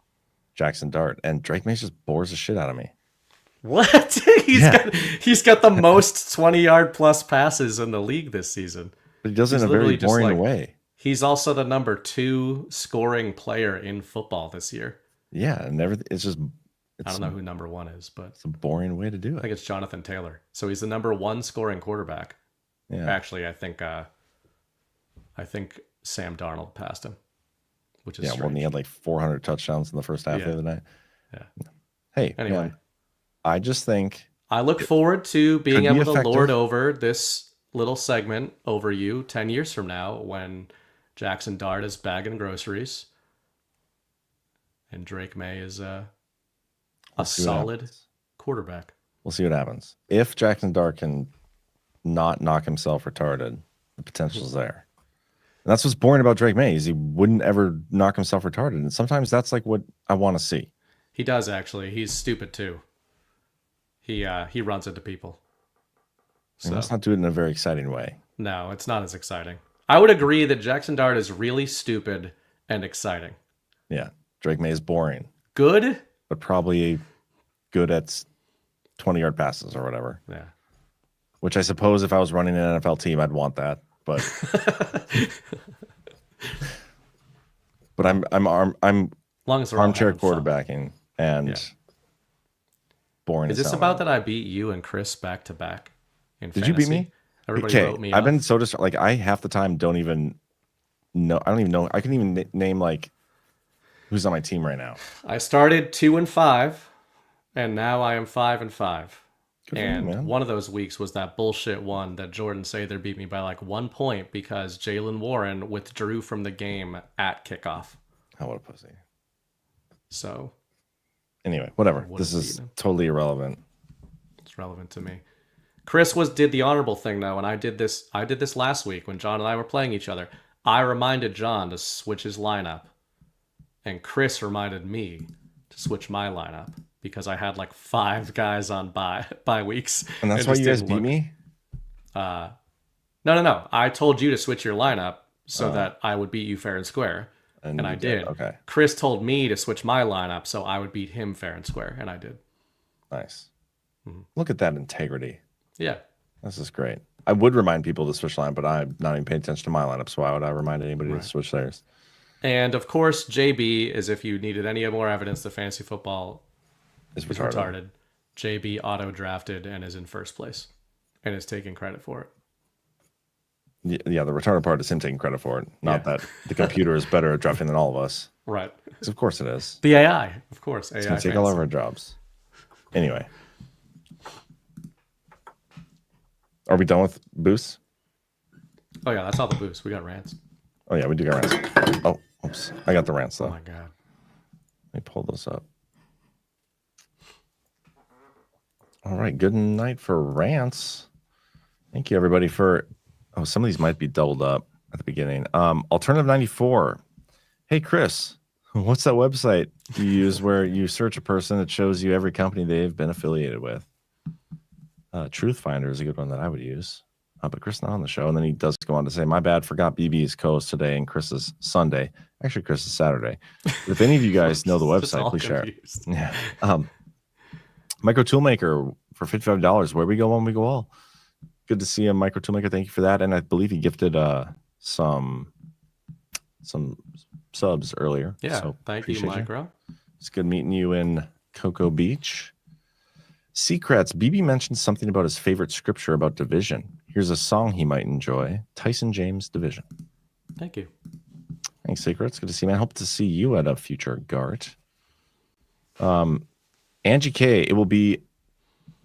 Jackson Dart, and Drake May just bores the shit out of me. What? He's got the most 20-yard plus passes in the league this season. But he does it in a very boring way. He's also the number 2 scoring player in football this year. Yeah, and everything. I don't know who number 1 is, but it's a boring way to do it. I think it's Jonathan Taylor. So he's the number 1 scoring quarterback. Yeah. Actually, I think Sam Darnold passed him, which is strange. When he had like 400 touchdowns in the first half the other night. Yeah. Hey, anyway, man, I just think I look forward to being able to lord over this little segment over you 10 years from now when Jackson Dart is bagging groceries and Drake May is a solid quarterback. We'll see what happens. If Jackson Dart can not knock himself retarded, the potential's there. And that's what's boring about Drake May is he wouldn't ever knock himself retarded. And sometimes that's like what I want to see. He does, actually. He's stupid, too. He runs into people. So let's not do it in a very exciting way. No, it's not as exciting. I would agree that Jackson Dart is really stupid and exciting. Yeah. Drake May is boring. Good? But probably good at 20-yard passes or whatever. Yeah. Which I suppose if I was running an NFL team, I'd want that. But but I'm long as they're all armchair having fun. quarterbacking and boring. Is this about that I beat you and Chris back to back? Did you beat me? Everybody wrote me I've off. been so distracted. Like I half the time don't even know. I don't even know. I couldn't even name like who's on my team right now. I started 2-5, and now I am 5-5. Good for And you, man. one of those weeks was that bullshit one that Jordan Sather beat me by like 1 point because Jalen Warren withdrew from the game at kickoff. Oh, what a pussy. So anyway, whatever. This is totally irrelevant. It's relevant to me. Chris did the honorable thing though, and I did this last week when John and I were playing each other. I reminded John to switch his lineup, and Chris reminded me to switch my lineup because I had like 5 guys on bye weeks. And that's why you guys beat me? No. I told you to switch your lineup so that I would beat you fair and square. And I did. Okay. Chris told me to switch my lineup so I would beat him fair and square, and I did. Nice. Look at that integrity. Yeah. This is great. I would remind people to switch line, but I'm not even paying attention to my lineup, so why would I remind anybody to switch theirs? And of course, JB is if you needed any more evidence that fantasy football is retarded. JB auto-drafted and is in first place and is taking credit for it. Yeah, the retarded part is him taking credit for it, not that the computer is better at drafting than all of us. Right. Because of course it is. The AI, of course. It's AI going to take all of our jobs. Anyway. Are we done with boosts? Oh, yeah, that's all the boosts. We got rants. Oh, yeah, we do got rants. Oh, oops. I got the rants, though. Oh, my God. Let me pull those up. All right, good night for rants. Thank you, everybody, for... Oh, some of these might be doubled up at the beginning. Alternative 94. Hey, Chris, what's that website you use where you search a person that shows you every company they've been affiliated with? Truth Finder is a good one that I would use. But Chris not on the show. And then he does go on to say, my bad, forgot BB's co-host today and Chris's Sunday. Actually, Chris's Saturday. But if any of you guys know the website, please share it. Yeah. Micro Toolmaker for $55. Where we go when we go all. Good to see you, Micro Toolmaker. Thank you for that. And I believe he gifted some subs earlier. Yeah, so thank you, Micro. It's good meeting you in Cocoa Beach. Secrets. BB mentioned something about his favorite scripture about division. Here's a song he might enjoy. Tyson James, Division. Thank you. Thanks, Secrets. Good to see you, man. Hope to see you at a future GART. Angie K. It will be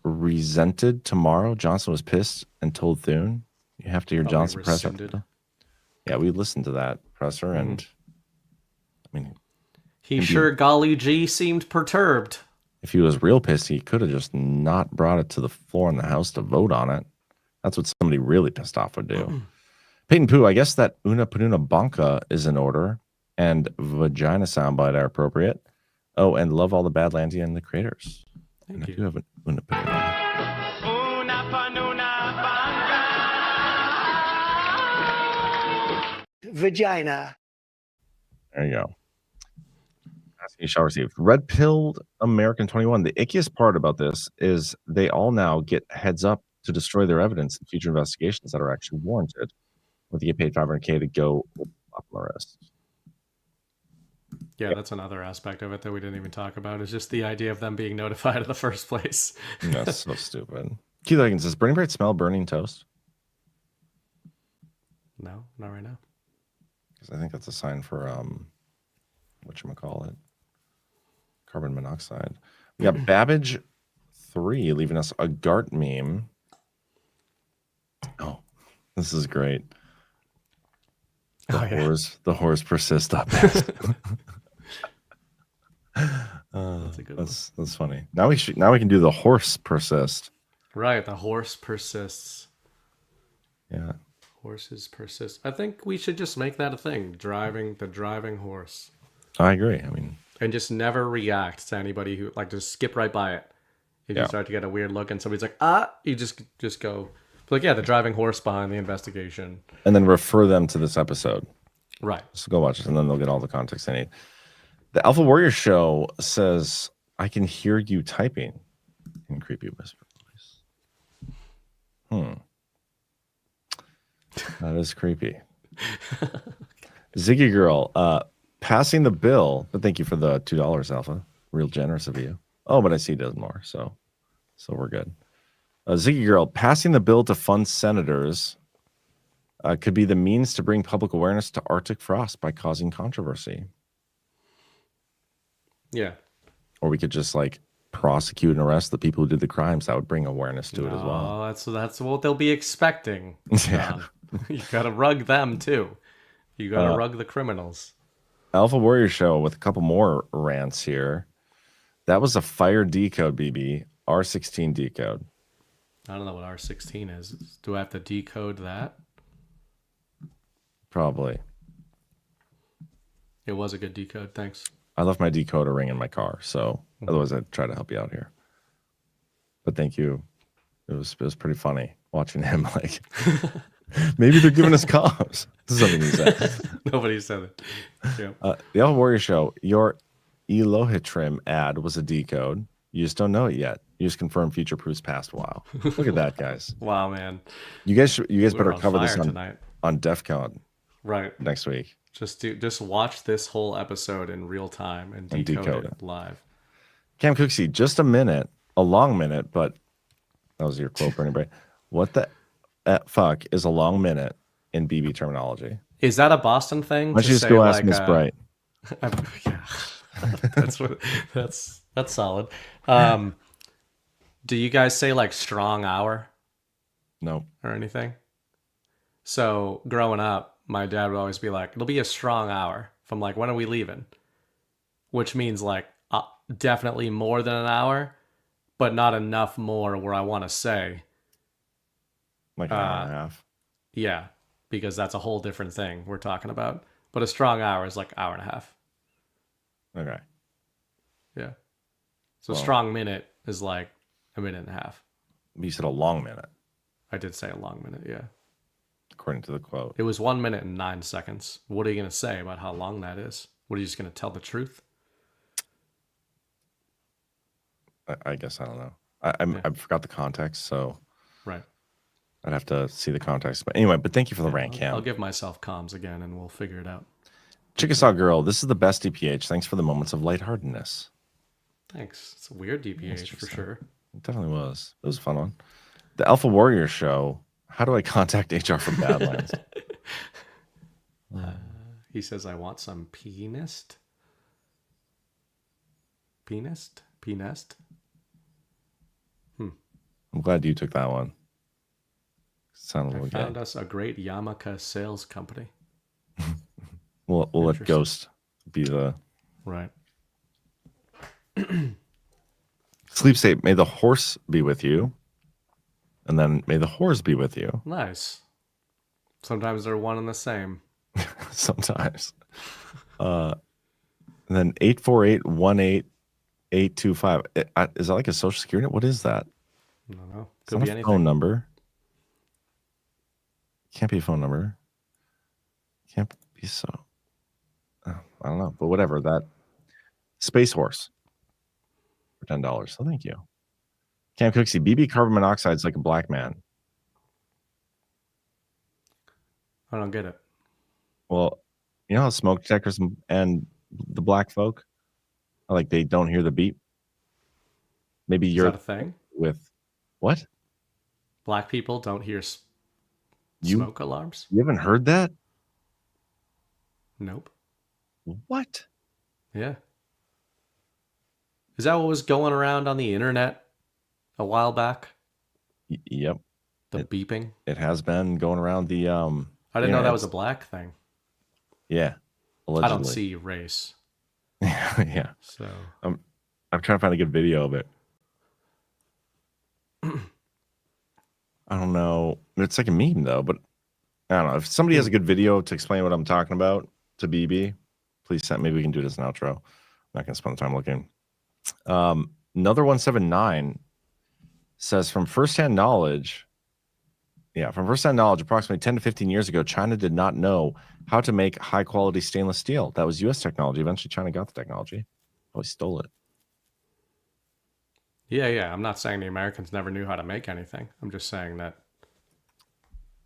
resented tomorrow. Johnson was pissed and told Thune. You have to hear Johnson press. Yeah, we listened to that presser, and I mean, he sure golly gee seemed perturbed. If he was real pissed, he could have just not brought it to the floor in the House to vote on it. That's what somebody really pissed off would do. Peyton Pooh, I guess that Una Panuna Banca is in order, and vagina soundbite are appropriate. Oh, and love all the Badlandia and the creators. Thank you. I do have an Una Panuna. Vagina. There you go. You shall receive. Red Pilled American 21. The ickiest part about this is they all now get heads up to destroy their evidence in future investigations that are actually warranted. Or they get paid $500K to go up the rest. Yeah, that's another aspect of it that we didn't even talk about. Is just the idea of them being notified in the first place. That's so stupid. Keith Higgins says, Burning Bright smell burning toast? No, not right now. Because I think that's a sign for whatchamacallit? Carbon monoxide. We got Babbage 3 leaving us a GART meme. Oh, this is great. The horrors persist up. That's a good one. That's funny. Now we can do the horse persist. Right, the horse persists. Yeah. Horses persist. I think we should just make that a thing. The driving horse. I agree. I mean, and just never react to anybody who just skip right by it. If you start to get a weird look and somebody's like, you just go like, yeah, the driving horse behind the investigation. And then refer them to this episode. Right. So go watch it and then they'll get all the context they need. The Alpha Warrior Show says, I can hear you typing in creepy whisper voice. That is creepy. Ziggy Girl, passing the bill, but thank you for the $2, Alpha. Real generous of you. Oh, but I see it does more, so we're good. Ziggy Girl, passing the bill to fund senators could be the means to bring public awareness to Arctic frost by causing controversy. Yeah. Or we could just like prosecute and arrest the people who did the crimes. That would bring awareness to it as well. Oh, that's what they'll be expecting. Yeah. You gotta rug them too. You gotta rug the criminals. Alpha Warrior Show with a couple more rants here. That was a fire decode, BB. R16 decode. I don't know what R16 is. Do I have to decode that? Probably. It was a good decode. Thanks. I left my decoder ring in my car, so otherwise I'd try to help you out here. But thank you. It was pretty funny watching him like maybe they're giving us cops. This is something he said. Nobody said it. Yeah. The Alpha Warrior Show, your Elohitrim ad was a decode. You just don't know it yet. You just confirm future proofs past. Wow. Look at that, guys. Wow, man. You guys We're better on cover this fire tonight. on DEF CON. Right. Next week. Just watch this whole episode in real time and decode it live. Cam Cooksey, just a minute, a long minute, but that was your quote for anybody. What the fuck is a long minute in BB terminology? Is that a Boston thing? Why don't you just go ask Miss Bright? Yeah. That's solid. Do you guys say like strong hour? No. Or anything? So growing up, my dad would always be like, it'll be a strong hour. If I'm like, when are we leaving? Which means like definitely more than an hour, but not enough more where I want to say. Like an hour and a half. Yeah, because that's a whole different thing we're talking about. But a strong hour is like hour and a half. Okay. Yeah. So Well, a strong minute is like a minute and a half. You said a long minute. I did say a long minute, yeah. According to the quote. It was 1 minute and 9 seconds. What are you going to say about how long that is? What, are you just going to tell the truth? I guess I don't know. I forgot the context, so Right. I'd have to see the context. But anyway, but thank you for the rant, Cam. I'll give myself comms again and we'll figure it out. Chickasaw Girl, this is the best DPH. Thanks for the moments of lightheartedness. Thanks. It's a weird DPH for sure. It definitely was. It was a fun one. The Alpha Warrior Show. How do I contact HR from Badlands? He says, I want some penist. Penist? Penest? I'm glad you took that one. Sounded a I little found good. us a great yarmulke sales company. We'll let Interesting. Ghost be the Right. sleep state. May the horse be with you. And then may the horse be with you. Nice. Sometimes they're one and the same. Sometimes. And then 848-18825. Is that like a social security? What is that? I don't know. It's Could not be a anything. phone number. Can't be a phone number. Can't be so. I don't know, but whatever. That Space Horse for $10. So thank you. Cam Cooksey, BB carbon monoxide is like a black man. I don't get it. Well, you know how smoke detectors and the black folk, like they don't hear the beep. Maybe Is you're that a thing? with what? Black people don't hear You- smoke alarms? You haven't heard that? Nope. What? Yeah. Is that what was going around on the internet a while back? Yep. The beeping? It has been going around the I didn't know that was a black thing. Yeah. Allegedly. I don't see race. Yeah. So I'm trying to find a good video of it. I don't know. It's like a meme though, but I don't know. If somebody has a good video to explain what I'm talking about to BB, please send. Maybe we can do this as an outro. I'm not gonna spend the time looking. Another 179 says from firsthand knowledge. Yeah, from firsthand knowledge, approximately 10 to 15 years ago, China did not know how to make high quality stainless steel. That was U.S. technology. Eventually, China got the technology. Probably stole it. yeah. I'm not saying the Americans never knew how to make anything. I'm just saying that.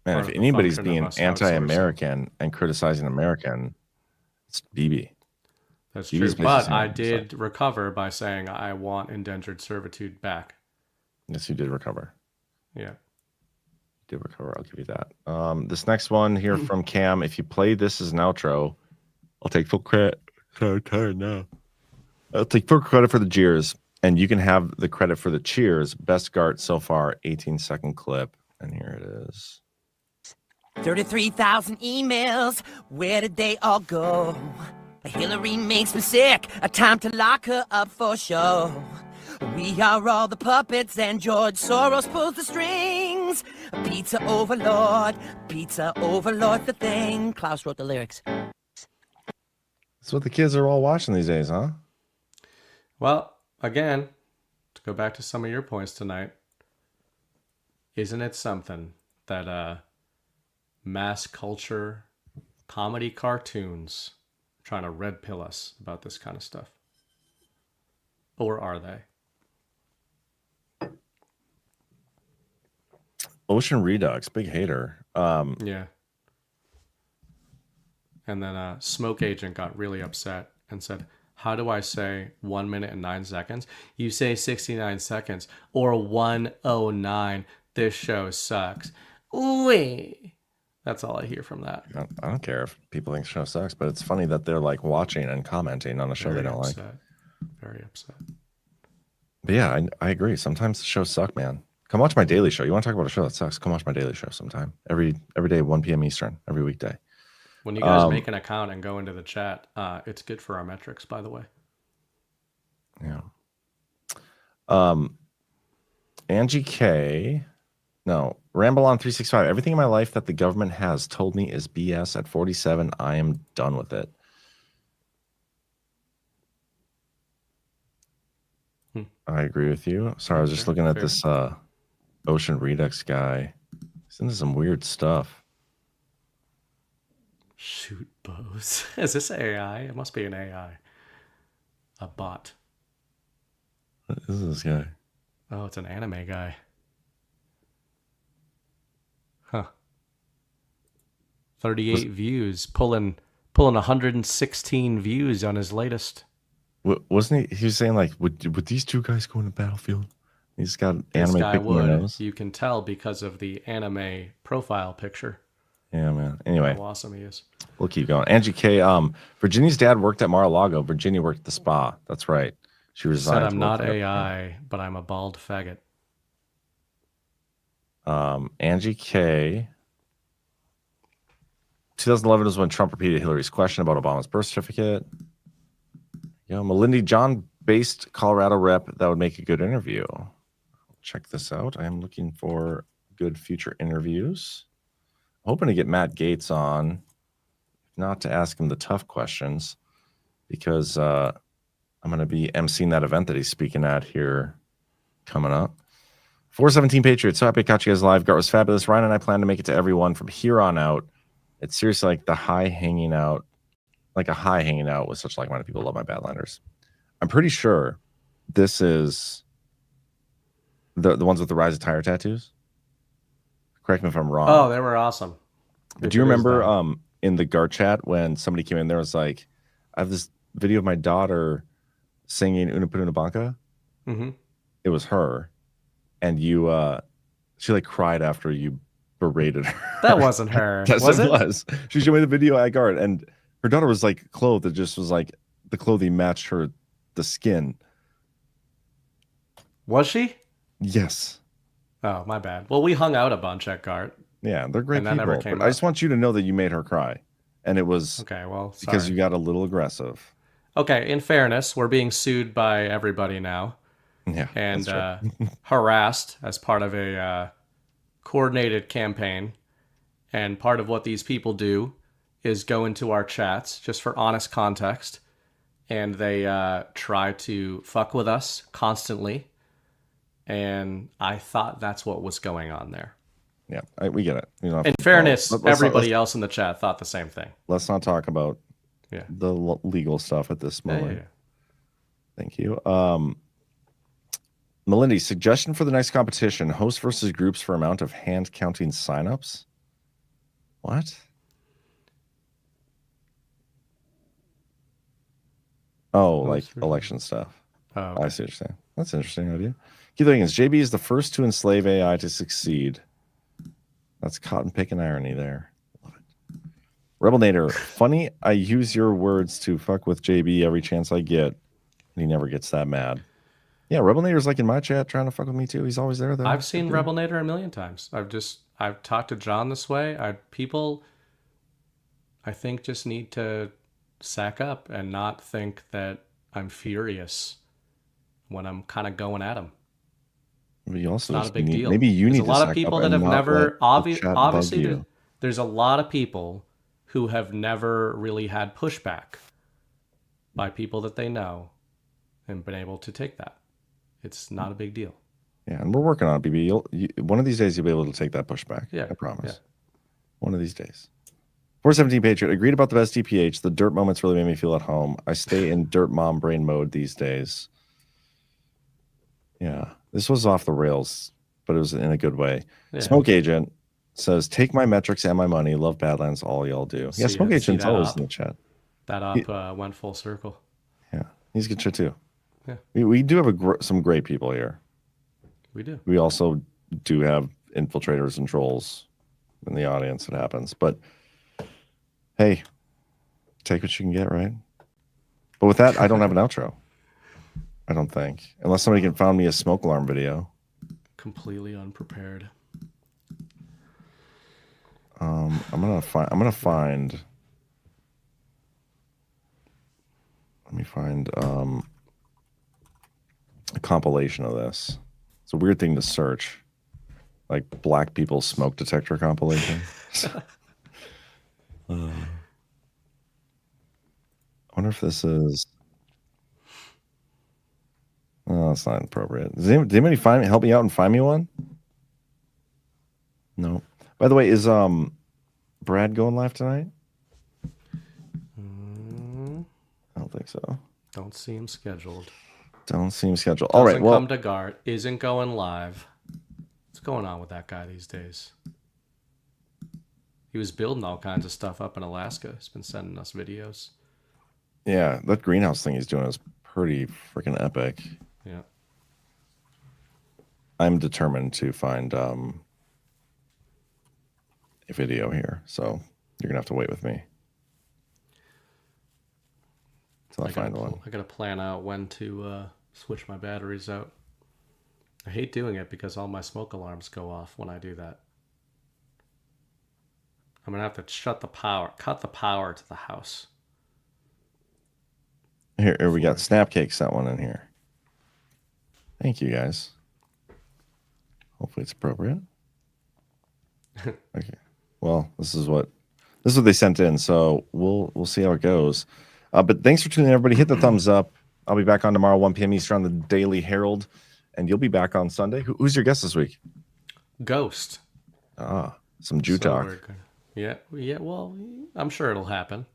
Man, part if of the anybody's function of being us outsourcing. anti-American and criticizing American, it's BB. That's He true. is But basically I saying did recover by saying I want indentured servitude back. Yes, you did recover. Yeah. Did recover. I'll give you that. This next one here from Cam. If you play this as an outro, I'll take full credit. So tired now. I'll take full credit for the jeers, and you can have the credit for the cheers. Best Gart so far, 18-second clip, and here it is. 33,000 emails. Where did they all go? Hillary makes me sick. A time to lock her up for sure. We are all the puppets, and George Soros pulls the strings. Pizza overlord, the thing. Klaus wrote the lyrics. That's what the kids are all watching these days, huh? Well, again, to go back to some of your points tonight, isn't it something that mass culture, comedy cartoons are trying to red pill us about this kind of stuff? Or are they? Ocean Redux, big hater. Yeah. And then Smoke Agent got really upset and said, how do I say 1 minute and 9 seconds? You say 69 seconds or 109. This show sucks. Ooh. That's all I hear from that. I don't care if people think the show sucks, but it's funny that they're like watching and commenting on a show they don't like. Very upset. But yeah, I agree. Sometimes the shows suck, man. Come watch my Daily Show. You want to talk about a show that sucks? Come watch my Daily Show sometime. Every day, 1 p.m. Eastern, every weekday. When you guys make an account and go into the chat, it's good for our metrics, by the way. Yeah. Angie K. No, Ramble on 365. Everything in my life that the government has told me is BS. At 47, I am done with it. I agree with you. Sorry, I was just looking at this Ocean Redux guy. He's into some weird stuff. Shoot bows. Is this AI? It must be an AI. A bot. What is this guy? Oh, it's an anime guy. Huh. 38 views, pulling 116 views on his latest. Wasn't he? He was saying like, would these two guys go in the battlefield? He's got This anime guy picking their would. nose. You can tell because of the anime profile picture. Yeah, man. Anyway, How awesome he is. we'll keep going. Angie K. Virginia's dad worked at Mar-a-Lago. Virginia worked at the spa. That's right. She resigned. Said I'm to not work for AI, but I'm a bald faggot. Angie K. 2011 was when Trump repeated Hillary's question about Obama's birth certificate. Melindy, John-based Colorado rep, that would make a good interview. Check this out. I am looking for good future interviews. I'm hoping to get Matt Gaetz on, not to ask him the tough questions, because I'm going to be emceeing that event that he's speaking at here coming up. 417 Patriots. So happy to catch you guys live. Gart was fabulous. Ryan and I plan to make it to everyone from here on out. It's seriously like a high hanging out with such like-minded people. Love my Badlanders. I'm pretty sure this is the ones with the Rise of Tire tattoos. Correct me if I'm wrong. Oh, they were awesome. But do you remember in the Gart chat when somebody came in there was like, I have this video of my daughter singing Una Puna Banca. Mm-hmm. It was her. And you she like cried after you berated her. That wasn't her. Yes, Was it it? was. She showed me the video at Gart, and her daughter was like clothed. It just was like the clothing matched the skin. Was she? Yes. Oh, my bad. Well, we hung out a bunch at Gart. Yeah, they're great And that people. never came But I up. just want you to know that you made her cry, and it was Okay, well, because sorry. you got a little aggressive. Okay, in fairness, we're being sued by everybody now. Yeah, and that's true. harassed as part of a coordinated campaign. And part of what these people do is go into our chats just for honest context, and they try to fuck with us constantly. And I thought that's what was going on there. Yeah, we get it. You know, In fairness, everybody else in the chat thought the same thing. Let's not talk about the legal stuff at this moment. Yeah. Thank you. Melindy, suggestion for the next competition: host versus groups for amount of hand counting signups. What? Oh, like election stuff. Oh, okay. I see what you're saying. That's an interesting idea. Keith Higgins, JB is the first to enslave AI to succeed. That's cotton picking irony there. Love it. Rebel Nader, funny, I use your words to fuck with JB every chance I get. And he never gets that mad. Yeah, Rebel Nader's like in my chat trying to fuck with me too. He's always there though. I've seen Rebel Nader a million times. I've talked to John this way. People, I think, just need to sack up and not think that I'm furious when I'm kind of going at him. You also it's not a big deal. Maybe you there's need a lot to of people that have never obviously there's a lot of people who have never really had pushback by people that they know and been able to take that. It's not a big deal. Yeah, and we're working on it, BB. One of these days you'll be able to take that pushback. Yeah, I promise. Yeah. One of these days. 417 Patriot agreed about the best DPH. The dirt moments really made me feel at home. I stay in dirt mom brain mode these days. Yeah, this was off the rails, but it was in a good way. Yeah. Smoke Agent says, take my metrics and my money. Love Badlands. All y'all do. Yeah, Smoke Agent's always in the chat. That op went full circle. Yeah, he's good shit too. Yeah, we do have some great people here. We do. We also do have infiltrators and trolls in the audience. It happens, but hey, take what you can get, right? But with that, I don't have an outro. I don't think, unless somebody can find me a smoke alarm video. Completely unprepared. I'm gonna find. Let me find a compilation of this. It's a weird thing to search, like black people smoke detector compilation. I wonder if this is. Oh, it's not appropriate. Did anybody help me out and find me one? No. By the way, is Brad going live tonight? I don't think so. Don't see him scheduled. Don't see him scheduled. All right. Well, come to Gart. Isn't going live. What's going on with that guy these days? He was building all kinds of stuff up in Alaska. He's been sending us videos. Yeah, that greenhouse thing he's doing is pretty freaking epic. Yeah. I'm determined to find a video here, so you're gonna have to wait with me until I find one. I gotta plan out when to switch my batteries out. I hate doing it because all my smoke alarms go off when I do that. I'm gonna have to cut the power to the house. Here we got Snapcake sent one in here. Thank you guys. Hopefully it's appropriate. Okay. Well, this is what they sent in, so we'll see how it goes. But thanks for tuning in, everybody. Hit the thumbs up. I'll be back on tomorrow, 1 p.m. Eastern on the Daily Herold, and you'll be back on Sunday. Who's your guest this week? Ghost. Some Jew talk. Yeah. Well, I'm sure it'll happen.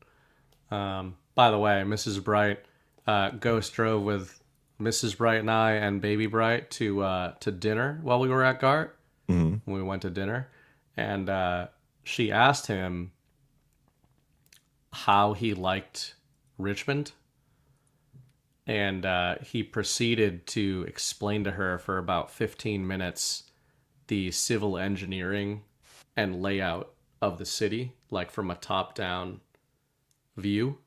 By the way, Mrs. Bright, Ghost drove with Mrs. Bright and I and Baby Bright to dinner while we were at Gart. Mm-hmm. We went to dinner, and she asked him how he liked Richmond, and he proceeded to explain to her for about 15 minutes the civil engineering and layout of the city, like from a top-down view.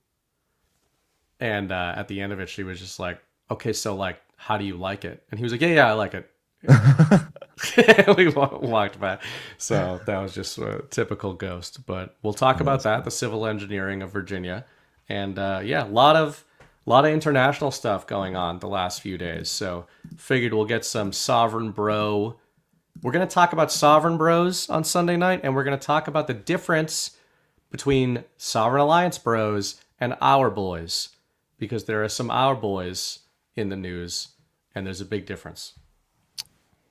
And at the end of it, she was just like, okay, so like, how do you like it? And he was like, yeah, I like it. We walked back. So that was just a typical Ghost. But we'll talk about that, the civil engineering of Virginia. And yeah, a lot of international stuff going on the last few days. So figured we'll get some Sovereign Bro. We're going to talk about Sovereign Bros on Sunday night, and we're going to talk about the difference between Sovereign Alliance Bros and Our Boys, because there are some Our Boys in the news, and there's a big difference.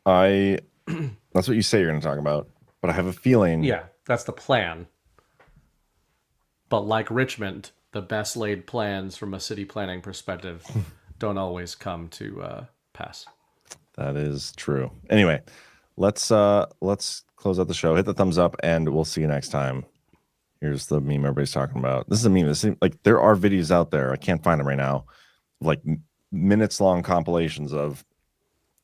That's what you say you're going to talk about, but I have a feeling. Yeah, that's the plan. But like Richmond, the best laid plans from a city planning perspective don't always come to pass. That is true. Anyway, let's close out the show. Hit the thumbs up, and we'll see you next time. Here's the meme everybody's talking about. This is a meme. This is, like, there are videos out there. I can't find them right now. like minutes long compilations of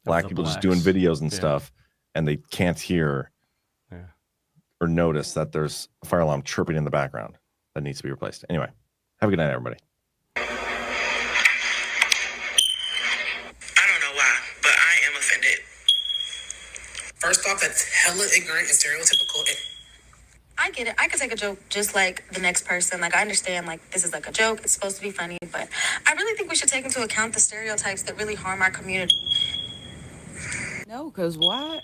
black people just doing videos and stuff, and they can't hear or notice that there's a fire alarm chirping in the background that needs to be replaced. Anyway, have a good night, everybody. I don't know why, but I am offended. First off, that's hella ignorant and stereotypical. I get it. I could take a joke just like the next person. Like, I understand, like, this is like a joke. It's supposed to be funny. But I really think we should take into account the stereotypes that really harm our community. No, because what?